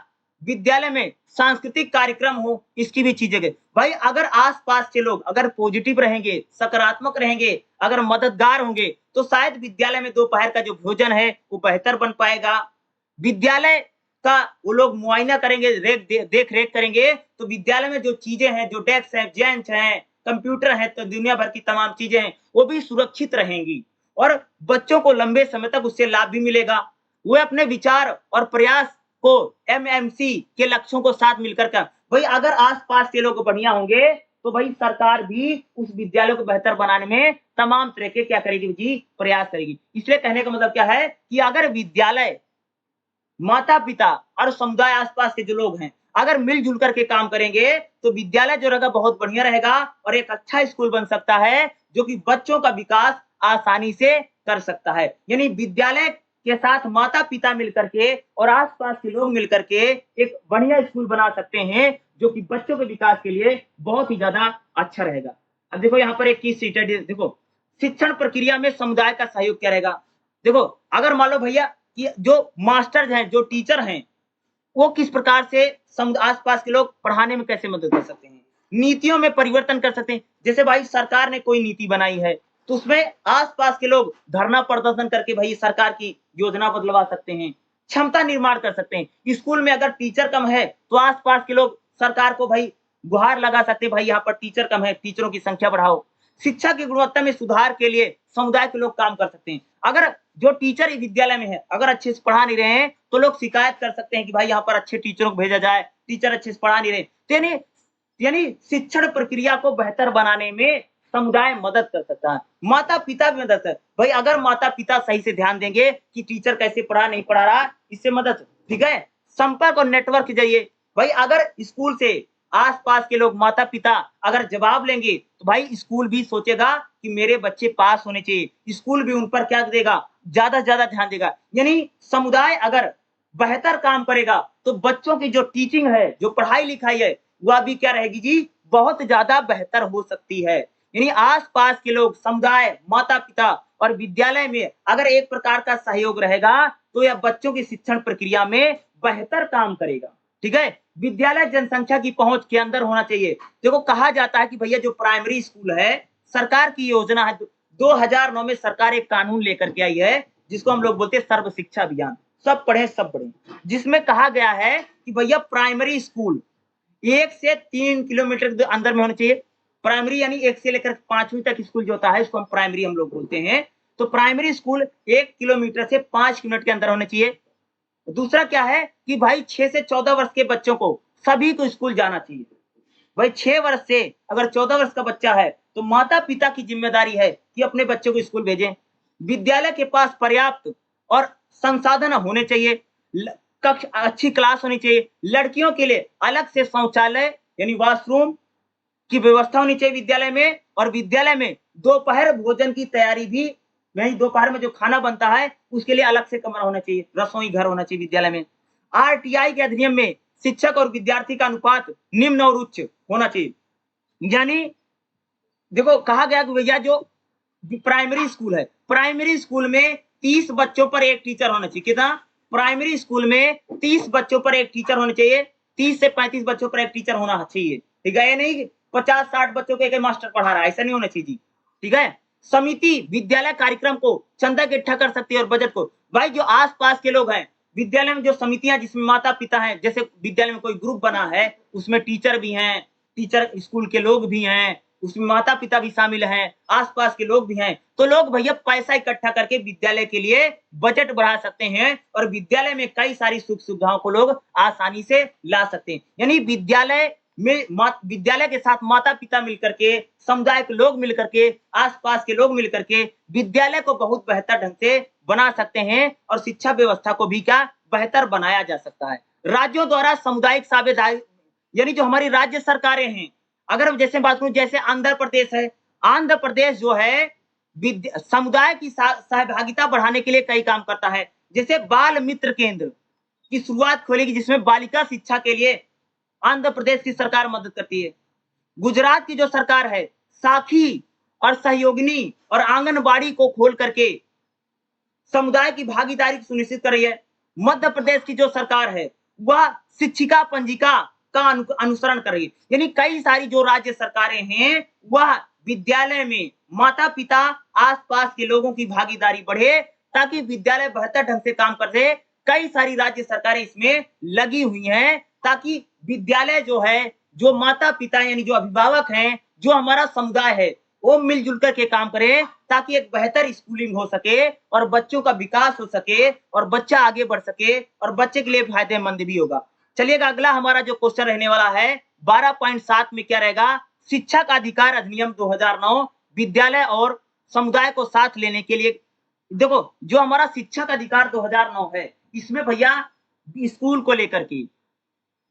विद्यालय में सांस्कृतिक कार्यक्रम हो, इसकी भी चीजें भाई अगर आस-पास के लोग अगर पॉजिटिव रहेंगे, सकारात्मक रहेंगे, अगर मददगार होंगे, तो शायद विद्यालय में दोपहर का जो भोजन है, वो बेहतर बन पाएगा। विद्यालय का वो लोग मुआयना करेंगे, देख-रेख करेंगे, तो विद्यालय में जो चीजें हैं, जो डेस्क हैं, बेंच हैं, कंप्यूटर है, तो दुनिया भर की तमाम चीजें हैं, वो भी सुरक्षित रहेंगी और बच्चों को लंबे समय तक उससे लाभ भी मिलेगा। वे अपने विचार और प्रयास को एमएमसी के लक्ष्यों को साथ मिलकर का भाई अगर आस-पास के लोग बढ़िया होंगे, तो भाई सरकार भी उस विद्यालय को बेहतर बनाने में तमाम तरह के क्या करेगी जी, प्रयास करेगी। इसलिए कहने का मतलब क्या है कि अगर विद्यालय, माता-पिता और समुदाय आस-पास के जो लोग हैं, अगर मिल-जुल कर के काम करेंगे, तो विद्यालय जो रहेगा बहुत बढ़िया रहेगा और एक अच्छा स्कूल बन सकता है, जो कि बच्चों का विकास आसानी से कर सकता है। यानी विद्यालय के साथ माता-पिता मिलकर के और आस-पास के लोग मिलकर के एक बढ़िया स्कूल बना सकते हैं, जो कि बच्चों के विकास के लिए बहुत ही ज़्यादा अच्छा रहेगा। अब देखो यहाँ पर एक चीज़ स्टडी देखो, शिक्षण प्रक्रिया में समुदाय का सहयोग क्या रहेगा? देखो, अगर मान लो भैया कि जो मास्टर्स हैं, जो टीचर हैं, वो किस प्रकार से आस-पास के लोग पढ़ाने में कैसे मदद कर सकते हैं? नीतियों में परिवर्तन कर सकते हैं। जैसे भाई सरकार ने कोई नीति बनाई है, तो उसमें आस-पास के लोग धरना प्रदर्शन करके भाई सरकार की योजना बदलवा सकते हैं। क्षमता निर्माण कर सकते हैं। स्कूल में अगर टीचर कम है, तो आस-पास के लोग सरकार को भाई गुहार लगा सकते हैं, भाई यहाँ पर टीचर कम है, टीचरों की संख्या बढ़ाओ। शिक्षा की गुणवत्ता में सुधार के लिए समुदाय के लोग काम कर सकते हैं। अगर जो टीचर विद्यालय में है, अगर अच्छे से पढ़ा नहीं रहे हैं, तो लोग शिकायत कर सकते हैं कि भाई यहाँ पर अच्छे टीचरों को भेजा जाए, टीचर अच्छे से पढ़ा नहीं रहे। तो यानी शिक्षण प्रक्रिया को बेहतर बनाने में समुदाय मदद कर सकता है। माता-पिता भी मदद कर भाई अगर माता-पिता सही से ध्यान देंगे कि टीचर कैसे पढ़ा, नहीं पढ़ा रहा, इससे मदद ठीक है? संपर्क और नेटवर्क के ज़रिए भाई अगर स्कूल से आस-पास के लोग माता-पिता अगर जवाब लेंगे, तो भाई स्कूल भी सोचेगा कि मेरे बच्चे पास होने चाहिए। स्कूल भी उन पर क्या देगा, ज़्यादा से ज़्यादा ध्यान देगा। यानी समुदाय अगर बेहतर काम करेगा, तो बच्चों की जो टीचिंग है, जो पढ़ाई-लिखाई है, वह भी क्या रहेगी जी, बहुत ज़्यादा बेहतर हो सकती है। यानी आस-पास के लोग, समुदाय, माता-पिता और विद्यालय में अगर एक प्रकार का सहयोग रहेगा, तो यह बच्चों की शिक्षण प्रक्रिया में बेहतर काम करेगा। ठीक है? विद्यालय जनसंख्या की पहुँच के अंदर होना चाहिए। देखो कहा जाता है कि भैया जो प्राइमरी स्कूल है, सरकार की योजना है 2009 में सरकार एक कानून लेकर के आई है, जिसको हम लोग बोलते हैं सर्व शिक्षा अभियान। सब पढ़ें, सब बढ़ें। जिसमें कहा गया है कि भैया प्राइमरी स्कूल 1 से 3 किलोमीटर के अंदर में होना चाहिए। प्राइमरी यानी 1 से लेकर 5वीं तक स्कूल जो होता है, इसको हम प्राइमरी हम लोग बोलते हैं। तो प्राइमरी स्कूल 1 किलोमीटर से 5 मिनट के अंदर होने चाहिए। दूसरा क्या है कि भाई 6 से 14 वर्ष के बच्चों को सभी को स्कूल जाना चाहिए। भाई 6 वर्ष से अगर 14 वर्ष का बच्चा है, तो माता-पिता की ज़िम्मेदारी है कि अपने बच्चों को स्कूल भेजें। विद्यालय के पास पर्याप्त और संसाधन होने चाहिए। कक्ष अच्छी क्लास होनी चाहिए। लड़कियों के लिए अलग से शौचालय यानी वॉशरूम की व्यवस्था होनी चाहिए विद्यालय में और विद्यालय में दोपहर भोजन की तैयारी भी वही दोपहर में जो खाना बनता है, उसके लिए अलग से कमरा होना चाहिए, रसोई घर होना चाहिए विद्यालय में। आरटीआई के अधिनियम में शिक्षक और विद्यार्थी का अनुपात निम्न और उच्च होना चाहिए। यानी देखो कहा गया कि भैया जो प्राइमरी स्कूल है, प्राइमरी स्कूल में 30 बच्चों पर एक टीचर होना चाहिए। कितना? प्राइमरी स्कूल में 30 बच्चों पर एक टीचर होना चाहिए। 30 से 35 बच्चों पर एक टीचर होना चाहिए। ठीक है? ये नहीं 50-60 बच्चों को एक मास्टर पढ़ा रहा है, ऐसा नहीं होना चाहिए जी। ठीक है? समिति विद्यालय कार्यक्रम को चंदा इकट्ठा कर सकती है और बजट को। भाई जो आस-पास के लोग हैं, विद्यालय में जो समितियां जिसमें माता-पिता हैं, जैसे विद्यालय में कोई ग्रुप बना है, उसमें टीचर भी हैं, टीचर स्कूल के लोग भी हैं, उसमें माता-पिता भी शामिल हैं, आस-पास के लोग भी हैं, तो लोग भैया पैसा इकट्ठा करके विद्यालय के लिए बजट बढ़ा सकते हैं और विद्यालय में कई सारी सुख-सुविधाओं को लोग आसानी से ला सकते हैं। यानी विद्यालय में विद्यालय के साथ माता-पिता मिलकर के, समुदाय के लोग मिलकर के, आस-पास के लोग मिलकर के विद्यालय को बहुत बेहतर ढंग से बना सकते हैं और शिक्षा व्यवस्था को भी क्या बेहतर बनाया जा सकता है। राज्यों द्वारा सामुदायिक साझेदारी यानी जो हमारी राज्य सरकारें हैं, अगर जैसे बात करूं जैसे आंध्र प्रदेश है, आंध्र प्रदेश जो है समुदाय की सहभागिता बढ़ाने के लिए कई काम करता है। जैसे बाल मित्र केंद्र की शुरुआत खोलेगी, जिसमें बालिका शिक्षा के लिए आंध्र प्रदेश की सरकार मदद करती है। गुजरात की जो सरकार है, साखी और सहयोगिनी और आंगनबाड़ी को खोल करके समुदाय की भागीदारी सुनिश्चित कर रही है। मध्य प्रदेश की जो सरकार है, वह शिक्षिका पंजिका का अनुसरण कर रही है। यानी कई सारी जो राज्य सरकारें हैं, वह विद्यालय में माता-पिता, आस-पास के लोगों की भागीदारी बढ़े, ताकि विद्यालय बेहतर ढंग से काम कर सके। कई सारी राज्य सरकारें इसमें लगी हुई हैं, ताकि विद्यालय जो है, जो माता-पिता यानी जो अभिभावक हैं, जो हमारा समुदाय है, वो मिलजुल कर के काम करें, ताकि एक बेहतर स्कूलिंग हो सके और बच्चों का विकास हो सके और बच्चा आगे बढ़ सके और बच्चे के लिए फायदेमंद भी होगा। चलिएगा, अगला हमारा जो क्वेश्चन रहने वाला है 12.7 में क्या रहेगा? शिक्षा का अधिकार अधिनियम 2009 विद्यालय और समुदाय को साथ लेने के लिए। देखो, जो हमारा शिक्षा का अधिकार 2009 है, इसमें भैया स्कूल को लेकर के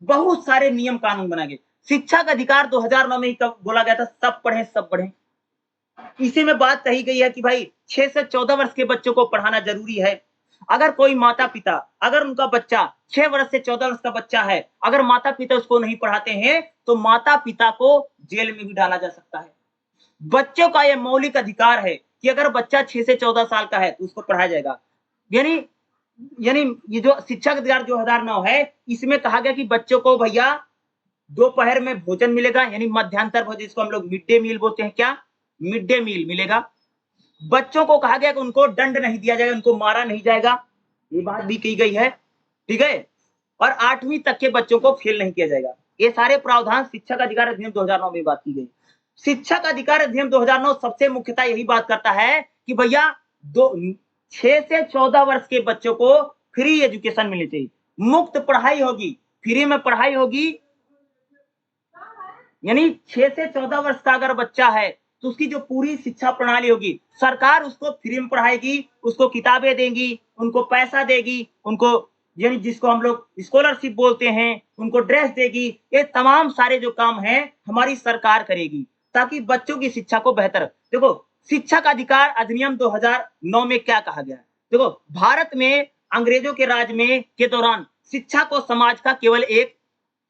बहुत सारे नियम कानून बनाए गए। शिक्षा का अधिकार 2009 में ही कब बोला गया था? सब पढ़ें, सब बढ़ें। इसी में बात कही गई है कि भाई 6 से 14 वर्ष के बच्चों को पढ़ाना जरूरी है। अगर कोई माता-पिता, अगर उनका बच्चा 6 वर्ष से 14 वर्ष का बच्चा है, अगर माता-पिता उसको नहीं पढ़ाते हैं, तो माता-पिता को जेल में भी डाला जा सकता है। बच्चों का यह मौलिक अधिकार है कि अगर बच्चा 6 से 14 साल का है, तो उसको पढ़ाया जाएगा। यानी यानी ये जो शिक्षा का अधिकार 2009 है, इसमें कहा गया कि बच्चों को भैया दोपहर में भोजन मिलेगा, यानी मध्यांतर भोजन, जिसको हम लोग मिड डे मील बोलते हैं। क्या? मिड डे मील मिलेगा। बच्चों को कहा गया कि उनको दंड नहीं दिया जाएगा, उनको मारा नहीं जाएगा, ये बात भी की गई है, ठीक है। और 8वीं तक के बच्चों को फेल नहीं किया जाएगा। ये सारे प्रावधान शिक्षा का अधिकार अधिनियम 2009 में बात की गई। शिक्षा का अधिकार अधिनियम 2009 सबसे मुख्यतः यही बात करता है कि भैया 6 से 14 वर्ष के बच्चों को फ्री एजुकेशन मिलनी चाहिए, मुफ्त पढ़ाई होगी, फ्री में पढ़ाई होगी। यानी 6 से 14 वर्ष का अगर बच्चा है, तो उसकी जो पूरी शिक्षा प्रणाली होगी, सरकार उसको फ्री में पढ़ाएगी, उसको किताबें देगी, उनको पैसा देगी, उनको यानी जिसको हम लोग स्कॉलरशिप बोलते हैं, उनको ड्रेस देगी। ये तमाम सारे जो काम हैं, हमारी सरकार करेगी, ताकि बच्चों की शिक्षा को बेहतर। देखो, शिक्षा का अधिकार अधिनियम 2009 में क्या कहा गया है? देखो, भारत में अंग्रेजों के राज में के दौरान शिक्षा को समाज का केवल एक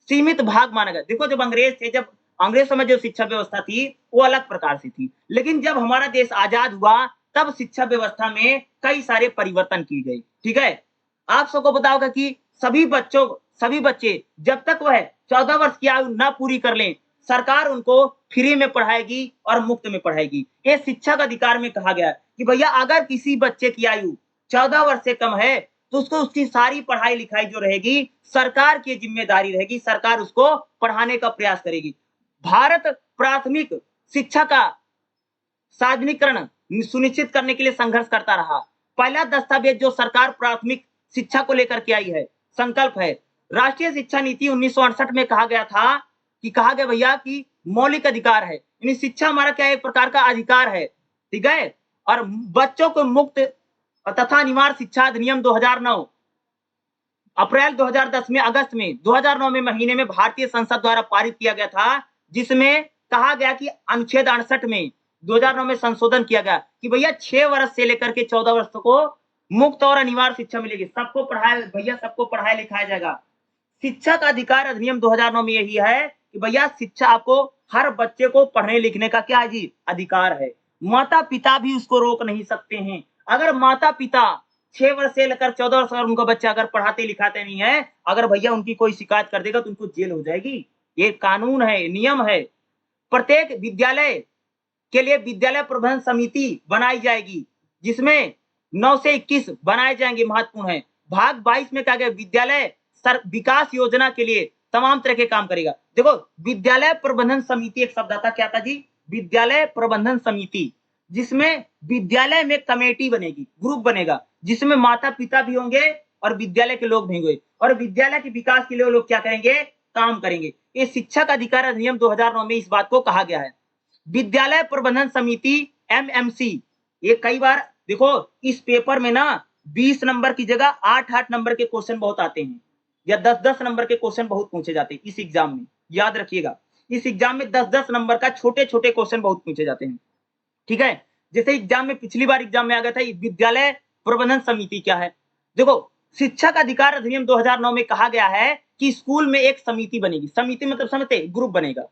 सीमित भाग माना गया। देखो, जब अंग्रेज थे, जब अंग्रेज समय जो शिक्षा व्यवस्था थी, वो अलग प्रकार से थी। लेकिन जब हमारा देश आजाद हुआ, तब शिक्षा व्यवस्था में कई सारे परिवर्तन किए गए, ठीक है। आप सबको पता होगा कि सभी बच्चे जब तक वह 14 वर्ष की आयु ना पूरी कर लें, सरकार उनको फ्री में पढ़ाएगी और मुफ्त में पढ़ाएगी। ये शिक्षा का अधिकार में कहा गया है कि भैया अगर किसी बच्चे की आयु 14 वर्ष से कम है, तो उसको उसकी सारी पढ़ाई लिखाई जो रहेगी, सरकार की जिम्मेदारी रहेगी, सरकार उसको पढ़ाने का प्रयास करेगी। भारत प्राथमिक शिक्षा का सार्वजनिकरण सुनिश्चित करने के लिए संघर्ष करता रहा। पहला दस्तावेज जो सरकार प्राथमिक शिक्षा को लेकर के आई है, संकल्प है। राष्ट्रीय शिक्षा नीति 1968 में कहा गया भैया कि मौलिक अधिकार है, यानी शिक्षा हमारा क्या एक प्रकार का अधिकार है, ठीक है। और बच्चों को मुक्त तथा अनिवार्य शिक्षा अधिनियम 2009 अप्रैल 2010 में, अगस्त में 2009 में महीने में भारतीय संसद द्वारा पारित किया गया था, जिसमें कहा गया कि अनुच्छेद 68 में 2009 में संशोधन किया गया कि भैया 6 वर्ष से लेकर के 14 वर्ष को मुफ्त और अनिवार्य शिक्षा मिलेगी। सबको पढ़ाया भैया, सबको पढ़ाया लिखाया जाएगा। शिक्षा का अधिकार अधिनियम 2009 में यही है कि भैया शिक्षा, आपको हर बच्चे को पढ़ने लिखने का क्या है जी? अधिकार है। माता पिता भी उसको रोक नहीं सकते हैं। अगर माता पिता 6 वर्ष से लेकर 14 वर्ष और उनका बच्चा अगर पढ़ाते लिखाते नहीं है, अगर भैया उनकी कोई शिकायत कर देगा तो उनको जेल हो जाएगी। ये कानून है, नियम है। प्रत्येक विद्यालय के लिए विद्यालय प्रबंधन समिति बनाई जाएगी, जिसमें 9 से 21 बनाए जाएंगे, महत्वपूर्ण है। भाग 22 में कहा गया विद्यालय विकास योजना के लिए तमाम तरह के काम करेगा। देखो, विद्यालय प्रबंधन समिति एक शब्द आता, क्या था जी? विद्यालय प्रबंधन समिति, जिसमें विद्यालय में कमेटी बनेगी, ग्रुप बनेगा, जिसमें माता पिता भी होंगे और विद्यालय के लोग भी होंगे, और विद्यालय के विकास के लिए लोग क्या करेंगे? काम करेंगे। ये शिक्षा का अधिकार अधिनियम 2009 में इस बात को कहा गया है। विद्यालय प्रबंधन समिति एमएमसी, ये कई बार देखो इस पेपर में ना 20 नंबर की जगह 8-8 नंबर के क्वेश्चन बहुत आते हैं, या 10-10 नंबर के क्वेश्चन बहुत पूछे जाते हैं इस एग्जाम में। याद रखिएगा, इस एग्जाम में 10-10 नंबर का छोटे छोटे क्वेश्चन बहुत पूछे जाते हैं, ठीक है। जैसे एग्जाम में पिछली बार एग्जाम में आ गया था विद्यालय प्रबंधन समिति क्या है। देखो शिक्षक अधिकार अधिनियम 2009 में कहा गया है कि स्कूल में एक समिति बनेगी। समिति मतलब समझते, ग्रुप बनेगा।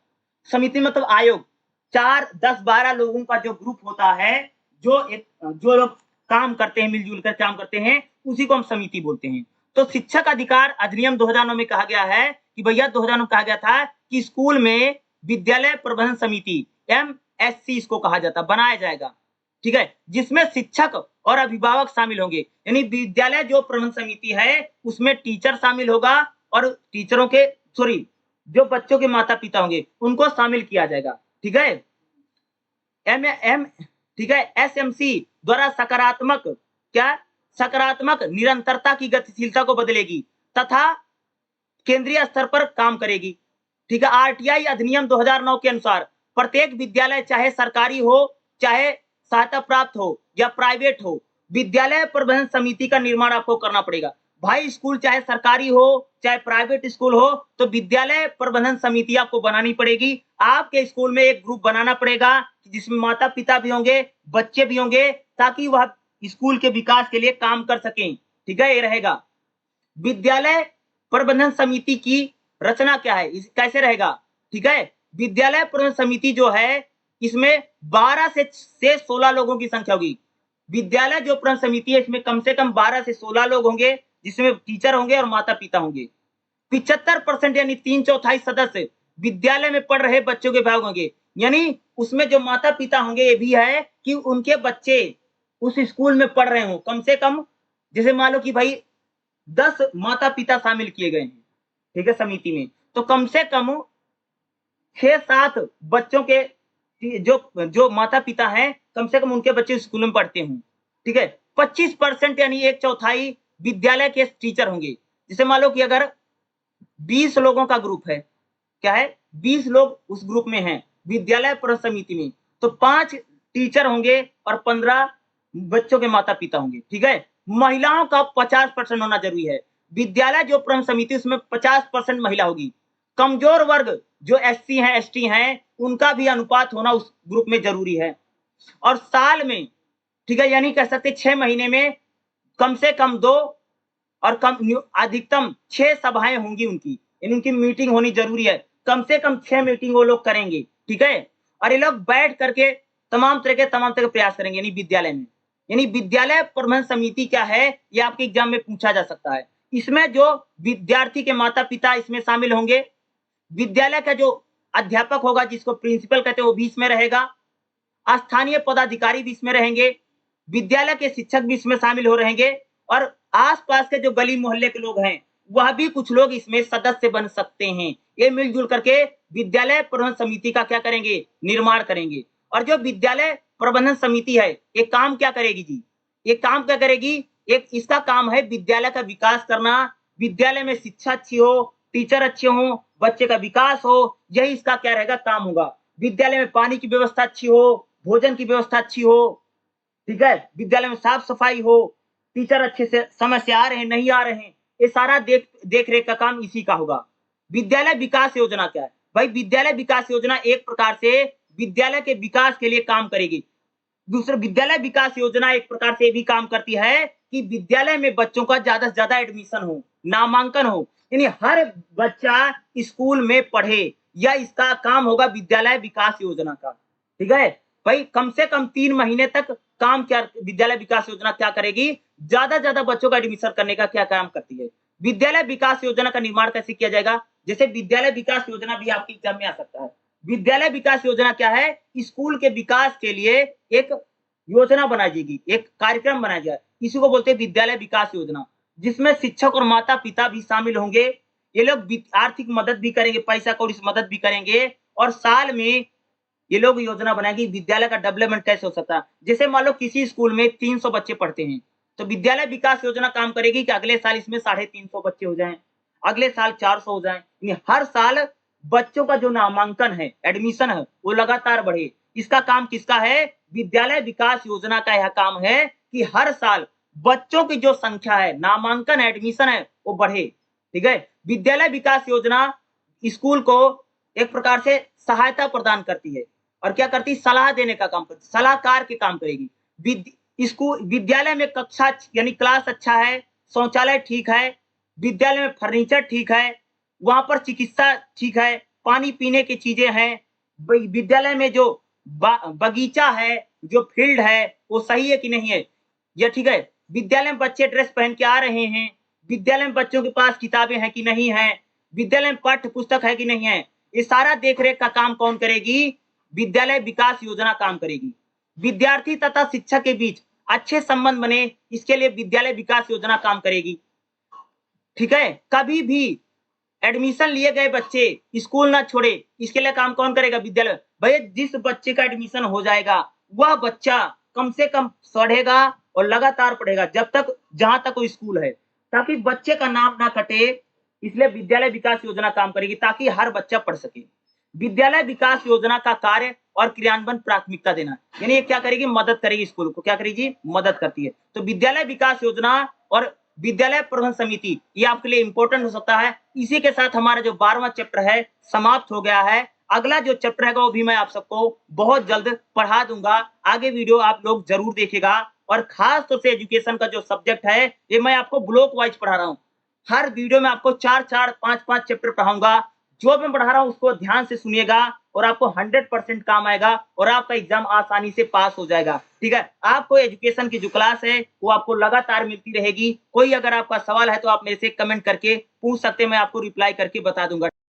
समिति मतलब आयोग, 4, 10, 12 लोगों का जो ग्रुप होता है, जो लोग काम करते हैं, मिलजुल कर काम करते हैं, उसी को हम समिति बोलते हैं। तो शिक्षक अधिकार अधिनियम 2009 में कहा गया है कि भैया 2009 में कहा गया था कि स्कूल में विद्यालय प्रबंधन समिति MSC इसको कहा जाता, बनाया जाएगा, ठीक है, जिसमें शिक्षक और अभिभावक शामिल होंगे। यानी विद्यालय जो प्रबंधन समिति है उसमें टीचर शामिल होगा और टीचरों के जो बच्चों के माता पिता होंगे उनको शामिल किया जाएगा, ठीक है। ठीक है, SMC द्वारा सकारात्मक निरंतरता की गतिशीलता को बदलेगी तथा केंद्रीय स्तर पर काम करेगी, ठीक है। RTI अधिनियम 2009 के अनुसार प्रत्येक विद्यालय चाहे सरकारी हो, चाहे सहायता प्राप्त हो या प्राइवेट हो, विद्यालय प्रबंधन समिति का निर्माण आपको करना पड़ेगा। भाई स्कूल चाहे सरकारी हो चाहे प्राइवेट स्कूल हो, तो विद्यालय प्रबंधन समिति आपको बनानी पड़ेगी। आपके स्कूल में एक ग्रुप बनाना पड़ेगा जिसमें माता पिता भी होंगे, बच्चे भी होंगे, ताकि वह स्कूल के विकास के लिए काम कर सकें, ठीक है। ये रहेगा। विद्यालय प्रबंधन समिति की रचना क्या है, कैसे रहेगा, ठीक है। विद्यालय प्रबंधन समिति जो है इसमें 12 से 16 लोगों की संख्या होगी। विद्यालय जो प्रबंधन समिति है इसमें कम से कम 12 से 16 लोग होंगे, जिसमें टीचर होंगे और माता पिता होंगे। 75% यानी 3/4 सदस्य विद्यालय में पढ़ रहे बच्चों के अभिभावक होंगे। यानी उसमें जो माता पिता होंगे ये भी है कि उनके बच्चे उस स्कूल में पढ़ रहे हो। कम से कम जैसे मान लो कि भाई 10 माता पिता शामिल किए गए हैं, ठीक है, समिति में, तो कम से कम 6-7 बच्चों के जो माता पिता हैं कम से कम उनके बच्चे स्कूल में पढ़ते हों, ठीक है। 25% यानी 1/4 विद्यालय के टीचर होंगे। जैसे मान लो कि अगर 20 लोगों का ग्रुप है, क्या है, 20 लोग उस ग्रुप में हैं विद्यालय प्रबंधन समिति में, तो 5 टीचर होंगे और 15 बच्चों के माता पिता होंगे, ठीक है। महिलाओं का 50% होना जरूरी है। विद्यालय जो प्रबंधन समिति उसमें 50% महिला होगी। कमजोर वर्ग जो SC हैं, ST हैं, उनका भी अनुपात होना उस ग्रुप में जरूरी है। और साल में, ठीक है, यानी कह सकते 6 महीने में कम से कम 2 और अधिकतम 6 सभाएं होंगी उनकी, यानी उनकी मीटिंग होनी जरूरी है। कम से कम 6 मीटिंग वो लोग करेंगे, ठीक है। और ये लोग बैठ करके तमाम तरह के प्रयास करेंगे, यानी विद्यालय में। यानी विद्यालय प्रबंधन समिति क्या है, ये आपके एग्जाम में पूछा जा सकता है। इसमें जो विद्यार्थी के माता पिता इसमें शामिल होंगे, विद्यालय का जो अध्यापक होगा जिसको प्रिंसिपल कहते हैं वो भी इसमें रहेगा, स्थानीय पदाधिकारी भी इसमें रहेंगे, विद्यालय के शिक्षक भी इसमें शामिल हो रहेंगे, और आसपास के जो गली मोहल्ले के लोग हैं वह भी कुछ लोग इसमें सदस्य बन सकते हैं। ये मिलजुल करके विद्यालय प्रबंधन समिति का क्या करेंगे, निर्माण करेंगे। और जो विद्यालय प्रबंधन समिति है ये काम क्या करेगी जी, ये काम क्या करेगी, एक इसका काम है विद्यालय का विकास करना, विद्यालय में शिक्षा अच्छी हो, टीचर अच्छे हो, बच्चे का विकास हो, यही इसका क्या रहेगा, काम होगा। विद्यालय में पानी की व्यवस्था अच्छी हो, भोजन की व्यवस्था अच्छी हो, ठीक है, विद्यालय में साफ सफाई हो, टीचर अच्छे से समय से आ रहे हैं नहीं आ रहे हैं, ये सारा देख रेख का काम इसी का होगा। विद्यालय विकास योजना क्या है भाई, विद्यालय विकास योजना एक प्रकार से विद्यालय के विकास के लिए काम करेगी। दूसरा, विद्यालय विकास योजना एक प्रकार से भी काम करती है कि विद्यालय में बच्चों का ज्यादा से ज्यादा एडमिशन हो, नामांकन हो, यानी हर बच्चा स्कूल में पढ़े, या इसका काम होगा विद्यालय विकास योजना का, ठीक है भाई। कम से कम 3 महीने तक काम क्या विद्यालय विकास योजना क्या करेगी, ज्यादा बच्चों का एडमिशन करने का क्या काम करती है। विद्यालय विकास योजना का निर्माण कैसे किया जाएगा, जैसे विद्यालय विकास योजना भी आपके एग्जाम में आ सकता है। विद्यालय विकास योजना क्या है, स्कूल के विकास के लिए एक योजना बनाई जाएगी, एक कार्यक्रम बनाया जाए, इसी को बोलते हैं विद्यालय विकास योजना, जिसमें शिक्षक और माता पिता भी शामिल होंगे। ये लोग आर्थिक मदद भी करेंगे, पैसा कौड़ी मदद भी करेंगे, और साल में ये लोग योजना बनाएंगे विद्यालय का डेवलपमेंट कैसे हो सकता है। जैसे मान लो किसी स्कूल में 300 बच्चे पढ़ते हैं, तो विद्यालय विकास योजना काम करेगी कि अगले साल इसमें 350 बच्चे हो जाएं, अगले साल 400 हो जाएं। हर साल बच्चों का जो नामांकन है, एडमिशन है, वो लगातार बढ़े। इसका काम किसका है, विद्यालय विकास योजना का यह काम है कि हर साल बच्चों की जो संख्या है, नामांकन एडमिशन है, वो बढ़े, ठीक है। विद्यालय विकास योजना स्कूल को एक प्रकार से सहायता प्रदान करती है। और क्या करती, सलाह देने का काम करती, सलाहकार के काम करेगी। स्कूल विद्यालय में कक्षा यानी क्लास अच्छा है, शौचालय ठीक है, विद्यालय में फर्नीचर ठीक है, वहां पर चिकित्सा ठीक है, पानी पीने की चीजें हैं, विद्यालय में जो बगीचा है, जो फील्ड है, वो सही है कि नहीं है, ये ठीक है। विद्यालय में बच्चे ड्रेस पहन के आ रहे हैं, विद्यालय में बच्चों के पास किताबें हैं कि नहीं है, विद्यालय में पाठ्य पुस्तक है कि नहीं है, ये सारा देखरेख का काम कौन करेगी, विद्यालय विकास योजना काम करेगी। विद्यार्थी तथा शिक्षक के बीच अच्छे संबंध बने, इसके लिए विद्यालय विकास योजना काम करेगी। ठीक है, कभी भी एडमिशन लिए गए बच्चे स्कूल ना छोड़े, इसके लिए काम कौन करेगा, विद्यालय। भैया जिस बच्चे का एडमिशन हो जाएगा वह बच्चा कम से कम पढ़ेगा और लगातार पढ़ेगा जब तक जहां तक वो स्कूल है, ताकि बच्चे का नाम ना कटे, इसलिए विद्यालय विकास योजना काम करेगी ताकि हर बच्चा पढ़ सके। विद्यालय विकास योजना का कार्य और क्रियान्वयन प्राथमिकता देना, यानी ये क्या करेगी, मदद करेगी स्कूल को, क्या करेगी, मदद करती है। तो विद्यालय विकास योजना और विद्यालय प्रबंधन समिति ये आपके लिए इंपॉर्टेंट हो सकता है। इसी के साथ हमारा जो 12वां चैप्टर है समाप्त हो गया है। अगला जो चैप्टर है वो भी मैं आप सबको बहुत जल्द पढ़ा दूंगा। आगे वीडियो आप लोग जरूर देखेगा और खास तौर से एजुकेशन का जो सब्जेक्ट है ये मैं आपको ब्लॉक वाइज पढ़ा रहा हूँ। हर वीडियो में आपको 4-4, 5-5 चैप्टर पढ़ाऊंगा। जो मैं पढ़ा रहा हूँ उसको ध्यान से सुनिएगा और आपको 100% काम आएगा और आपका एग्जाम आसानी से पास हो जाएगा। ठीक है, आपको एजुकेशन की जो क्लास है वो आपको लगातार मिलती रहेगी। कोई अगर आपका सवाल है तो आप मेरे से कमेंट करके पूछ सकते हैं, मैं आपको रिप्लाई करके बता दूंगा।